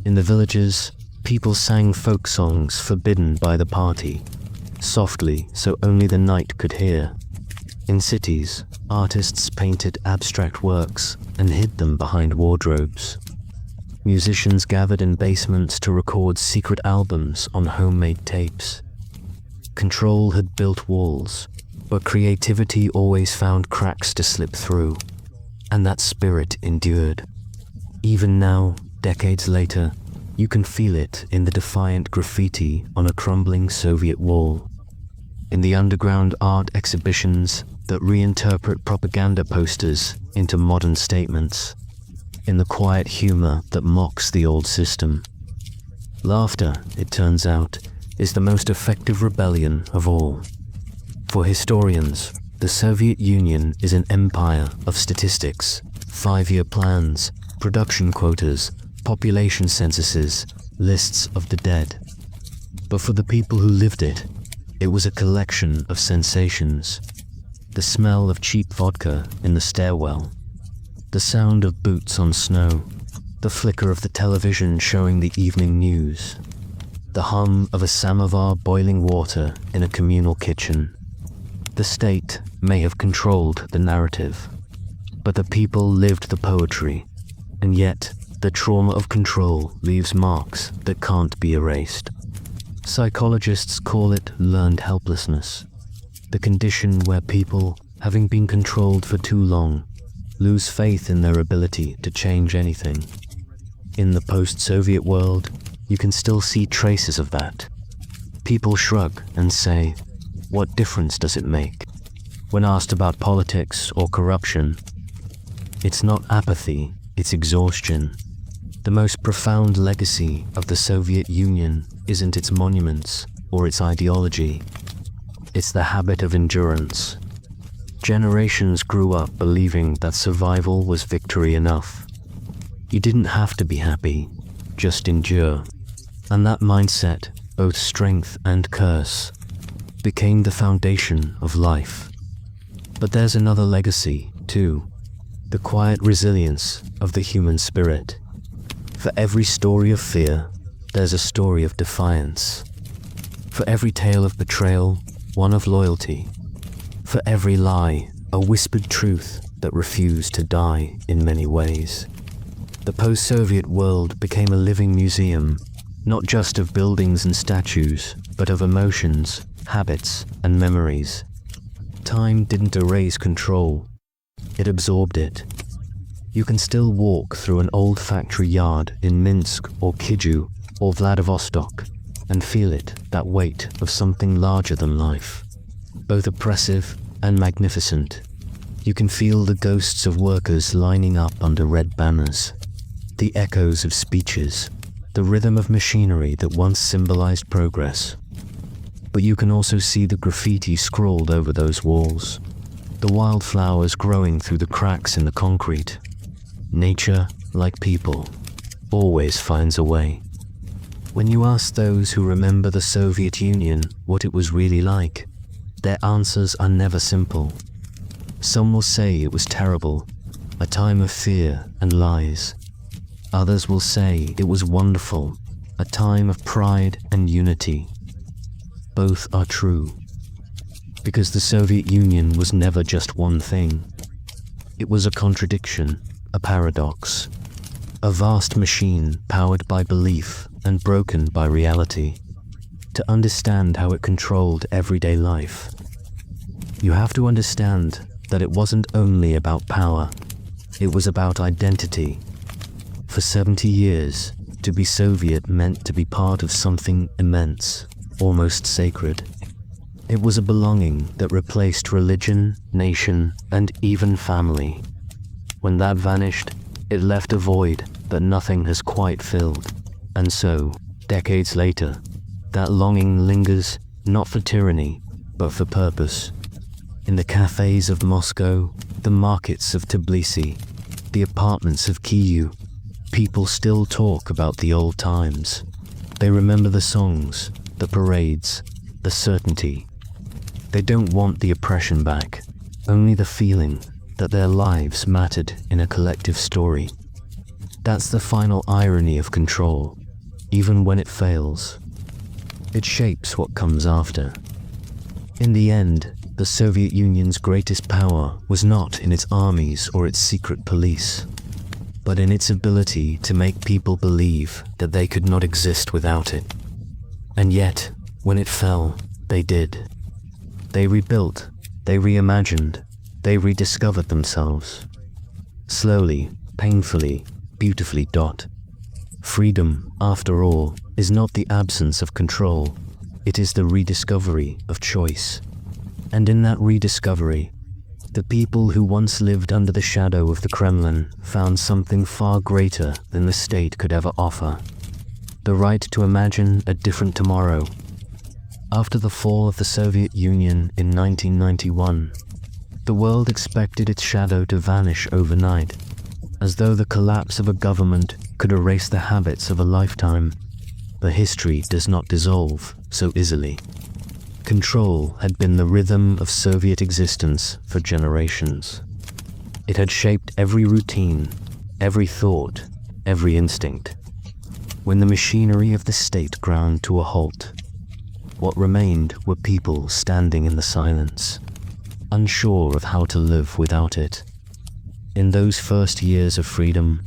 In the villages, people sang folk songs forbidden by the party, softly so only the night could hear. In cities, artists painted abstract works and hid them behind wardrobes. Musicians gathered in basements to record secret albums on homemade tapes. Control had built walls, but creativity always found cracks to slip through, and that spirit endured. Even now, decades later, you can feel it in the defiant graffiti on a crumbling Soviet wall, in the underground art exhibitions that reinterpret propaganda posters into modern statements, in the quiet humor that mocks the old system. Laughter, it turns out, is the most effective rebellion of all. For historians, the Soviet Union is an empire of statistics, 5-year plans, production quotas, population censuses, lists of the dead. But for the people who lived it, it was a collection of sensations. The smell of cheap vodka in the stairwell, the sound of boots on snow, the flicker of the television showing the evening news, the hum of a samovar boiling water in a communal kitchen. The state may have controlled the narrative, but the people lived the poetry, and yet the trauma of control leaves marks that can't be erased. Psychologists call it learned helplessness, the condition where people, having been controlled for too long, lose faith in their ability to change anything. In the post-Soviet world, you can still see traces of that. People shrug and say, "What difference does it make?" When asked about politics or corruption, it's not apathy, it's exhaustion. The most profound legacy of the Soviet Union isn't its monuments or its ideology. It's the habit of endurance. Generations grew up believing that survival was victory enough. You didn't have to be happy, just endure. And that mindset, both strength and curse, became the foundation of life. But there's another legacy, too, the quiet resilience of the human spirit. For every story of fear, there's a story of defiance. For every tale of betrayal, one of loyalty. For every lie, a whispered truth that refused to die in many ways. The post-Soviet world became a living museum, not just of buildings and statues, but but of emotions, habits, and memories. Time didn't erase control, it absorbed it. You can still walk through an old factory yard in Minsk or Kiju or Vladivostok and feel it, that weight of something larger than life, both oppressive and magnificent. You can feel the ghosts of workers lining up under red banners, the echoes of speeches, the rhythm of machinery that once symbolized progress. But you can also see the graffiti scrawled over those walls, the wildflowers growing through the cracks in the concrete. Nature, like people, always finds a way. When you ask those who remember the Soviet Union what it was really like, their answers are never simple. Some will say it was terrible, a time of fear and lies. Others will say it was wonderful, a time of pride and unity. Both are true, because the Soviet Union was never just one thing. It was a contradiction, a paradox, a vast machine powered by belief and broken by reality. To understand how it controlled everyday life, you have to understand that it wasn't only about power, it was about identity. For 70 years, to be Soviet meant to be part of something immense, almost sacred. It was a belonging that replaced religion, nation, and even family. When that vanished, it left a void that nothing has quite filled. And so, decades later, that longing lingers, not for tyranny, but for purpose. In the cafes of Moscow, the markets of Tbilisi, the apartments of Kyiv, people still talk about the old times. They remember the songs, the parades, the certainty. They don't want the oppression back, only the feeling that their lives mattered in a collective story. That's the final irony of control, even when it fails. It shapes what comes after. In the end, the Soviet Union's greatest power was not in its armies or its secret police, but in its ability to make people believe that they could not exist without it. And yet, when it fell, they did. They rebuilt, they reimagined, they rediscovered themselves. Slowly, painfully, beautifully. Freedom, after all, is not the absence of control, it is the rediscovery of choice. And in that rediscovery, the people who once lived under the shadow of the Kremlin found something far greater than the state could ever offer: the right to imagine a different tomorrow. After the fall of the Soviet Union in 1991, the world expected its shadow to vanish overnight, as though the collapse of a government could erase the habits of a lifetime. But history does not dissolve so easily. Control had been the rhythm of Soviet existence for generations. It had shaped every routine, every thought, every instinct. When the machinery of the state ground to a halt, what remained were people standing in the silence, unsure of how to live without it. In those first years of freedom,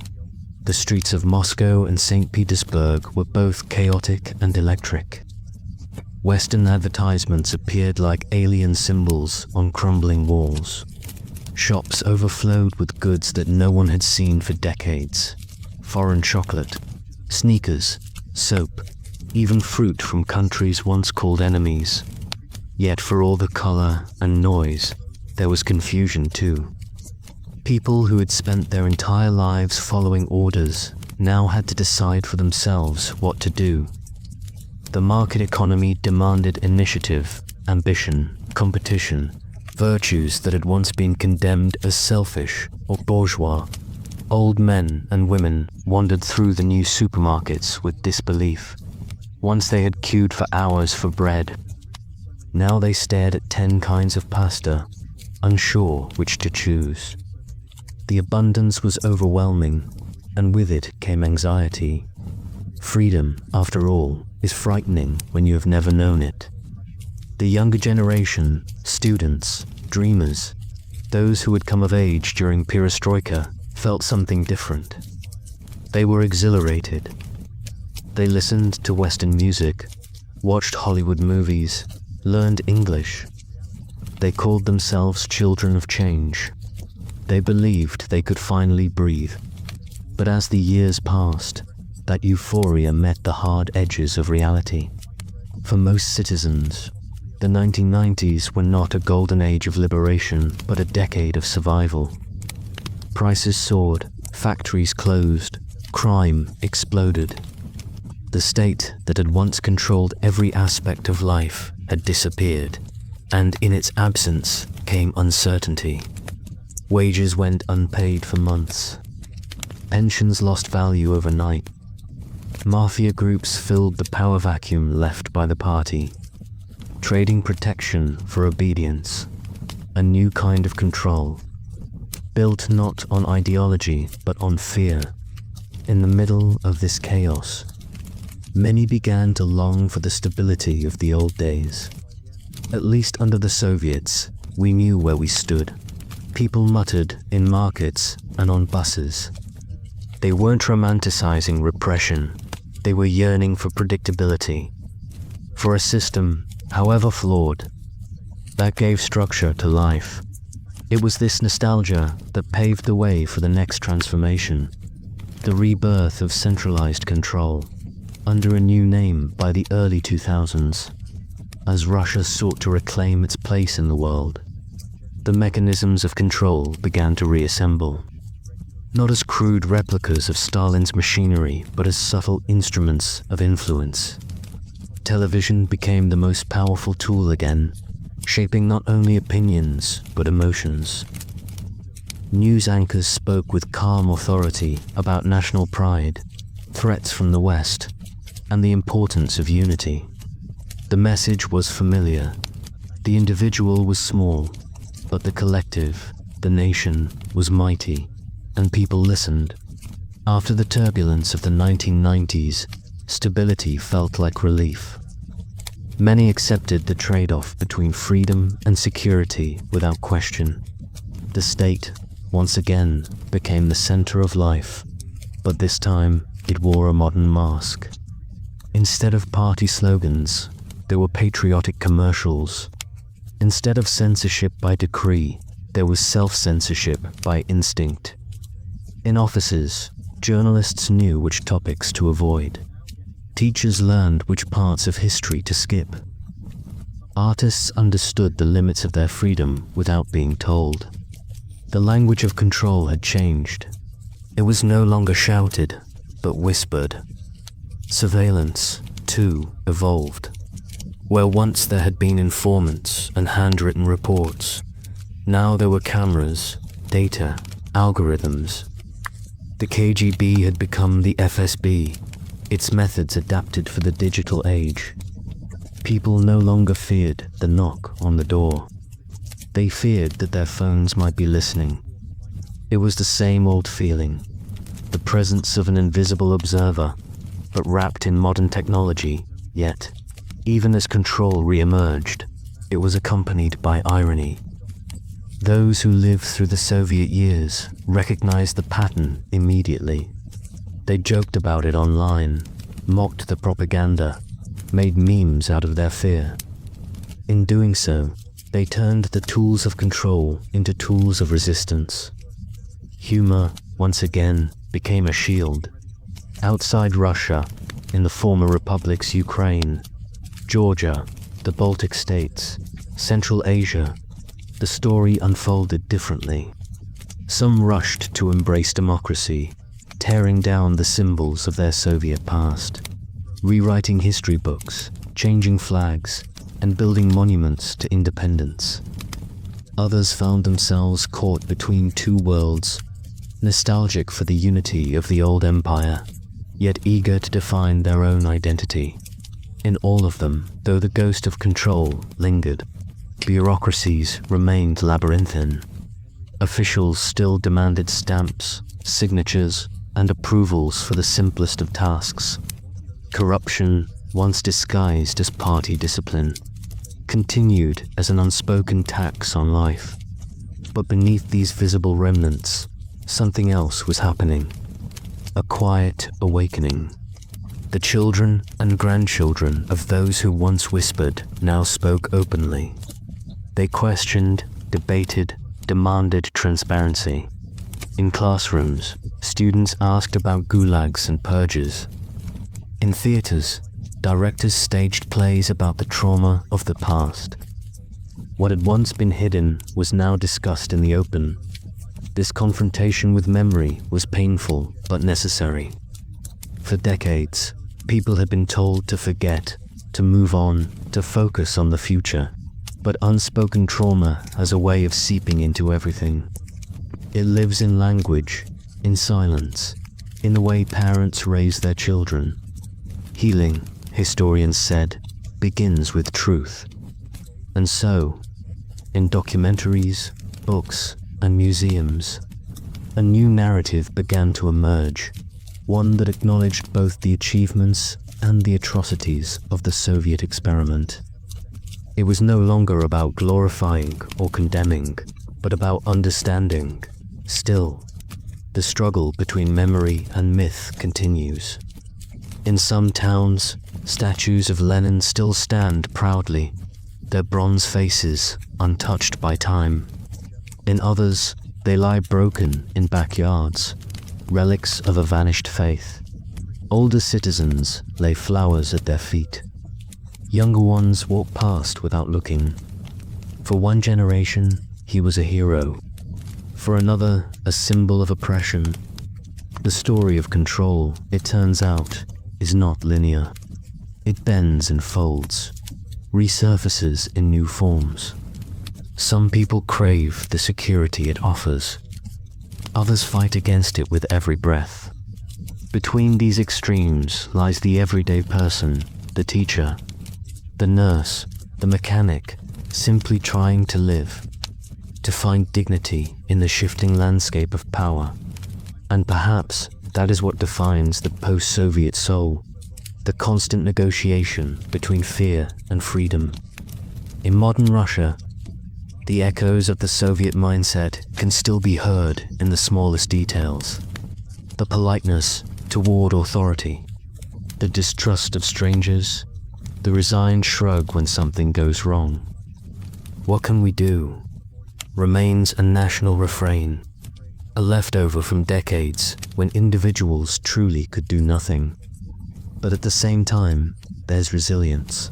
the streets of Moscow and St. Petersburg were both chaotic and electric. Western advertisements appeared like alien symbols on crumbling walls. Shops overflowed with goods that no one had seen for decades: foreign chocolate, sneakers, soap, even fruit from countries once called enemies. Yet for all the color and noise, there was confusion too. People who had spent their entire lives following orders now had to decide for themselves what to do. The market economy demanded initiative, ambition, competition, virtues that had once been condemned as selfish or bourgeois. Old men and women wandered through the new supermarkets with disbelief. Once they had queued for hours for bread. Now they stared at 10 kinds of pasta, unsure which to choose. The abundance was overwhelming, and with it came anxiety. Freedom, after all, is frightening when you have never known it. The younger generation, students, dreamers, those who had come of age during perestroika, felt something different. They were exhilarated. They listened to Western music, watched Hollywood movies, learned English. They called themselves children of change. They believed they could finally breathe. But as the years passed, that euphoria met the hard edges of reality. For most citizens, the 1990s were not a golden age of liberation, but a decade of survival. Prices soared, factories closed, crime exploded. The state that had once controlled every aspect of life had disappeared, and in its absence came uncertainty. Wages went unpaid for months. Pensions lost value overnight. Mafia groups filled the power vacuum left by the party, trading protection for obedience. A new kind of control, built not on ideology but on fear. In the middle of this chaos, many began to long for the stability of the old days. At least under the Soviets, we knew where we stood. People muttered in markets and on buses. They weren't romanticizing repression. They were yearning for predictability, for a system, however flawed, that gave structure to life. It was this nostalgia that paved the way for the next transformation, the rebirth of centralized control, under a new name by the early 2000s. As Russia sought to reclaim its place in the world, the mechanisms of control began to reassemble. Not as crude replicas of Stalin's machinery, but as subtle instruments of influence. Television became the most powerful tool again, shaping not only opinions, but emotions. News anchors spoke with calm authority about national pride, threats from the West, and the importance of unity. The message was familiar. The individual was small, but the collective, the nation, was mighty, and people listened. After the turbulence of the 1990s, stability felt like relief. Many accepted the trade-off between freedom and security without question. The state, once again, became the center of life, but this time it wore a modern mask. Instead of party slogans, there were patriotic commercials. Instead of censorship by decree, there was self-censorship by instinct. In offices, journalists knew which topics to avoid. Teachers learned which parts of history to skip. Artists understood the limits of their freedom without being told. The language of control had changed. It was no longer shouted, but whispered. Surveillance, too, evolved. Where once there had been informants and handwritten reports, now there were cameras, data, algorithms. The KGB had become the FSB, its methods adapted for the digital age. People no longer feared the knock on the door. They feared that their phones might be listening. It was the same old feeling, the presence of an invisible observer, but wrapped in modern technology. Yet, even as control re-emerged, it was accompanied by irony. Those who lived through the Soviet years recognized the pattern immediately. They joked about it online, mocked the propaganda, made memes out of their fear. In doing so, they turned the tools of control into tools of resistance. Humor, once again, became a shield. Outside Russia, in the former republics Ukraine, Georgia, the Baltic states, Central Asia, the story unfolded differently. Some rushed to embrace democracy, tearing down the symbols of their Soviet past, rewriting history books, changing flags, and building monuments to independence. Others found themselves caught between two worlds, nostalgic for the unity of the old empire, yet eager to define their own identity. In all of them, though the ghost of control lingered, bureaucracies remained labyrinthine. Officials still demanded stamps, signatures, and approvals for the simplest of tasks. Corruption, once disguised as party discipline, continued as an unspoken tax on life. But beneath these visible remnants, something else was happening. A quiet awakening. The children and grandchildren of those who once whispered now spoke openly. They questioned, debated, demanded transparency. In classrooms, students asked about gulags and purges. In theaters, directors staged plays about the trauma of the past. What had once been hidden was now discussed in the open. This confrontation with memory was painful but necessary. For decades, people had been told to forget, to move on, to focus on the future. But unspoken trauma has a way of seeping into everything. It lives in language, in silence, in the way parents raise their children. Healing, historians said, begins with truth. And so, in documentaries, books, and museums, a new narrative began to emerge, one that acknowledged both the achievements and the atrocities of the Soviet experiment. It was no longer about glorifying or condemning, but about understanding. Still, the struggle between memory and myth continues. In some towns, statues of Lenin still stand proudly, their bronze faces untouched by time. In others, they lie broken in backyards, relics of a vanished faith. Older citizens lay flowers at their feet. Younger ones walk past without looking. For one generation, he was a hero. For another, a symbol of oppression. The story of control, it turns out, is not linear. It bends and folds, resurfaces in new forms. Some people crave the security it offers. Others fight against it with every breath. Between these extremes lies the everyday person, the teacher, the nurse, the mechanic, simply trying to live, to find dignity in the shifting landscape of power. And perhaps that is what defines the post-Soviet soul, the constant negotiation between fear and freedom. In modern Russia, the echoes of the Soviet mindset can still be heard in the smallest details. The politeness toward authority, the distrust of strangers, the resigned shrug when something goes wrong. What can we do? Remains a national refrain, a leftover from decades when individuals truly could do nothing. But at the same time, there's resilience.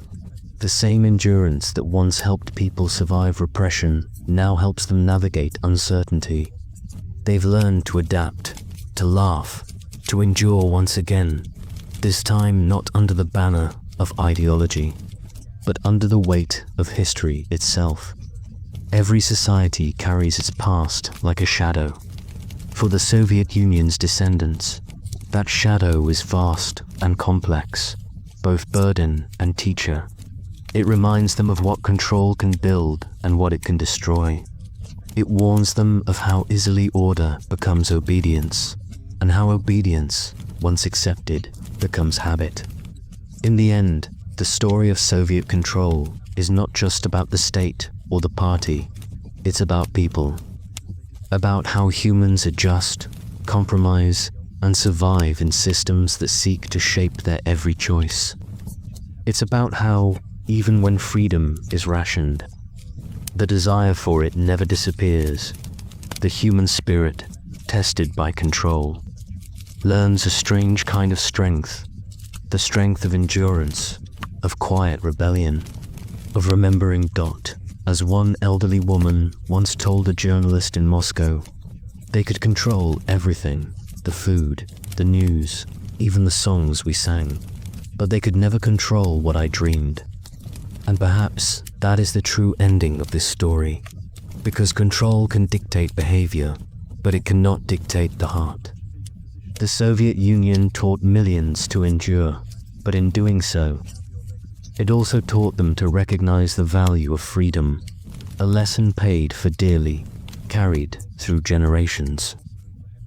The same endurance that once helped people survive repression now helps them navigate uncertainty. They've learned to adapt, to laugh, to endure once again, this time not under the banner of ideology, but under the weight of history itself. Every society carries its past like a shadow. For the Soviet Union's descendants, that shadow is vast and complex, both burden and teacher. It reminds them of what control can build and what it can destroy. It warns them of how easily order becomes obedience, and how obedience, once accepted, becomes habit. In the end, the story of Soviet control is not just about the state or the party, it's about people. About how humans adjust, compromise, and survive in systems that seek to shape their every choice. It's about how, even when freedom is rationed, the desire for it never disappears. The human spirit, tested by control, learns a strange kind of strength, the strength of endurance, of quiet rebellion, of remembering. As one elderly woman once told a journalist in Moscow, they could control everything, the food, the news, even the songs we sang, but they could never control what I dreamed. And perhaps that is the true ending of this story, because control can dictate behavior, but it cannot dictate the heart. The Soviet Union taught millions to endure, but in doing so, it also taught them to recognize the value of freedom, a lesson paid for dearly, carried through generations,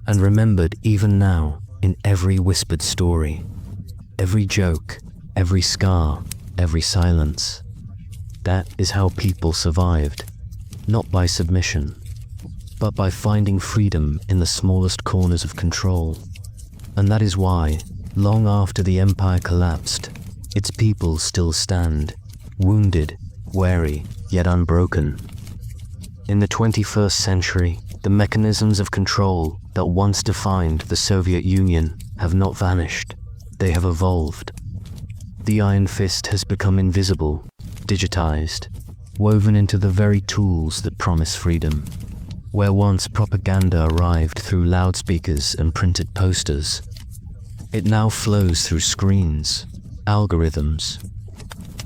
and remembered even now in every whispered story, every joke, every scar, every silence. That is how people survived, not by submission, but by finding freedom in the smallest corners of control. And that is why, Long after the empire collapsed, its people still stand, wounded, wary, yet unbroken. In the 21st century, the mechanisms of control that once defined the Soviet Union have not vanished, they have evolved. The Iron Fist has become invisible, digitized, woven into the very tools that promise freedom. Where once propaganda arrived through loudspeakers and printed posters, it now flows through screens, algorithms,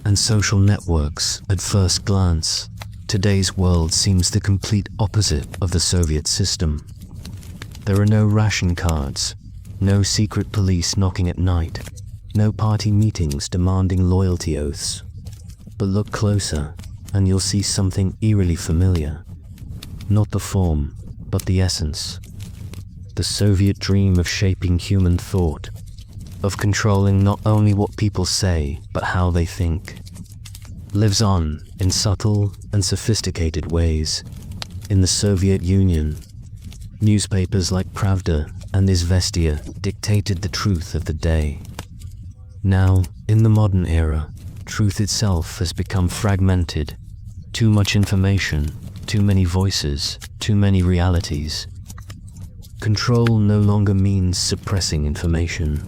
and social networks. At first glance, today's world seems the complete opposite of the Soviet system. There are no ration cards, no secret police knocking at night, no party meetings demanding loyalty oaths. But look closer, and you'll see something eerily familiar. Not the form, but the essence. The Soviet dream of shaping human thought, of controlling not only what people say, but how they think, lives on in subtle and sophisticated ways. In the Soviet Union, newspapers like Pravda and Izvestia dictated the truth of the day. Now, in the modern era, truth itself has become fragmented. Too much information, too many voices, too many realities. Control no longer means suppressing information.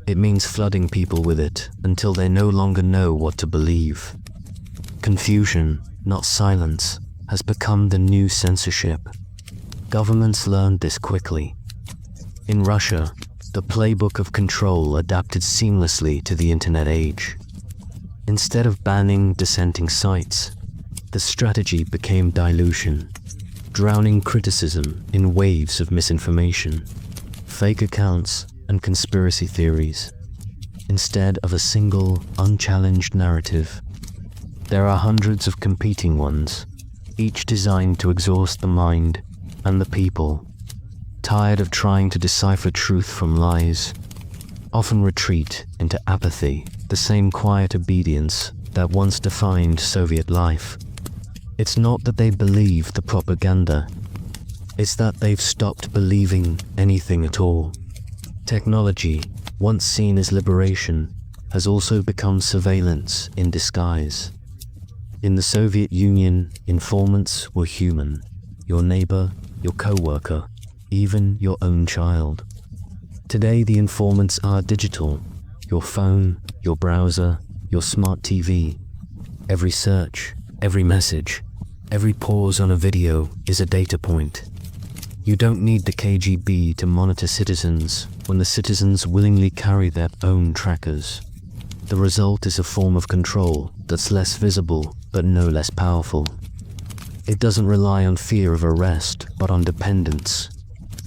It means flooding people with it until they no longer know what to believe. Confusion, not silence, has become the new censorship. Governments learned this quickly. In Russia, the playbook of control adapted seamlessly to the internet age. Instead of banning dissenting sites, the strategy became dilution, drowning criticism in waves of misinformation, fake accounts, and conspiracy theories. Instead of a single, unchallenged narrative, there are hundreds of competing ones, each designed to exhaust the mind and the people. Tired of trying to decipher truth from lies, often retreat into apathy, the same quiet obedience that once defined Soviet life. It's not that they believe the propaganda, it's that they've stopped believing anything at all. Technology, once seen as liberation, has also become surveillance in disguise. In the Soviet Union, informants were human, your neighbor, your co-worker, even your own child. Today the informants are digital, your phone, your browser, your smart TV. Every search, every message, every pause on a video is a data point. You don't need the KGB to monitor citizens when the citizens willingly carry their own trackers. The result is a form of control that's less visible but no less powerful. It doesn't rely on fear of arrest, but on dependence.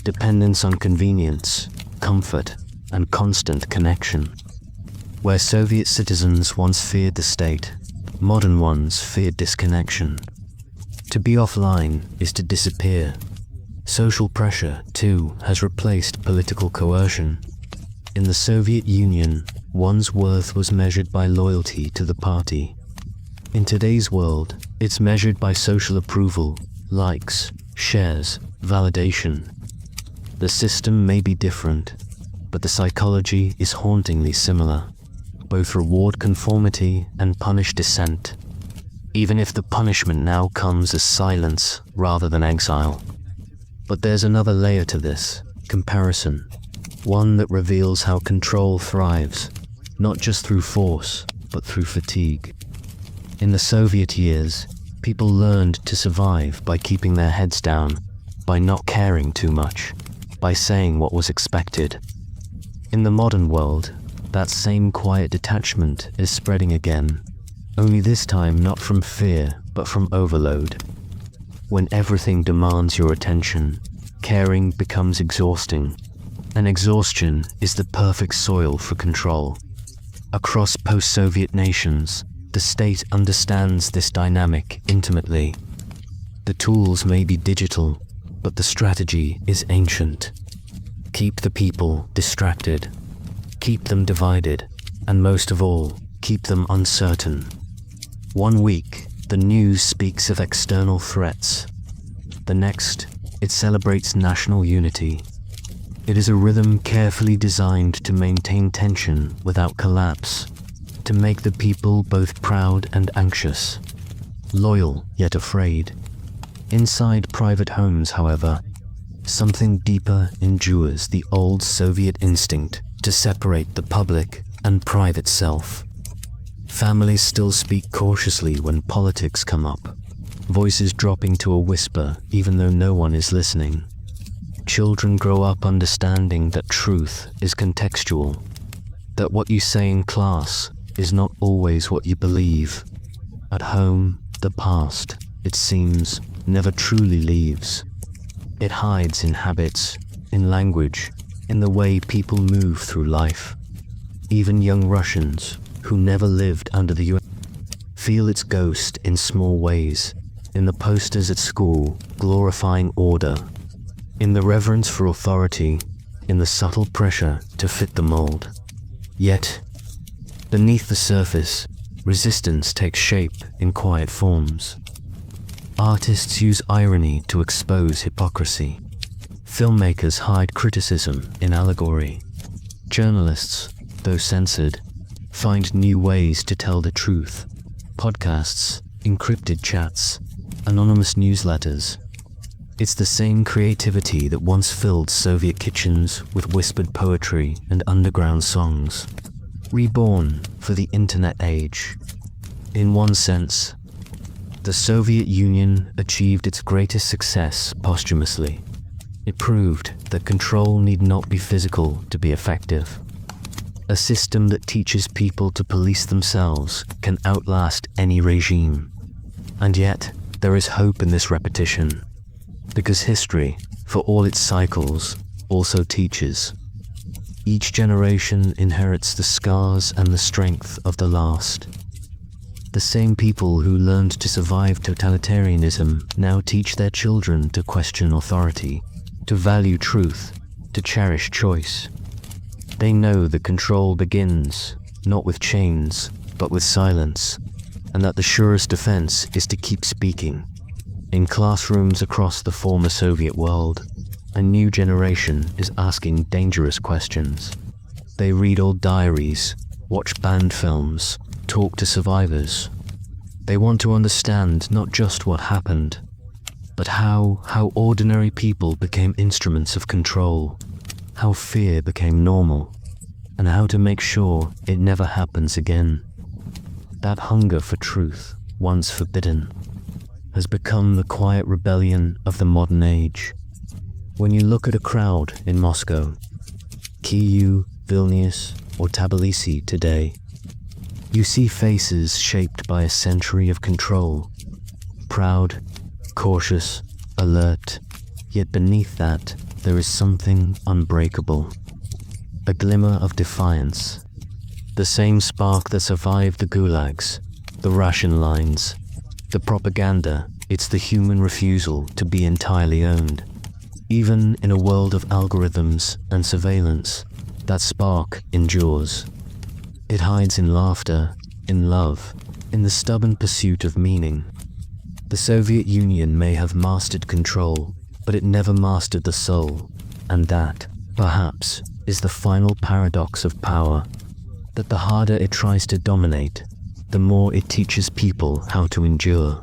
Dependence on convenience, comfort, and constant connection. Where Soviet citizens once feared the state, modern ones feared disconnection. To be offline is to disappear. Social pressure, too, has replaced political coercion. In the Soviet Union, one's worth was measured by loyalty to the party. In today's world, it's measured by social approval, likes, shares, validation. The system may be different, but the psychology is hauntingly similar. Both reward conformity and punish dissent, even if the punishment now comes as silence rather than exile. But there's another layer to this, comparison, one that reveals how control thrives, not just through force, but through fatigue. In the Soviet years, people learned to survive by keeping their heads down, by not caring too much, by saying what was expected. In the modern world, that same quiet detachment is spreading again, only this time not from fear, but from overload. When everything demands your attention, caring becomes exhausting, and exhaustion is the perfect soil for control. Across post-Soviet nations, the state understands this dynamic intimately. The tools may be digital, but the strategy is ancient. Keep the people distracted, keep them divided, and most of all, keep them uncertain. One week, the news speaks of external threats. The next, it celebrates national unity. It is a rhythm carefully designed to maintain tension without collapse, to make the people both proud and anxious, loyal yet afraid. Inside private homes, however, something deeper endures: the old Soviet instinct to separate the public and private self. Families still speak cautiously when politics come up, voices dropping to a whisper even though no one is listening. Children grow up understanding that truth is contextual, that what you say in class is not always what you believe. At home, the past, it seems, never truly leaves. It hides in habits, in language, in the way people move through life. Even young Russians, who never lived under the USSR, feel its ghost in small ways, in the posters at school glorifying order, in the reverence for authority, in the subtle pressure to fit the mold. Yet, beneath the surface, resistance takes shape in quiet forms. Artists use irony to expose hypocrisy. Filmmakers hide criticism in allegory. Journalists, though censored, find new ways to tell the truth. Podcasts, encrypted chats, anonymous newsletters. It's the same creativity that once filled Soviet kitchens with whispered poetry and underground songs, reborn for the internet age. In one sense, the Soviet Union achieved its greatest success posthumously. It proved that control need not be physical to be effective. A system that teaches people to police themselves can outlast any regime. And yet, there is hope in this repetition, because history, for all its cycles, also teaches. Each generation inherits the scars and the strength of the last. The same people who learned to survive totalitarianism now teach their children to question authority, to value truth, to cherish choice. They know that control begins, not with chains, but with silence, and that the surest defense is to keep speaking. In classrooms across the former Soviet world, a new generation is asking dangerous questions. They read old diaries, watch banned films, talk to survivors. They want to understand not just what happened, but how ordinary people became instruments of control, how fear became normal, and how to make sure it never happens again. That hunger for truth, once forbidden, has become the quiet rebellion of the modern age. When you look at a crowd in Moscow, Kyiv, Vilnius, or Tbilisi today, you see faces shaped by a century of control, proud, cautious, alert, yet beneath that there is something unbreakable, a glimmer of defiance, the same spark that survived the gulags, the ration lines, the propaganda. It's the human refusal to be entirely owned. Even in a world of algorithms and surveillance, that spark endures. It hides in laughter, in love, in the stubborn pursuit of meaning. The Soviet Union may have mastered control, but it never mastered the soul, and that, perhaps, is the final paradox of power, that the harder it tries to dominate, the more it teaches people how to endure.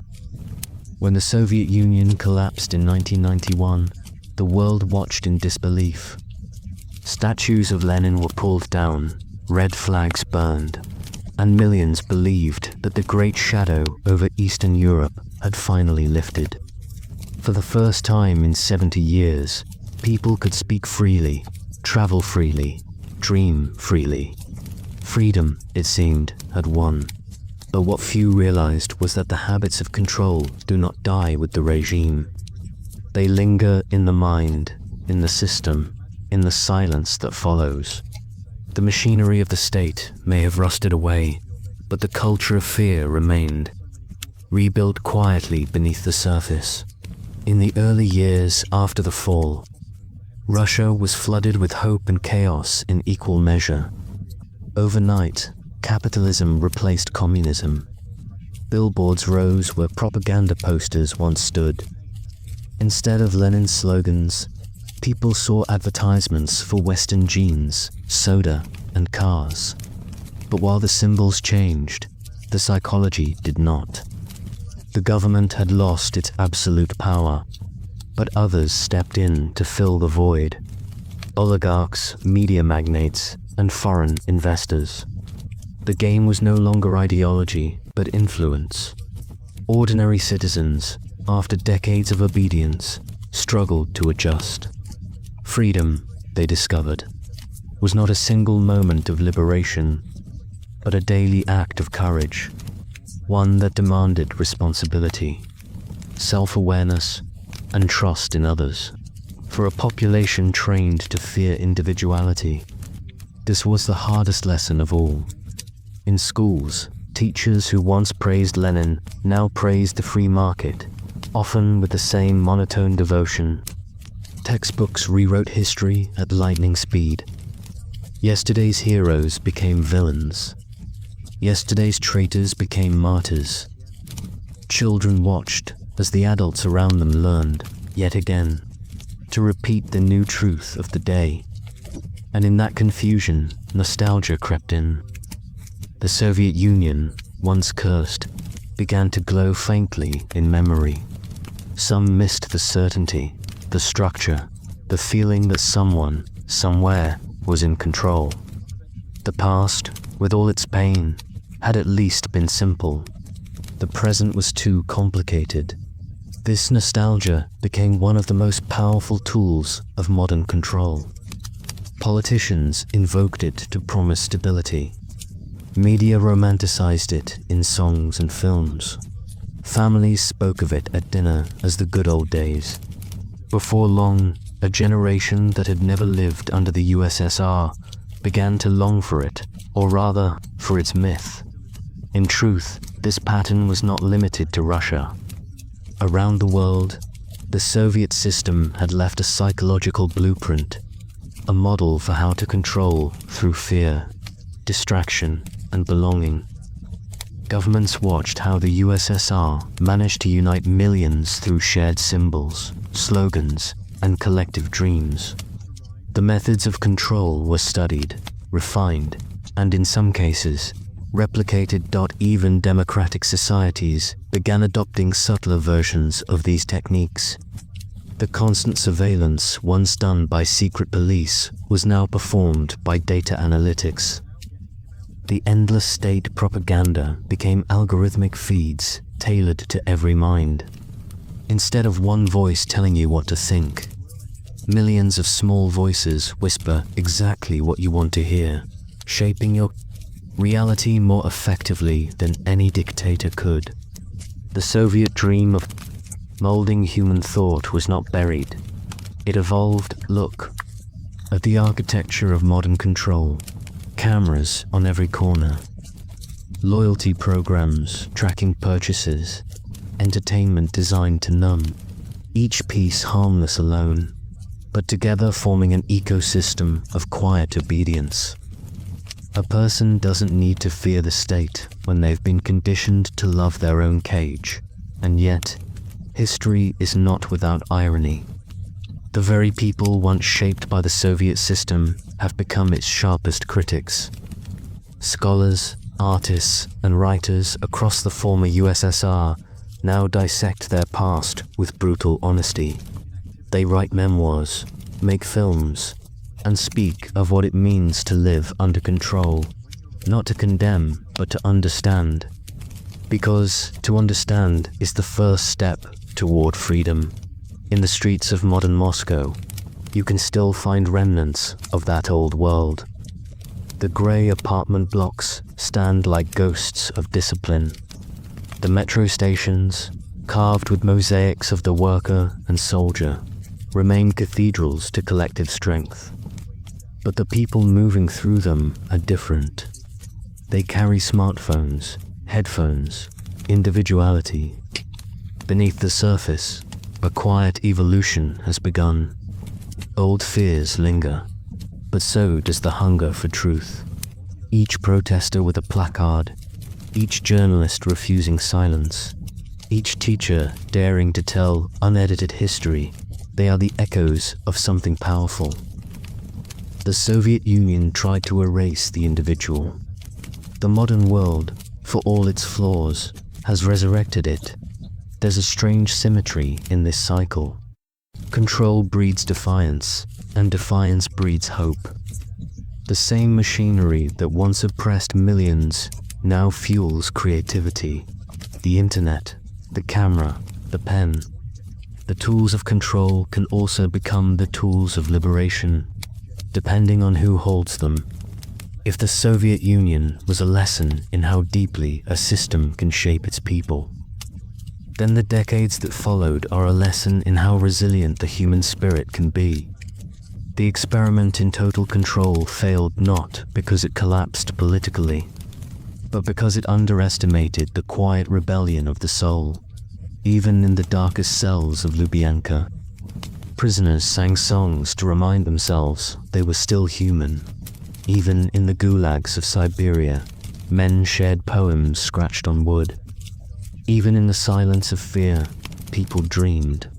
When the Soviet Union collapsed in 1991, the world watched in disbelief. Statues of Lenin were pulled down, red flags burned, and millions believed that the great shadow over Eastern Europe had finally lifted. For the first time in 70 years, people could speak freely, travel freely, dream freely. Freedom, it seemed, had won. But what few realized was that the habits of control do not die with the regime. They linger in the mind, in the system, in the silence that follows. The machinery of the state may have rusted away, but the culture of fear remained, rebuilt quietly beneath the surface. In the early years after the fall, Russia was flooded with hope and chaos in equal measure. Overnight, capitalism replaced communism. Billboards rose where propaganda posters once stood. Instead of Lenin's slogans, People saw advertisements for Western jeans, soda, and cars. But while the symbols changed, the psychology did not. The government had lost its absolute power, but others stepped in to fill the void. Oligarchs, media magnates, and foreign investors. The game was no longer ideology, but influence. Ordinary citizens, after decades of obedience, struggled to adjust. Freedom, they discovered, was not a single moment of liberation, but a daily act of courage, one that demanded responsibility, self-awareness, and trust in others. For a population trained to fear individuality, this was the hardest lesson of all. In schools, teachers who once praised Lenin now praised the free market, often with the same monotone devotion. Textbooks rewrote history at lightning speed. Yesterday's heroes became villains. Yesterday's traitors became martyrs. Children watched as the adults around them learned, yet again, to repeat the new truth of the day. And in that confusion, nostalgia crept in. The Soviet Union, once cursed, began to glow faintly in memory. Some missed the certainty, the structure, the feeling that someone, somewhere, was in control. The past, with all its pain, had at least been simple. The present was too complicated. This nostalgia became one of the most powerful tools of modern control. Politicians invoked it to promise stability. Media romanticized it in songs and films. Families spoke of it at dinner as the good old days. Before long, a generation that had never lived under the USSR began to long for it, or rather, for its myth. In truth, this pattern was not limited to Russia. Around the world, the Soviet system had left a psychological blueprint, a model for how to control through fear, distraction, and belonging. Governments watched how the USSR managed to unite millions through shared symbols, slogans, and collective dreams. The methods of control were studied, refined, and in some cases, replicated. Even democratic societies began adopting subtler versions of these techniques. The constant surveillance once done by secret police was now performed by data analytics. The endless state propaganda became algorithmic feeds tailored to every mind. Instead of one voice telling you what to think, millions of small voices whisper exactly what you want to hear, shaping your reality more effectively than any dictator could. The Soviet dream of molding human thought was not buried. It evolved. Look at the architecture of modern control. Cameras on every corner, loyalty programs tracking purchases, entertainment designed to numb, each piece harmless alone, but together forming an ecosystem of quiet obedience. A person doesn't need to fear the state when they've been conditioned to love their own cage, and yet, history is not without irony. The very people once shaped by the Soviet system have become its sharpest critics. Scholars, artists, and writers across the former USSR now dissect their past with brutal honesty. They write memoirs, make films, and speak of what it means to live under control, not to condemn, but to understand. Because to understand is the first step toward freedom. In the streets of modern Moscow, you can still find remnants of that old world. The grey apartment blocks stand like ghosts of discipline. The metro stations, carved with mosaics of the worker and soldier, remain cathedrals to collective strength. But the people moving through them are different. They carry smartphones, headphones, individuality. Beneath the surface, a quiet evolution has begun. Old fears linger, but so does the hunger for truth. Each protester with a placard, each journalist refusing silence, each teacher daring to tell unedited history They are the echoes of something powerful. The Soviet Union tried to erase the individual. The modern world, for all its flaws, has resurrected it. There's a strange symmetry in this cycle. Control breeds defiance, and defiance breeds hope. The same machinery that once oppressed millions now fuels creativity. The internet, the camera, the pen. The tools of control can also become the tools of liberation, depending on who holds them. If the Soviet Union was a lesson in how deeply a system can shape its people, then the decades that followed are a lesson in how resilient the human spirit can be. The experiment in total control failed not because it collapsed politically, but because it underestimated the quiet rebellion of the soul. Even in the darkest cells of Lubyanka, prisoners sang songs to remind themselves they were still human. Even in the gulags of Siberia, men shared poems scratched on wood. Even in the silence of fear, people dreamed.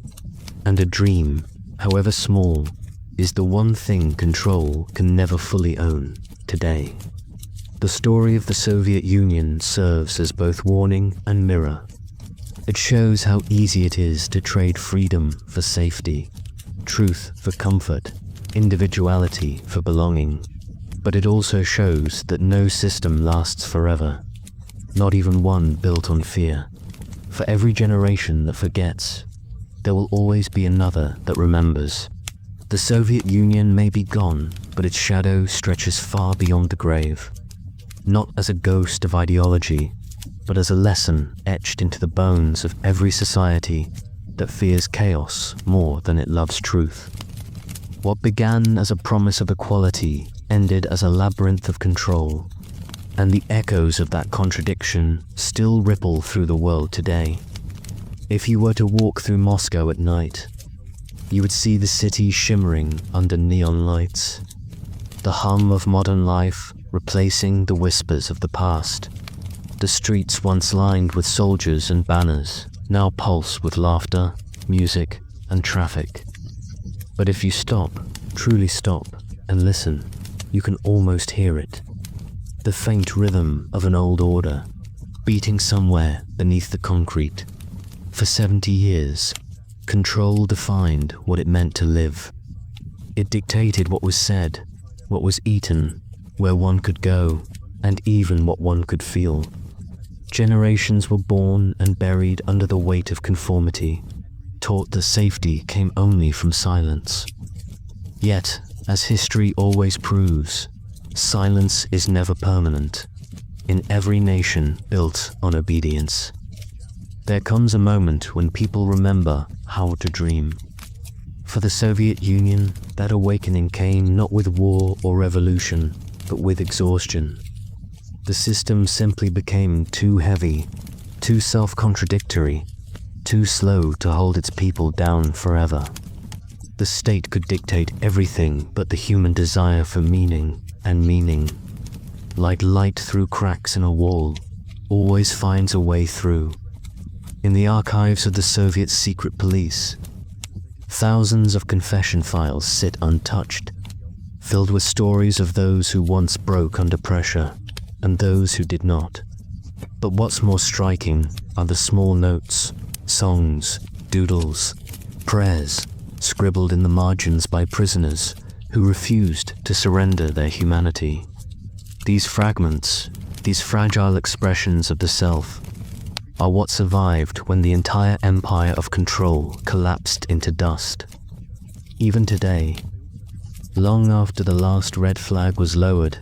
And a dream, however small, is the one thing control can never fully own today. The story of the Soviet Union serves as both warning and mirror. It shows how easy it is to trade freedom for safety, truth for comfort, individuality for belonging. But it also shows that no system lasts forever, not even one built on fear. For every generation that forgets, there will always be another that remembers. The Soviet Union may be gone, but its shadow stretches far beyond the grave. Not as a ghost of ideology, but as a lesson etched into the bones of every society that fears chaos more than it loves truth. What began as a promise of equality ended as a labyrinth of control, and the echoes of that contradiction still ripple through the world today. If you were to walk through Moscow at night, you would see the city shimmering under neon lights, the hum of modern life replacing the whispers of the past. The streets once lined with soldiers and banners now pulse with laughter, music, and traffic. But if you stop, truly stop, and listen, you can almost hear it. The faint rhythm of an old order, beating somewhere beneath the concrete. For 70 years, control defined what it meant to live. It dictated what was said, what was eaten, where one could go, and even what one could feel. Generations were born and buried under the weight of conformity, taught that safety came only from silence. Yet, as history always proves, silence is never permanent. In every nation built on obedience, there comes a moment when people remember how to dream. For the Soviet Union, that awakening came not with war or revolution, but with exhaustion. The system simply became too heavy, too self-contradictory, too slow to hold its people down forever. The state could dictate everything but the human desire for meaning, and meaning, like light through cracks in a wall, always finds a way through. In the archives of the Soviet secret police, thousands of confession files sit untouched, filled with stories of those who once broke under pressure and those who did not. But what's more striking are the small notes, songs, doodles, prayers, scribbled in the margins by prisoners who refused to surrender their humanity. These fragments, these fragile expressions of the self, are what survived when the entire empire of control collapsed into dust. Even today, long after the last red flag was lowered,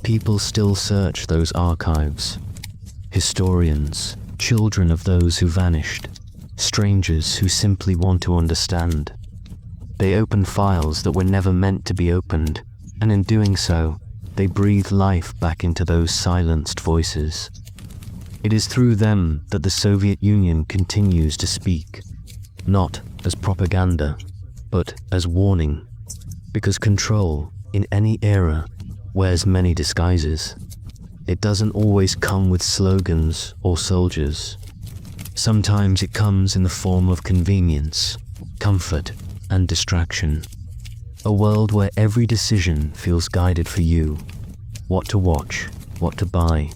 people still search those archives. Historians, children of those who vanished, strangers who simply want to understand. They open files that were never meant to be opened, and in doing so, they breathe life back into those silenced voices. It is through them that the Soviet Union continues to speak, not as propaganda, but as warning, because control, in any era, wears many disguises. It doesn't always come with slogans or soldiers. Sometimes it comes in the form of convenience, comfort, and distraction. A world where every decision feels guided for you. What to watch, what to buy,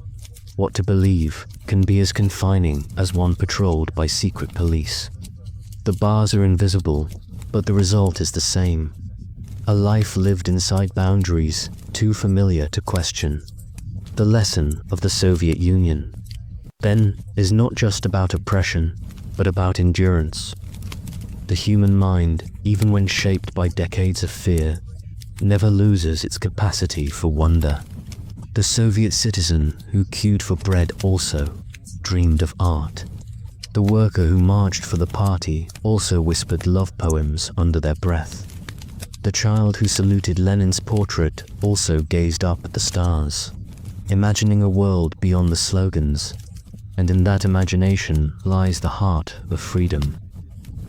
what to believe can be as confining as one patrolled by secret police. The bars are invisible, but the result is the same. A life lived inside boundaries too familiar to question. The lesson of the Soviet Union, then, is not just about oppression, but about endurance. The human mind, even when shaped by decades of fear, never loses its capacity for wonder. The Soviet citizen who queued for bread also dreamed of art. The worker who marched for the party also whispered love poems under their breath. The child who saluted Lenin's portrait also gazed up at the stars, imagining a world beyond the slogans, and in that imagination lies the heart of freedom.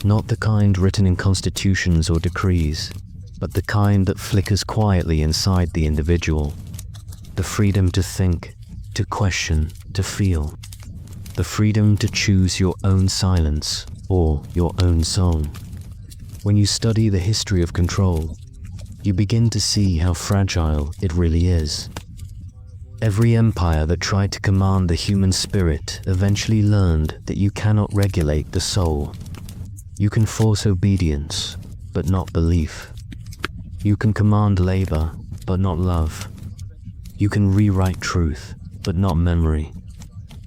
Not the kind written in constitutions or decrees, but the kind that flickers quietly inside the individual. The freedom to think, to question, to feel. The freedom to choose your own silence or your own song. When you study the history of control, you begin to see how fragile it really is. Every empire that tried to command the human spirit eventually learned that you cannot regulate the soul. You can force obedience, but not belief. You can command labor, but not love. You can rewrite truth, but not memory.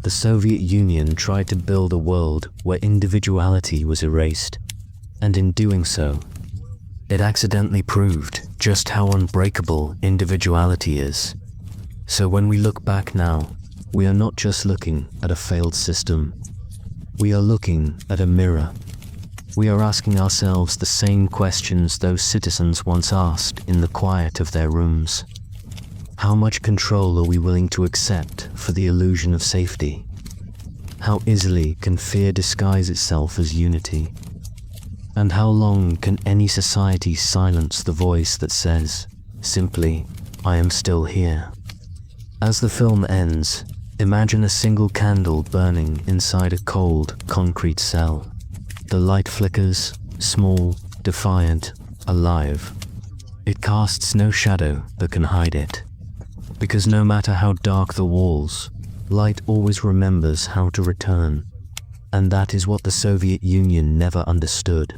The Soviet Union tried to build a world where individuality was erased, and in doing so, it accidentally proved just how unbreakable individuality is. So when we look back now, we are not just looking at a failed system. We are looking at a mirror. We are asking ourselves the same questions those citizens once asked in the quiet of their rooms. How much control are we willing to accept for the illusion of safety? How easily can fear disguise itself as unity? And how long can any society silence the voice that says, simply, I am still here? As the film ends, imagine a single candle burning inside a cold, concrete cell. The light flickers, small, defiant, alive. It casts no shadow that can hide it. Because no matter how dark the walls, light always remembers how to return. And that is what the Soviet Union never understood.